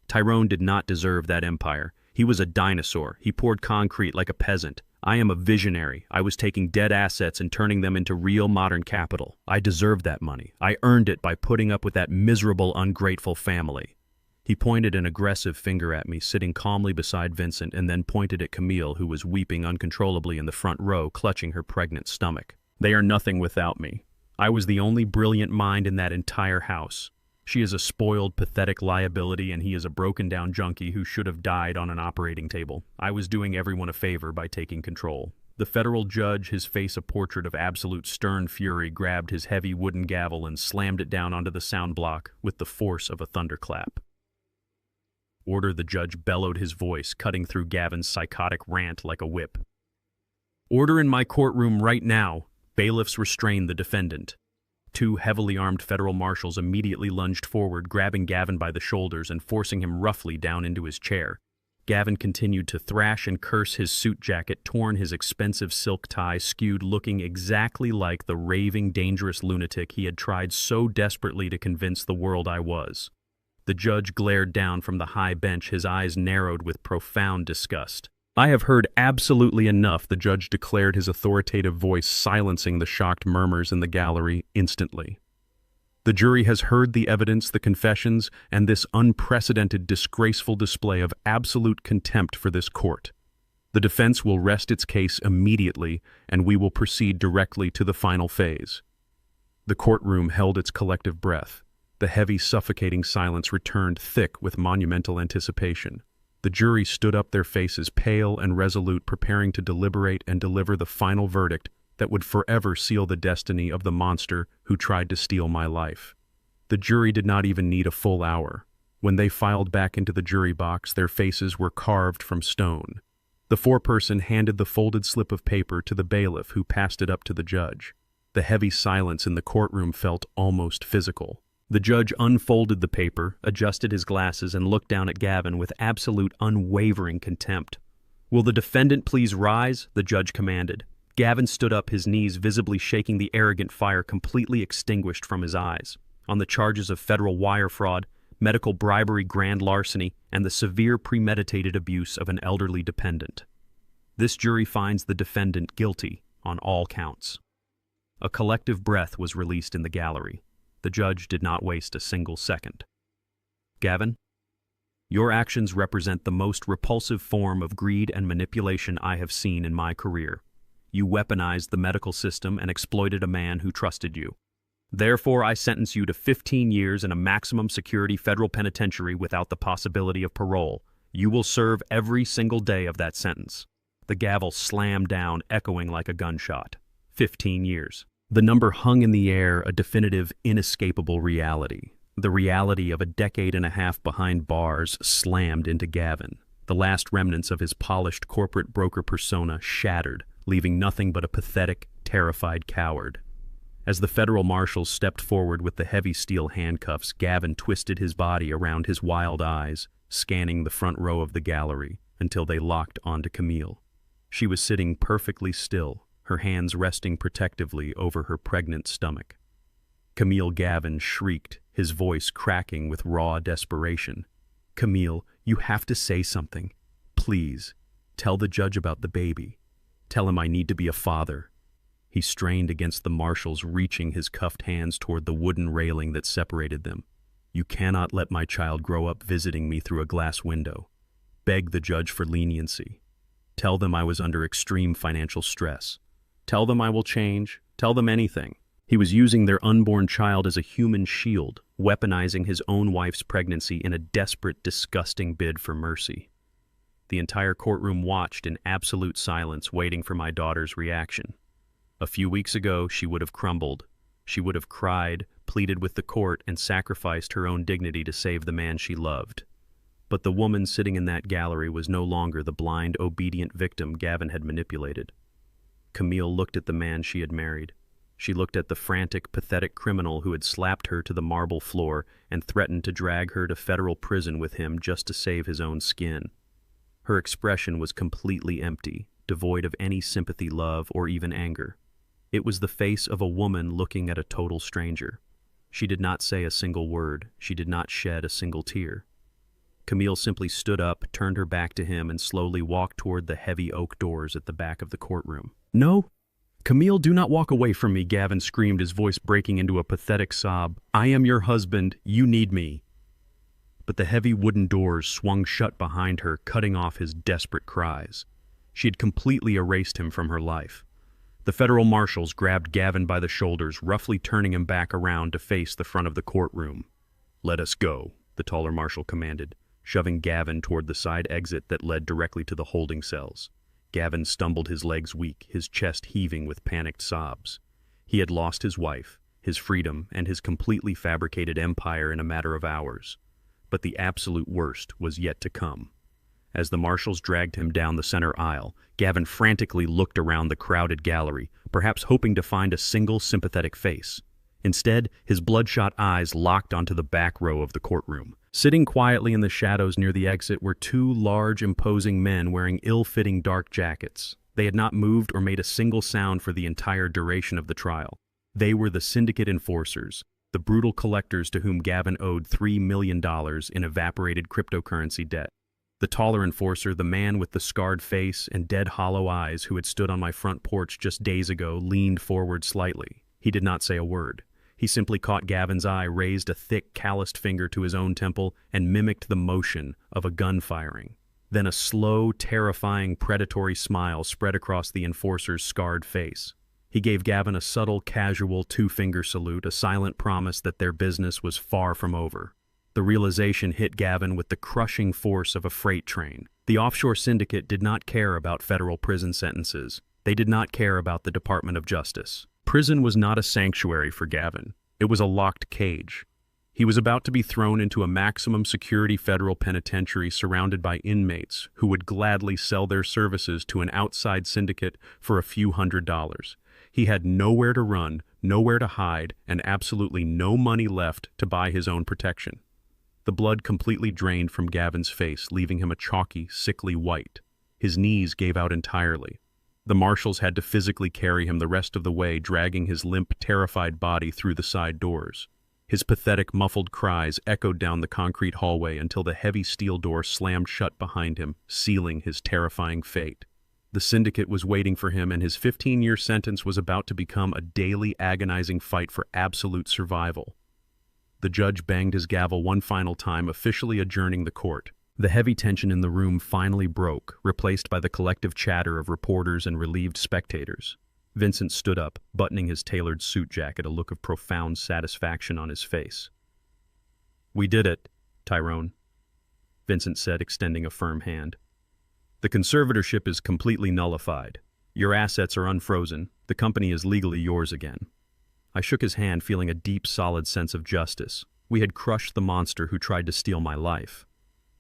Tyrone did not deserve that empire. He was a dinosaur. He poured concrete like a peasant. I am a visionary. I was taking dead assets and turning them into real modern capital. I deserved that money. I earned it by putting up with that miserable, ungrateful family." He pointed an aggressive finger at me, sitting calmly beside Vincent, and then pointed at Camille, who was weeping uncontrollably in the front row, clutching her pregnant stomach. "They are nothing without me. I was the only brilliant mind in that entire house. She is a spoiled, pathetic liability, and he is a broken-down junkie who should have died on an operating table. I was doing everyone a favor by taking control." The federal judge, his face a portrait of absolute stern fury, grabbed his heavy wooden gavel and slammed it down onto the sound block with the force of a thunderclap. "Order," the judge bellowed, his voice cutting through Gavin's psychotic rant like a whip. "Order in my courtroom right now." Bailiffs restrained the defendant. 2 heavily armed federal marshals immediately lunged forward, grabbing Gavin by the shoulders and forcing him roughly down into his chair. Gavin continued to thrash and curse, his suit jacket torn, his expensive silk tie skewed, looking exactly like the raving, dangerous lunatic he had tried so desperately to convince the world I was. The judge glared down from the high bench, his eyes narrowed with profound disgust. "I have heard absolutely enough," the judge declared, his authoritative voice silencing the shocked murmurs in the gallery instantly. The jury has heard the evidence, the confessions, and this unprecedented, disgraceful display of absolute contempt for this court. The defense will rest its case immediately, and we will proceed directly to the final phase. The courtroom held its collective breath. The heavy, suffocating silence returned thick with monumental anticipation. The jury stood up, their faces pale and resolute, preparing to deliberate and deliver the final verdict that would forever seal the destiny of the monster who tried to steal my life. The jury did not even need a full hour. When they filed back into the jury box, their faces were carved from stone. The foreperson handed the folded slip of paper to the bailiff, who passed it up to the judge. The heavy silence in the courtroom felt almost physical. The judge unfolded the paper, adjusted his glasses, and looked down at Gavin with absolute, unwavering contempt. "Will the defendant please rise?" the judge commanded. Gavin stood up, his knees visibly shaking, the arrogant fire completely extinguished from his eyes. On the charges of federal wire fraud, medical bribery, grand larceny, and the severe premeditated abuse of an elderly dependent. This jury finds the defendant guilty on all counts. A collective breath was released in the gallery. The judge did not waste a single second. "Gavin, your actions represent the most repulsive form of greed and manipulation I have seen in my career. You weaponized the medical system and exploited a man who trusted you. Therefore, I sentence you to 15 years in a maximum security federal penitentiary without the possibility of parole. You will serve every single day of that sentence." The gavel slammed down, echoing like a gunshot. 15 years. The number hung in the air, a definitive, inescapable reality. The reality of a decade and a half behind bars slammed into Gavin. The last remnants of his polished corporate broker persona shattered, leaving nothing but a pathetic, terrified coward. As the federal marshals stepped forward with the heavy steel handcuffs, Gavin twisted his body around his wild eyes, scanning the front row of the gallery until they locked onto Camille. She was sitting perfectly still, her hands resting protectively over her pregnant stomach. Camille Gavin shrieked, his voice cracking with raw desperation. "Camille, you have to say something. Please, tell the judge about the baby. Tell him I need to be a father." He strained against the marshals, reaching his cuffed hands toward the wooden railing that separated them. "You cannot let my child grow up visiting me through a glass window. Beg the judge for leniency. Tell them I was under extreme financial stress. Tell them I will change. Tell them anything." He was using their unborn child as a human shield, weaponizing his own wife's pregnancy in a desperate, disgusting bid for mercy. The entire courtroom watched in absolute silence, waiting for my daughter's reaction. A few weeks ago, she would have crumbled. She would have cried, pleaded with the court, and sacrificed her own dignity to save the man she loved. But the woman sitting in that gallery was no longer the blind, obedient victim Gavin had manipulated. Camille looked at the man she had married. She looked at the frantic, pathetic criminal who had slapped her to the marble floor and threatened to drag her to federal prison with him just to save his own skin. Her expression was completely empty, devoid of any sympathy, love, or even anger. It was the face of a woman looking at a total stranger. She did not say a single word. She did not shed a single tear. Camille simply stood up, turned her back to him, and slowly walked toward the heavy oak doors at the back of the courtroom. "No, Camille, do not walk away from me," Gavin screamed, his voice breaking into a pathetic sob. "I am your husband. You need me." But the heavy wooden doors swung shut behind her, cutting off his desperate cries. She had completely erased him from her life. The federal marshals grabbed Gavin by the shoulders, roughly turning him back around to face the front of the courtroom. "Let us go," the taller marshal commanded, shoving Gavin toward the side exit that led directly to the holding cells. Gavin stumbled, his legs weak, his chest heaving with panicked sobs. He had lost his wife, his freedom, and his completely fabricated empire in a matter of hours. But the absolute worst was yet to come. As the marshals dragged him down the center aisle, Gavin frantically looked around the crowded gallery, perhaps hoping to find a single sympathetic face. Instead, his bloodshot eyes locked onto the back row of the courtroom. Sitting quietly in the shadows near the exit were two large, imposing men wearing ill-fitting dark jackets. They had not moved or made a single sound for the entire duration of the trial. They were the syndicate enforcers, the brutal collectors to whom Gavin owed $3 million in evaporated cryptocurrency debt. The taller enforcer, the man with the scarred face and dead hollow eyes who had stood on my front porch just days ago, leaned forward slightly. He did not say a word. He simply caught Gavin's eye, raised a thick, calloused finger to his own temple, and mimicked the motion of a gun firing. Then a slow, terrifying, predatory smile spread across the enforcer's scarred face. He gave Gavin a subtle, casual two-finger salute, a silent promise that their business was far from over. The realization hit Gavin with the crushing force of a freight train. The offshore syndicate did not care about federal prison sentences. They did not care about the Department of Justice. Prison was not a sanctuary for Gavin. It was a locked cage. He was about to be thrown into a maximum security federal penitentiary surrounded by inmates who would gladly sell their services to an outside syndicate for a few $100s. He had nowhere to run, nowhere to hide, and absolutely no money left to buy his own protection. The blood completely drained from Gavin's face, leaving him a chalky, sickly white. His knees gave out entirely. The marshals had to physically carry him the rest of the way, dragging his limp, terrified body through the side doors. His pathetic, muffled cries echoed down the concrete hallway until the heavy steel door slammed shut behind him, sealing his terrifying fate. The syndicate was waiting for him, and his 15-year sentence was about to become a daily, agonizing fight for absolute survival. The judge banged his gavel one final time, officially adjourning the court. The heavy tension in the room finally broke, replaced by the collective chatter of reporters and relieved spectators. Vincent stood up, buttoning his tailored suit jacket, a look of profound satisfaction on his face. "We did it, Tyrone," Vincent said, extending a firm hand. "The conservatorship is completely nullified. Your assets are unfrozen. The company is legally yours again." I shook his hand, feeling a deep, solid sense of justice. We had crushed the monster who tried to steal my life.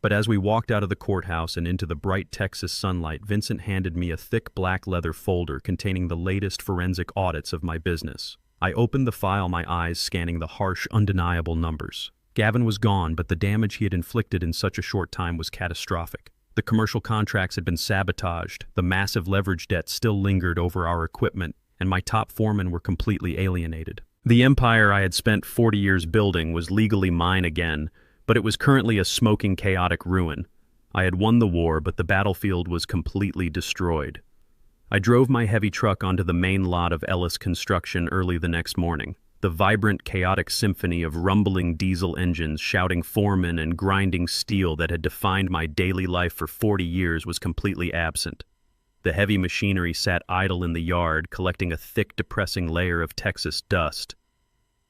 But as we walked out of the courthouse and into the bright Texas sunlight, Vincent handed me a thick black leather folder containing the latest forensic audits of my business. I opened the file, my eyes scanning the harsh, undeniable numbers. Gavin was gone, but the damage he had inflicted in such a short time was catastrophic. The commercial contracts had been sabotaged, the massive leverage debt still lingered over our equipment, and my top foremen were completely alienated. The empire I had spent 40 years building was legally mine again, but it was currently a smoking, chaotic ruin. I had won the war, but the battlefield was completely destroyed. I drove my heavy truck onto the main lot of Ellis Construction early the next morning. The vibrant, chaotic symphony of rumbling diesel engines, shouting foremen, and grinding steel that had defined my daily life for 40 years was completely absent. The heavy machinery sat idle in the yard, collecting a thick, depressing layer of Texas dust.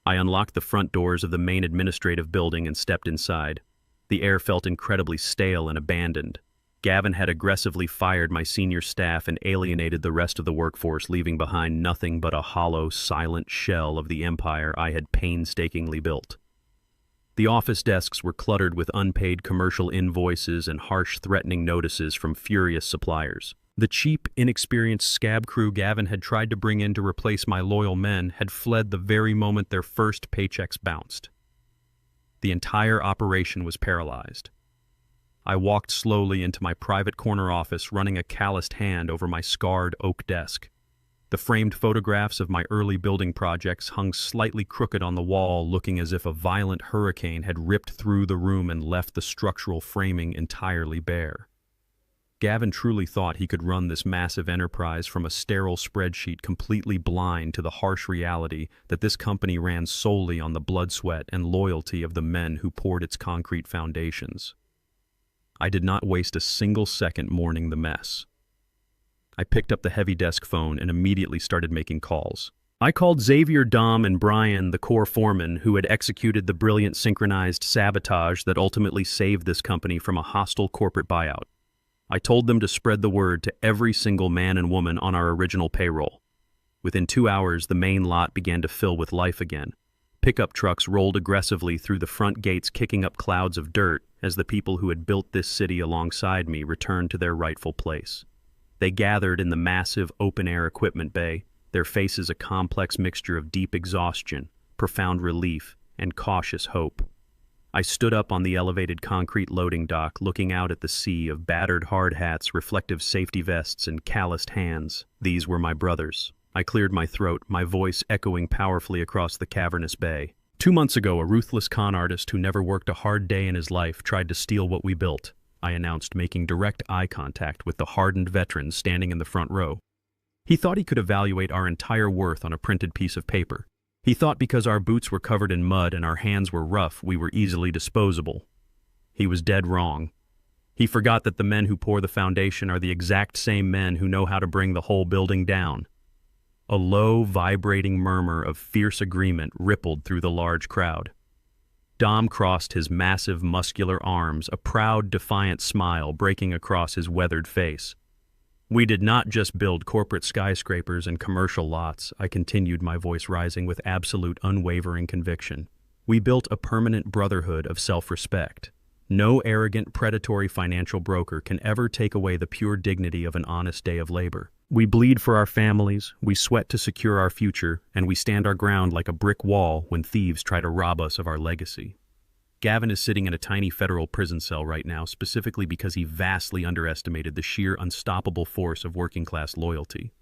I unlocked the front doors of the main administrative building and stepped inside. The air felt incredibly stale and abandoned. Gavin had aggressively fired my senior staff and alienated the rest of the workforce, leaving behind nothing but a hollow, silent shell of the empire I had painstakingly built. The office desks were cluttered with unpaid commercial invoices and harsh, threatening notices from furious suppliers. The cheap, inexperienced scab crew Gavin had tried to bring in to replace my loyal men had fled the very moment their first paychecks bounced. The entire operation was paralyzed. I walked slowly into my private corner office, running a calloused hand over my scarred oak desk. The framed photographs of my early building projects hung slightly crooked on the wall, looking as if a violent hurricane had ripped through the room and left the structural framing entirely bare. Gavin truly thought he could run this massive enterprise from a sterile spreadsheet, completely blind to the harsh reality that this company ran solely on the blood, sweat, and loyalty of the men who poured its concrete foundations. I did not waste a single second mourning the mess. I picked up the heavy desk phone and immediately started making calls. I called Xavier, Dom, and Brian, the core foremen who had executed the brilliant synchronized sabotage that ultimately saved this company from a hostile corporate buyout. I told them to spread the word to every single man and woman on our original payroll. Within 2 hours, the main lot began to fill with life again. Pickup trucks rolled aggressively through the front gates, kicking up clouds of dirt as the people who had built this city alongside me returned to their rightful place. They gathered in the massive open-air equipment bay, their faces a complex mixture of deep exhaustion, profound relief, and cautious hope. I stood up on the elevated concrete loading dock, looking out at the sea of battered hard hats, reflective safety vests, and calloused hands. These were my brothers. I cleared my throat, my voice echoing powerfully across the cavernous bay. 2 months ago, a ruthless con artist who never worked a hard day in his life tried to steal what we built, I announced, making direct eye contact with the hardened veteran standing in the front row. He thought he could evaluate our entire worth on a printed piece of paper. He thought because our boots were covered in mud and our hands were rough, we were easily disposable. He was dead wrong. He forgot that the men who pour the foundation are the exact same men who know how to bring the whole building down. A low, vibrating murmur of fierce agreement rippled through the large crowd. Dom crossed his massive, muscular arms, a proud, defiant smile breaking across his weathered face. "We did not just build corporate skyscrapers and commercial lots," I continued, my voice rising with absolute, unwavering conviction. "We built a permanent brotherhood of self-respect. No arrogant, predatory financial broker can ever take away the pure dignity of an honest day of labor. We bleed for our families, we sweat to secure our future, and we stand our ground like a brick wall when thieves try to rob us of our legacy." Gavin is sitting in a tiny federal prison cell right now, specifically because he vastly underestimated the sheer unstoppable force of working-class loyalty.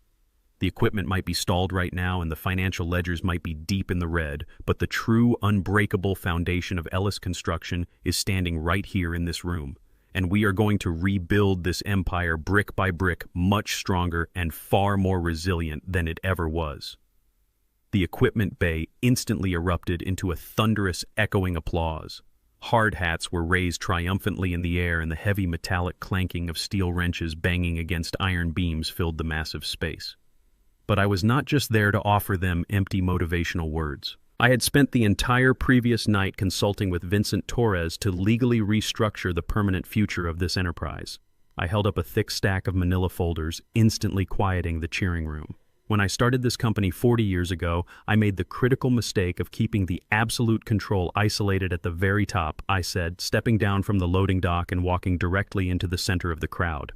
The equipment might be stalled right now and the financial ledgers might be deep in the red, but the true, unbreakable foundation of Ellis Construction is standing right here in this room. And we are going to rebuild this empire brick by brick, much stronger and far more resilient than it ever was. The equipment bay instantly erupted into a thunderous, echoing applause. Hard hats were raised triumphantly in the air, and the heavy metallic clanking of steel wrenches banging against iron beams filled the massive space. But I was not just there to offer them empty motivational words. I had spent the entire previous night consulting with Vincent Torres to legally restructure the permanent future of this enterprise. I held up a thick stack of manila folders, instantly quieting the cheering room. When I started this company 40 years ago, I made the critical mistake of keeping the absolute control isolated at the very top, I said, stepping down from the loading dock and walking directly into the center of the crowd.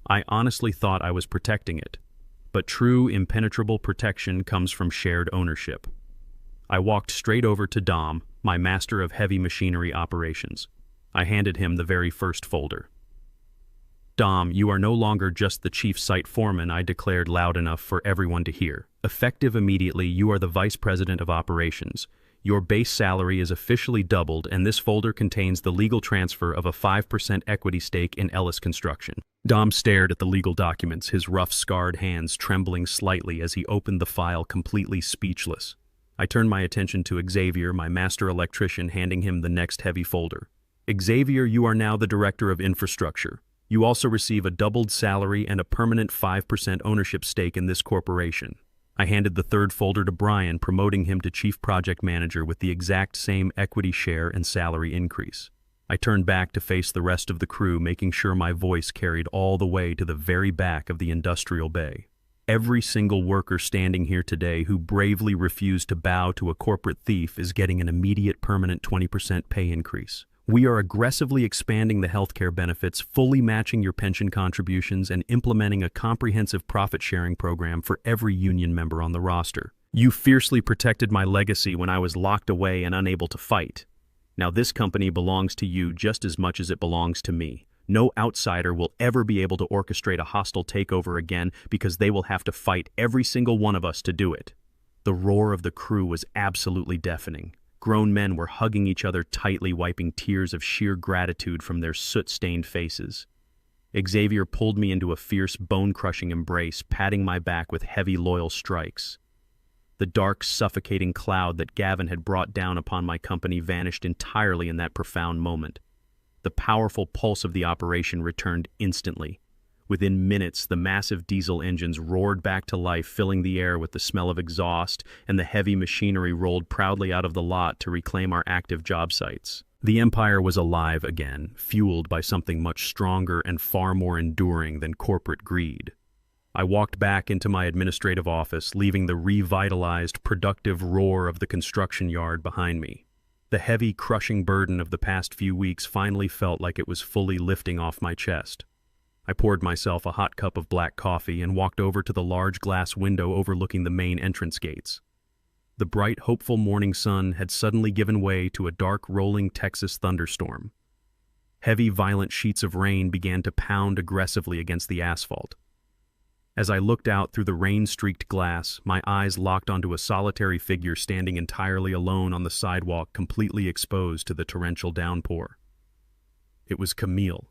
I honestly thought I was protecting it. But true, impenetrable protection comes from shared ownership. I walked straight over to Dom, my master of heavy machinery operations. I handed him the very first folder. "Dom, you are no longer just the chief site foreman," I declared loud enough for everyone to hear. "Effective immediately, you are the vice president of operations. Your base salary is officially doubled, and this folder contains the legal transfer of a 5% equity stake in Ellis Construction." Dom stared at the legal documents, his rough, scarred hands trembling slightly as he opened the file, completely speechless. I turned my attention to Xavier, my master electrician, handing him the next heavy folder. "Xavier, you are now the director of infrastructure. You also receive a doubled salary and a permanent 5% ownership stake in this corporation." I handed the third folder to Brian, promoting him to chief project manager with the exact same equity share and salary increase. I turned back to face the rest of the crew, making sure my voice carried all the way to the very back of the industrial bay. Every single worker standing here today who bravely refused to bow to a corporate thief is getting an immediate permanent 20% pay increase. We are aggressively expanding the healthcare benefits, fully matching your pension contributions, and implementing a comprehensive profit-sharing program for every union member on the roster. You fiercely protected my legacy when I was locked away and unable to fight. Now this company belongs to you just as much as it belongs to me. No outsider will ever be able to orchestrate a hostile takeover again, because they will have to fight every single one of us to do it. The roar of the crew was absolutely deafening. Grown men were hugging each other tightly, wiping tears of sheer gratitude from their soot-stained faces. Xavier pulled me into a fierce, bone-crushing embrace, patting my back with heavy, loyal strikes. The dark, suffocating cloud that Gavin had brought down upon my company vanished entirely in that profound moment. The powerful pulse of the operation returned instantly. Within minutes, the massive diesel engines roared back to life, filling the air with the smell of exhaust, and the heavy machinery rolled proudly out of the lot to reclaim our active job sites. The empire was alive again, fueled by something much stronger and far more enduring than corporate greed. I walked back into my administrative office, leaving the revitalized, productive roar of the construction yard behind me. The heavy, crushing burden of the past few weeks finally felt like it was fully lifting off my chest. I poured myself a hot cup of black coffee and walked over to the large glass window overlooking the main entrance gates. The bright, hopeful morning sun had suddenly given way to a dark, rolling Texas thunderstorm. Heavy, violent sheets of rain began to pound aggressively against the asphalt. As I looked out through the rain-streaked glass, my eyes locked onto a solitary figure standing entirely alone on the sidewalk, completely exposed to the torrential downpour. It was Camille.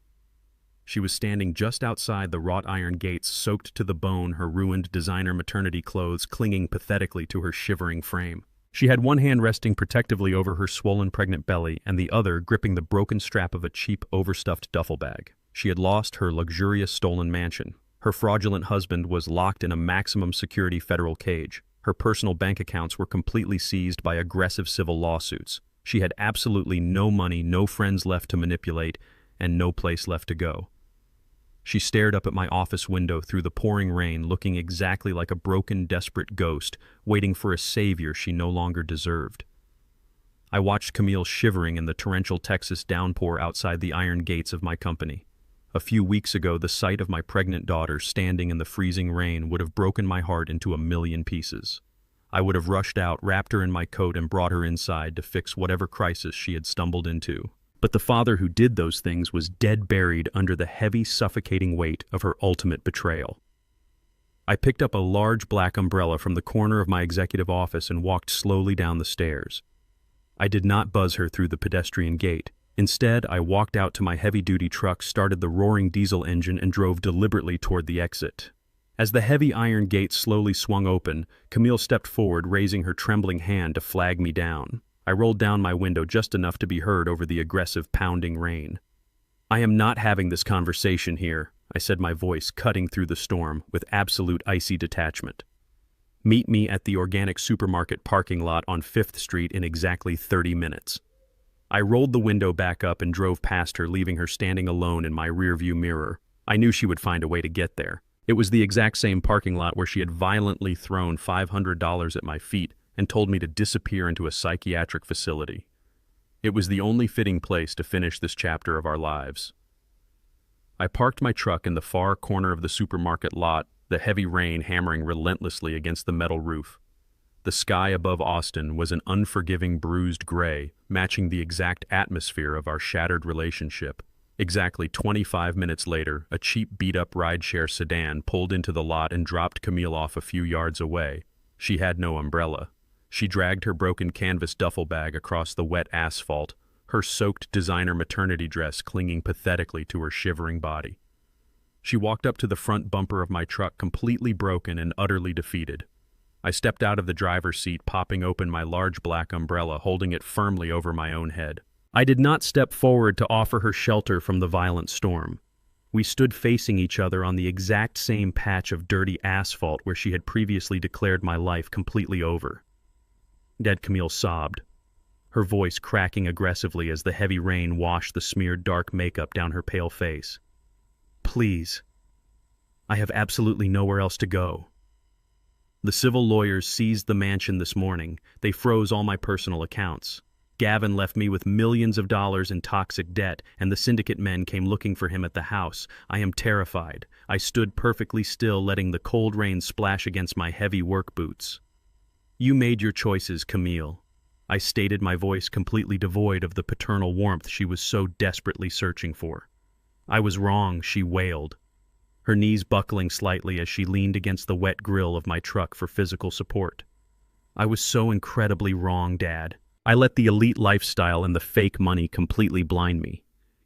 She was standing just outside the wrought iron gates, soaked to the bone, her ruined designer maternity clothes clinging pathetically to her shivering frame. She had one hand resting protectively over her swollen pregnant belly and the other gripping the broken strap of a cheap overstuffed duffel bag. She had lost her luxurious stolen mansion. Her fraudulent husband was locked in a maximum security federal cage. Her personal bank accounts were completely seized by aggressive civil lawsuits. She had absolutely no money, no friends left to manipulate, and no place left to go. She stared up at my office window through the pouring rain, looking exactly like a broken, desperate ghost, waiting for a savior she no longer deserved. I watched Camille shivering in the torrential Texas downpour outside the iron gates of my company. A few weeks ago, the sight of my pregnant daughter standing in the freezing rain would have broken my heart into a million pieces. I would have rushed out, wrapped her in my coat, and brought her inside to fix whatever crisis she had stumbled into. But the father who did those things was dead buried under the heavy, suffocating weight of her ultimate betrayal. I picked up a large black umbrella from the corner of my executive office and walked slowly down the stairs. I did not buzz her through the pedestrian gate. Instead, I walked out to my heavy-duty truck, started the roaring diesel engine, and drove deliberately toward the exit. As the heavy iron gate slowly swung open, Camille stepped forward, raising her trembling hand to flag me down. I rolled down my window just enough to be heard over the aggressive pounding rain. "I am not having this conversation here," I said, my voice cutting through the storm with absolute icy detachment. "Meet me at the organic supermarket parking lot on 5th Street in exactly 30 minutes. I rolled the window back up and drove past her, leaving her standing alone in my rearview mirror. I knew she would find a way to get there. It was the exact same parking lot where she had violently thrown $500 at my feet and told me to disappear into a psychiatric facility. It was the only fitting place to finish this chapter of our lives. I parked my truck in the far corner of the supermarket lot, the heavy rain hammering relentlessly against the metal roof. The sky above Austin was an unforgiving, bruised gray, matching the exact atmosphere of our shattered relationship. Exactly 25 minutes later, a cheap beat-up rideshare sedan pulled into the lot and dropped Camille off a few yards away. She had no umbrella. She dragged her broken canvas duffel bag across the wet asphalt, her soaked designer maternity dress clinging pathetically to her shivering body. She walked up to the front bumper of my truck, completely broken and utterly defeated. I stepped out of the driver's seat, popping open my large black umbrella, holding it firmly over my own head. I did not step forward to offer her shelter from the violent storm. We stood facing each other on the exact same patch of dirty asphalt where she had previously declared my life completely over. Dead Camille sobbed, her voice cracking aggressively as the heavy rain washed the smeared dark makeup down her pale face. "Please. I have absolutely nowhere else to go. The civil lawyers seized the mansion this morning. They froze all my personal accounts. Gavin left me with millions of dollars in toxic debt, and the syndicate men came looking for him at the house. I am terrified." I stood perfectly still, letting the cold rain splash against my heavy work boots. "You made your choices, Camille," I stated, my voice completely devoid of the paternal warmth she was so desperately searching for. "I was wrong," she wailed, her knees buckling slightly as she leaned against the wet grill of my truck for physical support. "I was so incredibly wrong, Dad. I let the elite lifestyle and the fake money completely blind me.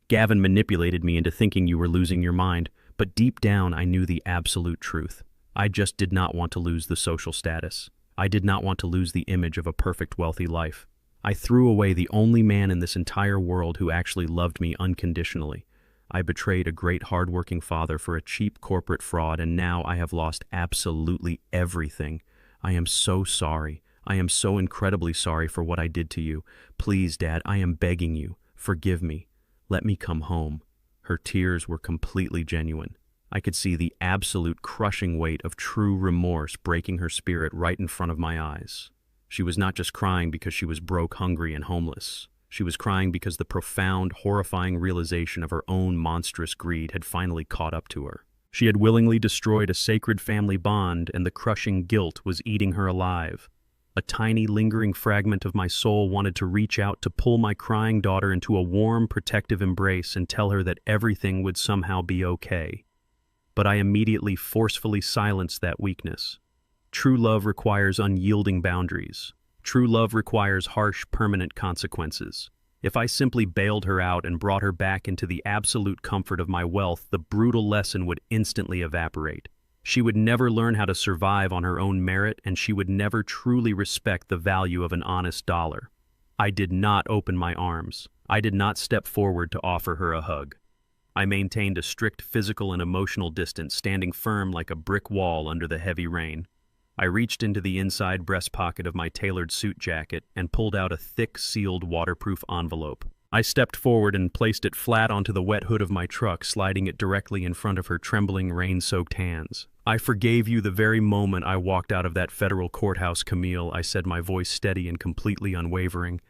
Gavin manipulated me into thinking you were losing your mind, but deep down I knew the absolute truth. I just did not want to lose the social status. I did not want to lose the image of a perfect, wealthy life. I threw away the only man in this entire world who actually loved me unconditionally. I betrayed a great, hard-working father for a cheap corporate fraud, and now I have lost absolutely everything. I am so sorry. I am so incredibly sorry for what I did to you. Please, Dad, I am begging you. Forgive me. Let me come home." Her tears were completely genuine. I could see the absolute crushing weight of true remorse breaking her spirit right in front of my eyes. She was not just crying because she was broke, hungry, and homeless. She was crying because the profound, horrifying realization of her own monstrous greed had finally caught up to her. She had willingly destroyed a sacred family bond, and the crushing guilt was eating her alive. A tiny, lingering fragment of my soul wanted to reach out to pull my crying daughter into a warm, protective embrace and tell her that everything would somehow be okay. But I immediately forcefully silenced that weakness. True love requires unyielding boundaries. True love requires harsh, permanent consequences. If I simply bailed her out and brought her back into the absolute comfort of my wealth, the brutal lesson would instantly evaporate. She would never learn how to survive on her own merit, and she would never truly respect the value of an honest dollar. I did not open my arms. I did not step forward to offer her a hug. I maintained a strict physical and emotional distance, standing firm like a brick wall under the heavy rain. I reached into the inside breast pocket of my tailored suit jacket and pulled out a thick, sealed, waterproof envelope. I stepped forward and placed it flat onto the wet hood of my truck, sliding it directly in front of her trembling, rain-soaked hands. "I forgave you the very moment I walked out of that federal courthouse, Camille," I said, my voice steady and completely unwavering.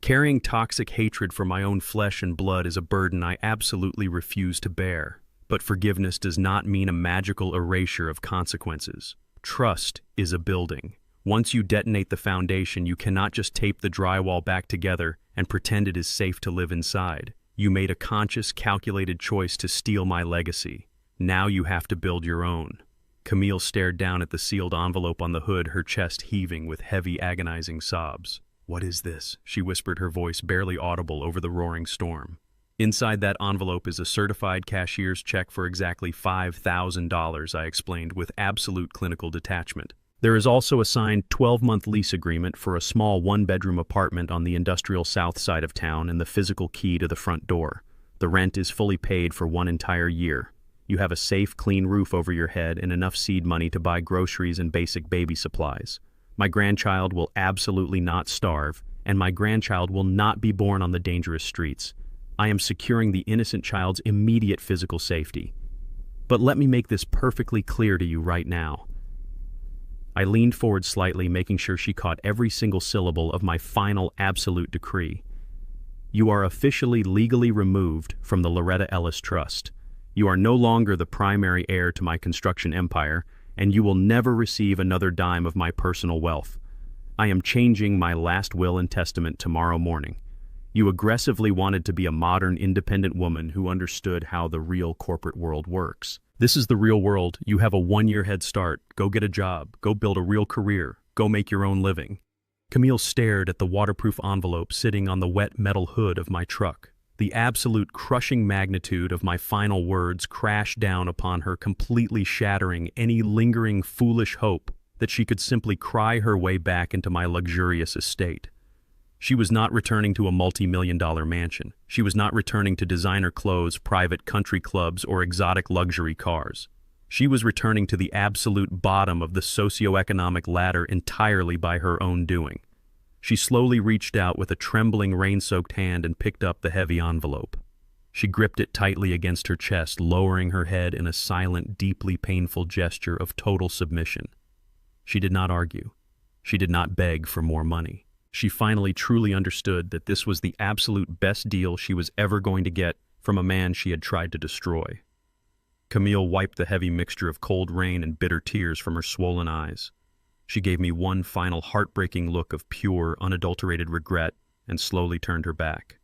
"Carrying toxic hatred for my own flesh and blood is a burden I absolutely refuse to bear. But forgiveness does not mean a magical erasure of consequences. Trust is a building. Once you detonate the foundation, you cannot just tape the drywall back together and pretend it is safe to live inside. You made a conscious, calculated choice to steal my legacy. Now you have to build your own." Camille stared down at the sealed envelope on the hood, her chest heaving with heavy, agonizing sobs. "What is this?" she whispered, her voice barely audible over the roaring storm. "Inside that envelope is a certified cashier's check for exactly $5,000, I explained with absolute clinical detachment. "There is also a signed 12-month lease agreement for a small one-bedroom apartment on the industrial south side of town and the physical key to the front door. The rent is fully paid for 1 entire year. You have a safe, clean roof over your head and enough seed money to buy groceries and basic baby supplies. My grandchild will absolutely not starve, and my grandchild will not be born on the dangerous streets. I am securing the innocent child's immediate physical safety. But let me make this perfectly clear to you right now." I leaned forward slightly, making sure she caught every single syllable of my final absolute decree. "You are officially legally removed from the Loretta Ellis Trust. You are no longer the primary heir to my construction empire, and you will never receive another dime of my personal wealth. I am changing my last will and testament tomorrow morning. You aggressively wanted to be a modern, independent woman who understood how the real corporate world works. This is the real world. You have a 1-year head start. Go get a job. Go build a real career. Go make your own living." Camille stared at the waterproof envelope sitting on the wet metal hood of my truck. The absolute crushing magnitude of my final words crashed down upon her, completely shattering any lingering foolish hope that she could simply cry her way back into my luxurious estate. She was not returning to a multi-million-dollar mansion. She was not returning to designer clothes, private country clubs, or exotic luxury cars. She was returning to the absolute bottom of the socioeconomic ladder entirely by her own doing. She slowly reached out with a trembling, rain-soaked hand and picked up the heavy envelope. She gripped it tightly against her chest, lowering her head in a silent, deeply painful gesture of total submission. She did not argue. She did not beg for more money. She finally truly understood that this was the absolute best deal she was ever going to get from a man she had tried to destroy. Camille wiped the heavy mixture of cold rain and bitter tears from her swollen eyes. She gave me one final heartbreaking look of pure, unadulterated regret and slowly turned her back.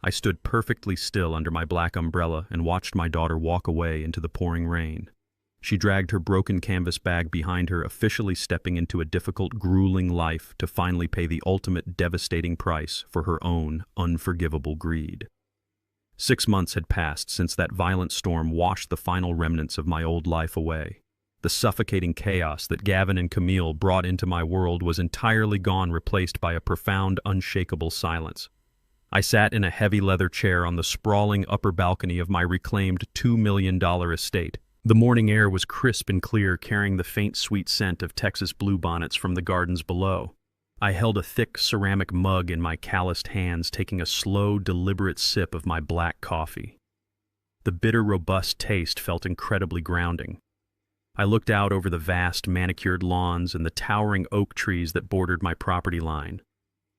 I stood perfectly still under my black umbrella and watched my daughter walk away into the pouring rain. She dragged her broken canvas bag behind her, officially stepping into a difficult, grueling life to finally pay the ultimate devastating price for her own unforgivable greed. 6 months had passed since that violent storm washed the final remnants of my old life away. The suffocating chaos that Gavin and Camille brought into my world was entirely gone, replaced by a profound, unshakable silence. I sat in a heavy leather chair on the sprawling upper balcony of my reclaimed $2 million estate. The morning air was crisp and clear, carrying the faint, sweet scent of Texas bluebonnets from the gardens below. I held a thick ceramic mug in my calloused hands, taking a slow, deliberate sip of my black coffee. The bitter, robust taste felt incredibly grounding. I looked out over the vast, manicured lawns and the towering oak trees that bordered my property line.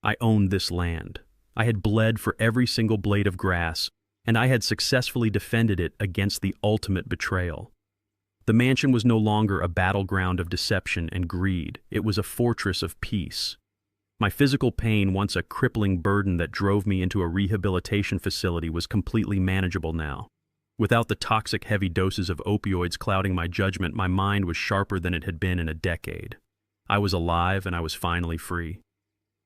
I owned this land. I had bled for every single blade of grass, and I had successfully defended it against the ultimate betrayal. The mansion was no longer a battleground of deception and greed. It was a fortress of peace. My physical pain, once a crippling burden that drove me into a rehabilitation facility, was completely manageable now. Without the toxic, heavy doses of opioids clouding my judgment, my mind was sharper than it had been in a decade. I was alive, and I was finally free.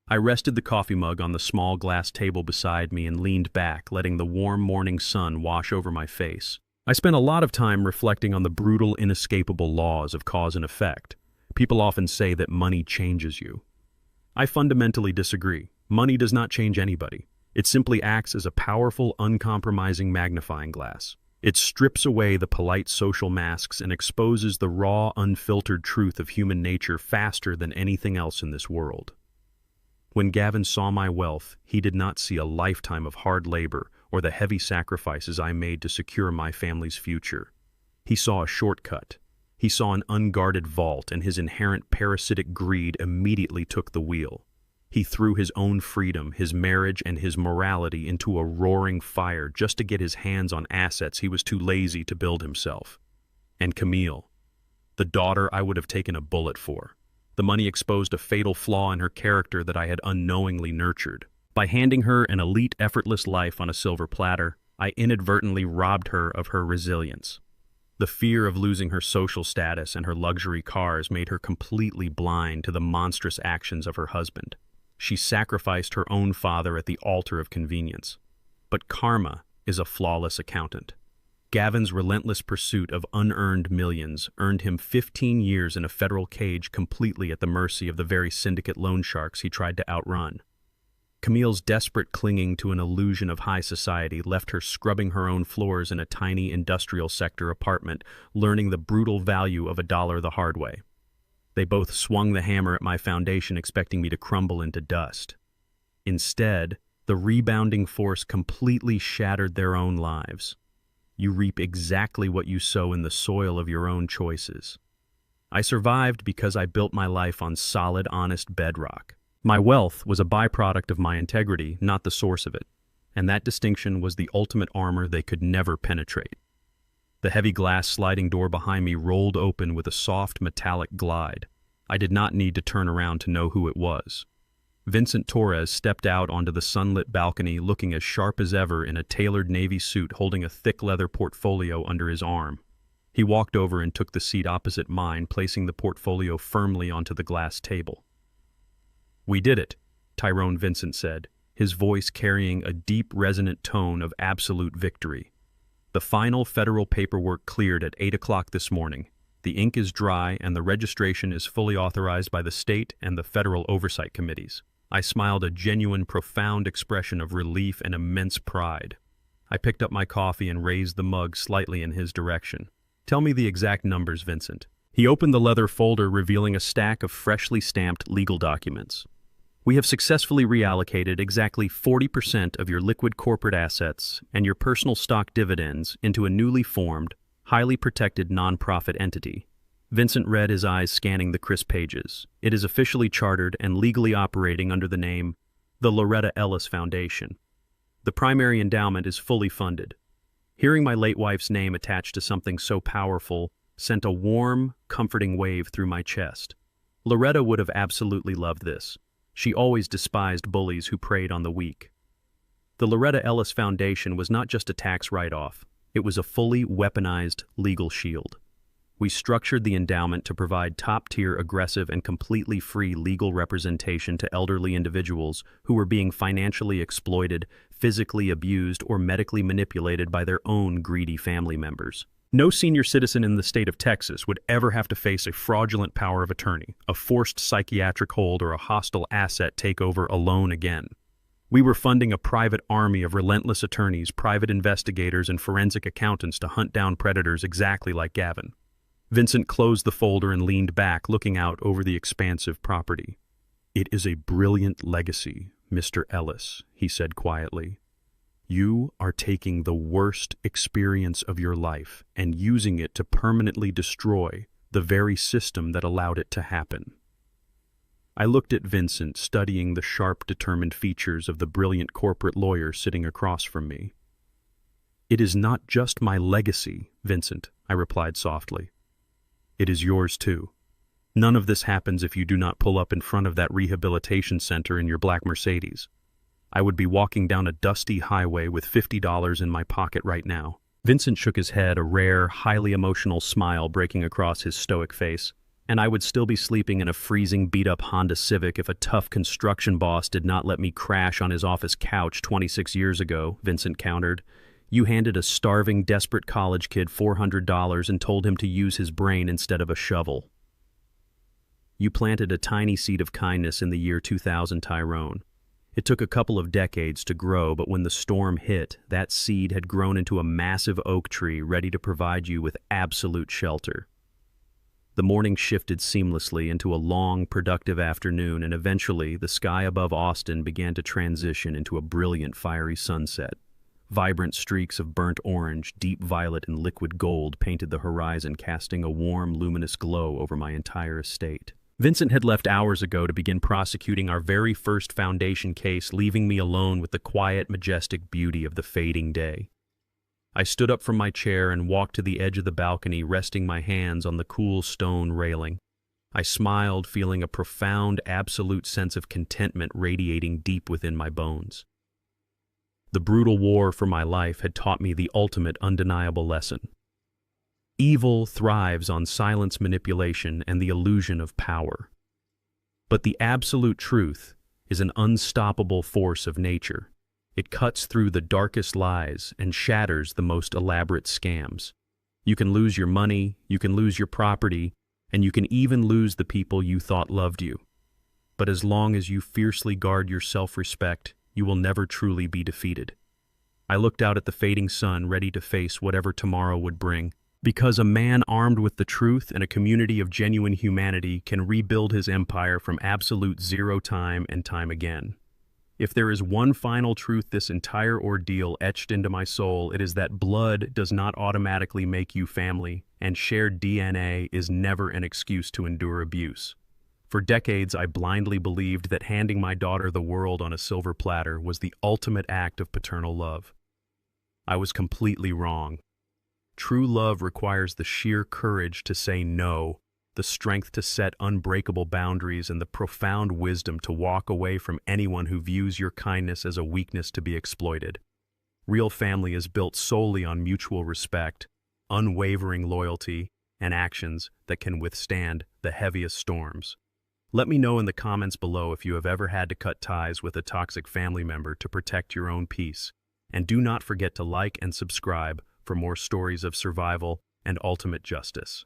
I rested the coffee mug on the small glass table beside me and leaned back, letting the warm morning sun wash over my face. I spent a lot of time reflecting on the brutal, inescapable laws of cause and effect. People often say that money changes you. I fundamentally disagree. Money does not change anybody. It simply acts as a powerful, uncompromising magnifying glass. It strips away the polite social masks and exposes the raw, unfiltered truth of human nature faster than anything else in this world. When Gavin saw my wealth, he did not see a lifetime of hard labor or the heavy sacrifices I made to secure my family's future. He saw a shortcut. He saw an unguarded vault, and his inherent parasitic greed immediately took the wheel. He threw his own freedom, his marriage, and his morality into a roaring fire just to get his hands on assets he was too lazy to build himself. And Camille, the daughter I would have taken a bullet for. The money exposed a fatal flaw in her character that I had unknowingly nurtured. By handing her an elite, effortless life on a silver platter, I inadvertently robbed her of her resilience. The fear of losing her social status and her luxury cars made her completely blind to the monstrous actions of her husband. She sacrificed her own father at the altar of convenience. But karma is a flawless accountant. Gavin's relentless pursuit of unearned millions earned him 15 years in a federal cage, completely at the mercy of the very syndicate loan sharks he tried to outrun. Camille's desperate clinging to an illusion of high society left her scrubbing her own floors in a tiny industrial sector apartment, learning the brutal value of $1 the hard way. They both swung the hammer at my foundation, expecting me to crumble into dust. Instead, the rebounding force completely shattered their own lives. You reap exactly what you sow in the soil of your own choices. I survived because I built my life on solid, honest bedrock. My wealth was a byproduct of my integrity, not the source of it, and that distinction was the ultimate armor they could never penetrate. The heavy glass sliding door behind me rolled open with a soft metallic glide. I did not need to turn around to know who it was. Vincent Torres stepped out onto the sunlit balcony, looking as sharp as ever in a tailored navy suit, holding a thick leather portfolio under his arm. He walked over and took the seat opposite mine, placing the portfolio firmly onto the glass table. "We did it," Tyrone Vincent said, his voice carrying a deep, resonant tone of absolute victory. "The final federal paperwork cleared at 8 o'clock this morning. The ink is dry and the registration is fully authorized by the state and the federal oversight committees." I smiled, a genuine, profound expression of relief and immense pride. I picked up my coffee and raised the mug slightly in his direction. "Tell me the exact numbers, Vincent." He opened the leather folder, revealing a stack of freshly stamped legal documents. "We have successfully reallocated exactly 40% of your liquid corporate assets and your personal stock dividends into a newly formed, highly protected nonprofit entity." Vincent read, his eyes scanning the crisp pages. "It is officially chartered and legally operating under the name the Loretta Ellis Foundation. The primary endowment is fully funded." Hearing my late wife's name attached to something so powerful sent a warm, comforting wave through my chest. Loretta would have absolutely loved this. She always despised bullies who preyed on the weak. The Loretta Ellis Foundation was not just a tax write-off. It was a fully weaponized legal shield. We structured the endowment to provide top-tier, aggressive, and completely free legal representation to elderly individuals who were being financially exploited, physically abused, or medically manipulated by their own greedy family members. No senior citizen in the state of Texas would ever have to face a fraudulent power of attorney, a forced psychiatric hold, or a hostile asset takeover alone again. We were funding a private army of relentless attorneys, private investigators, and forensic accountants to hunt down predators exactly like Gavin. Vincent closed the folder and leaned back, looking out over the expansive property. "It is a brilliant legacy, Mr. Ellis," he said quietly. "You are taking the worst experience of your life and using it to permanently destroy the very system that allowed it to happen." I looked at Vincent, studying the sharp, determined features of the brilliant corporate lawyer sitting across from me. "It is not just my legacy, Vincent," I replied softly. "It is yours too. None of this happens if you do not pull up in front of that rehabilitation center in your black Mercedes. I would be walking down a dusty highway with $50 in my pocket right now." Vincent shook his head, a rare, highly emotional smile breaking across his stoic face. "And I would still be sleeping in a freezing, beat-up Honda Civic if a tough construction boss did not let me crash on his office couch 26 years ago," Vincent countered. You handed a starving, desperate college kid $400 and told him to use his brain instead of a shovel. You planted a tiny seed of kindness in the year 2000, Tyrone. It took a couple of decades to grow, but when the storm hit, that seed had grown into a massive oak tree ready to provide you with absolute shelter. The morning shifted seamlessly into a long, productive afternoon, and eventually the sky above Austin began to transition into a brilliant, fiery sunset. Vibrant streaks of burnt orange, deep violet, and liquid gold painted the horizon, casting a warm, luminous glow over my entire estate. Vincent had left hours ago to begin prosecuting our very first foundation case, leaving me alone with the quiet, majestic beauty of the fading day. I stood up from my chair and walked to the edge of the balcony, resting my hands on the cool stone railing. I smiled, feeling a profound, absolute sense of contentment radiating deep within my bones. The brutal war for my life had taught me the ultimate, undeniable lesson. Evil thrives on silence, manipulation, and the illusion of power. But the absolute truth is an unstoppable force of nature. It cuts through the darkest lies and shatters the most elaborate scams. You can lose your money, you can lose your property, and you can even lose the people you thought loved you. But as long as you fiercely guard your self-respect, you will never truly be defeated. I looked out at the fading sun, ready to face whatever tomorrow would bring. Because a man armed with the truth and a community of genuine humanity can rebuild his empire from absolute zero time and time again. If there is one final truth this entire ordeal etched into my soul, it is that blood does not automatically make you family, and shared DNA is never an excuse to endure abuse. For decades, I blindly believed that handing my daughter the world on a silver platter was the ultimate act of paternal love. I was completely wrong. True love requires the sheer courage to say no, the strength to set unbreakable boundaries, and the profound wisdom to walk away from anyone who views your kindness as a weakness to be exploited. Real family is built solely on mutual respect, unwavering loyalty, and actions that can withstand the heaviest storms. Let me know in the comments below if you have ever had to cut ties with a toxic family member to protect your own peace. And do not forget to like and subscribe for more stories of survival and ultimate justice.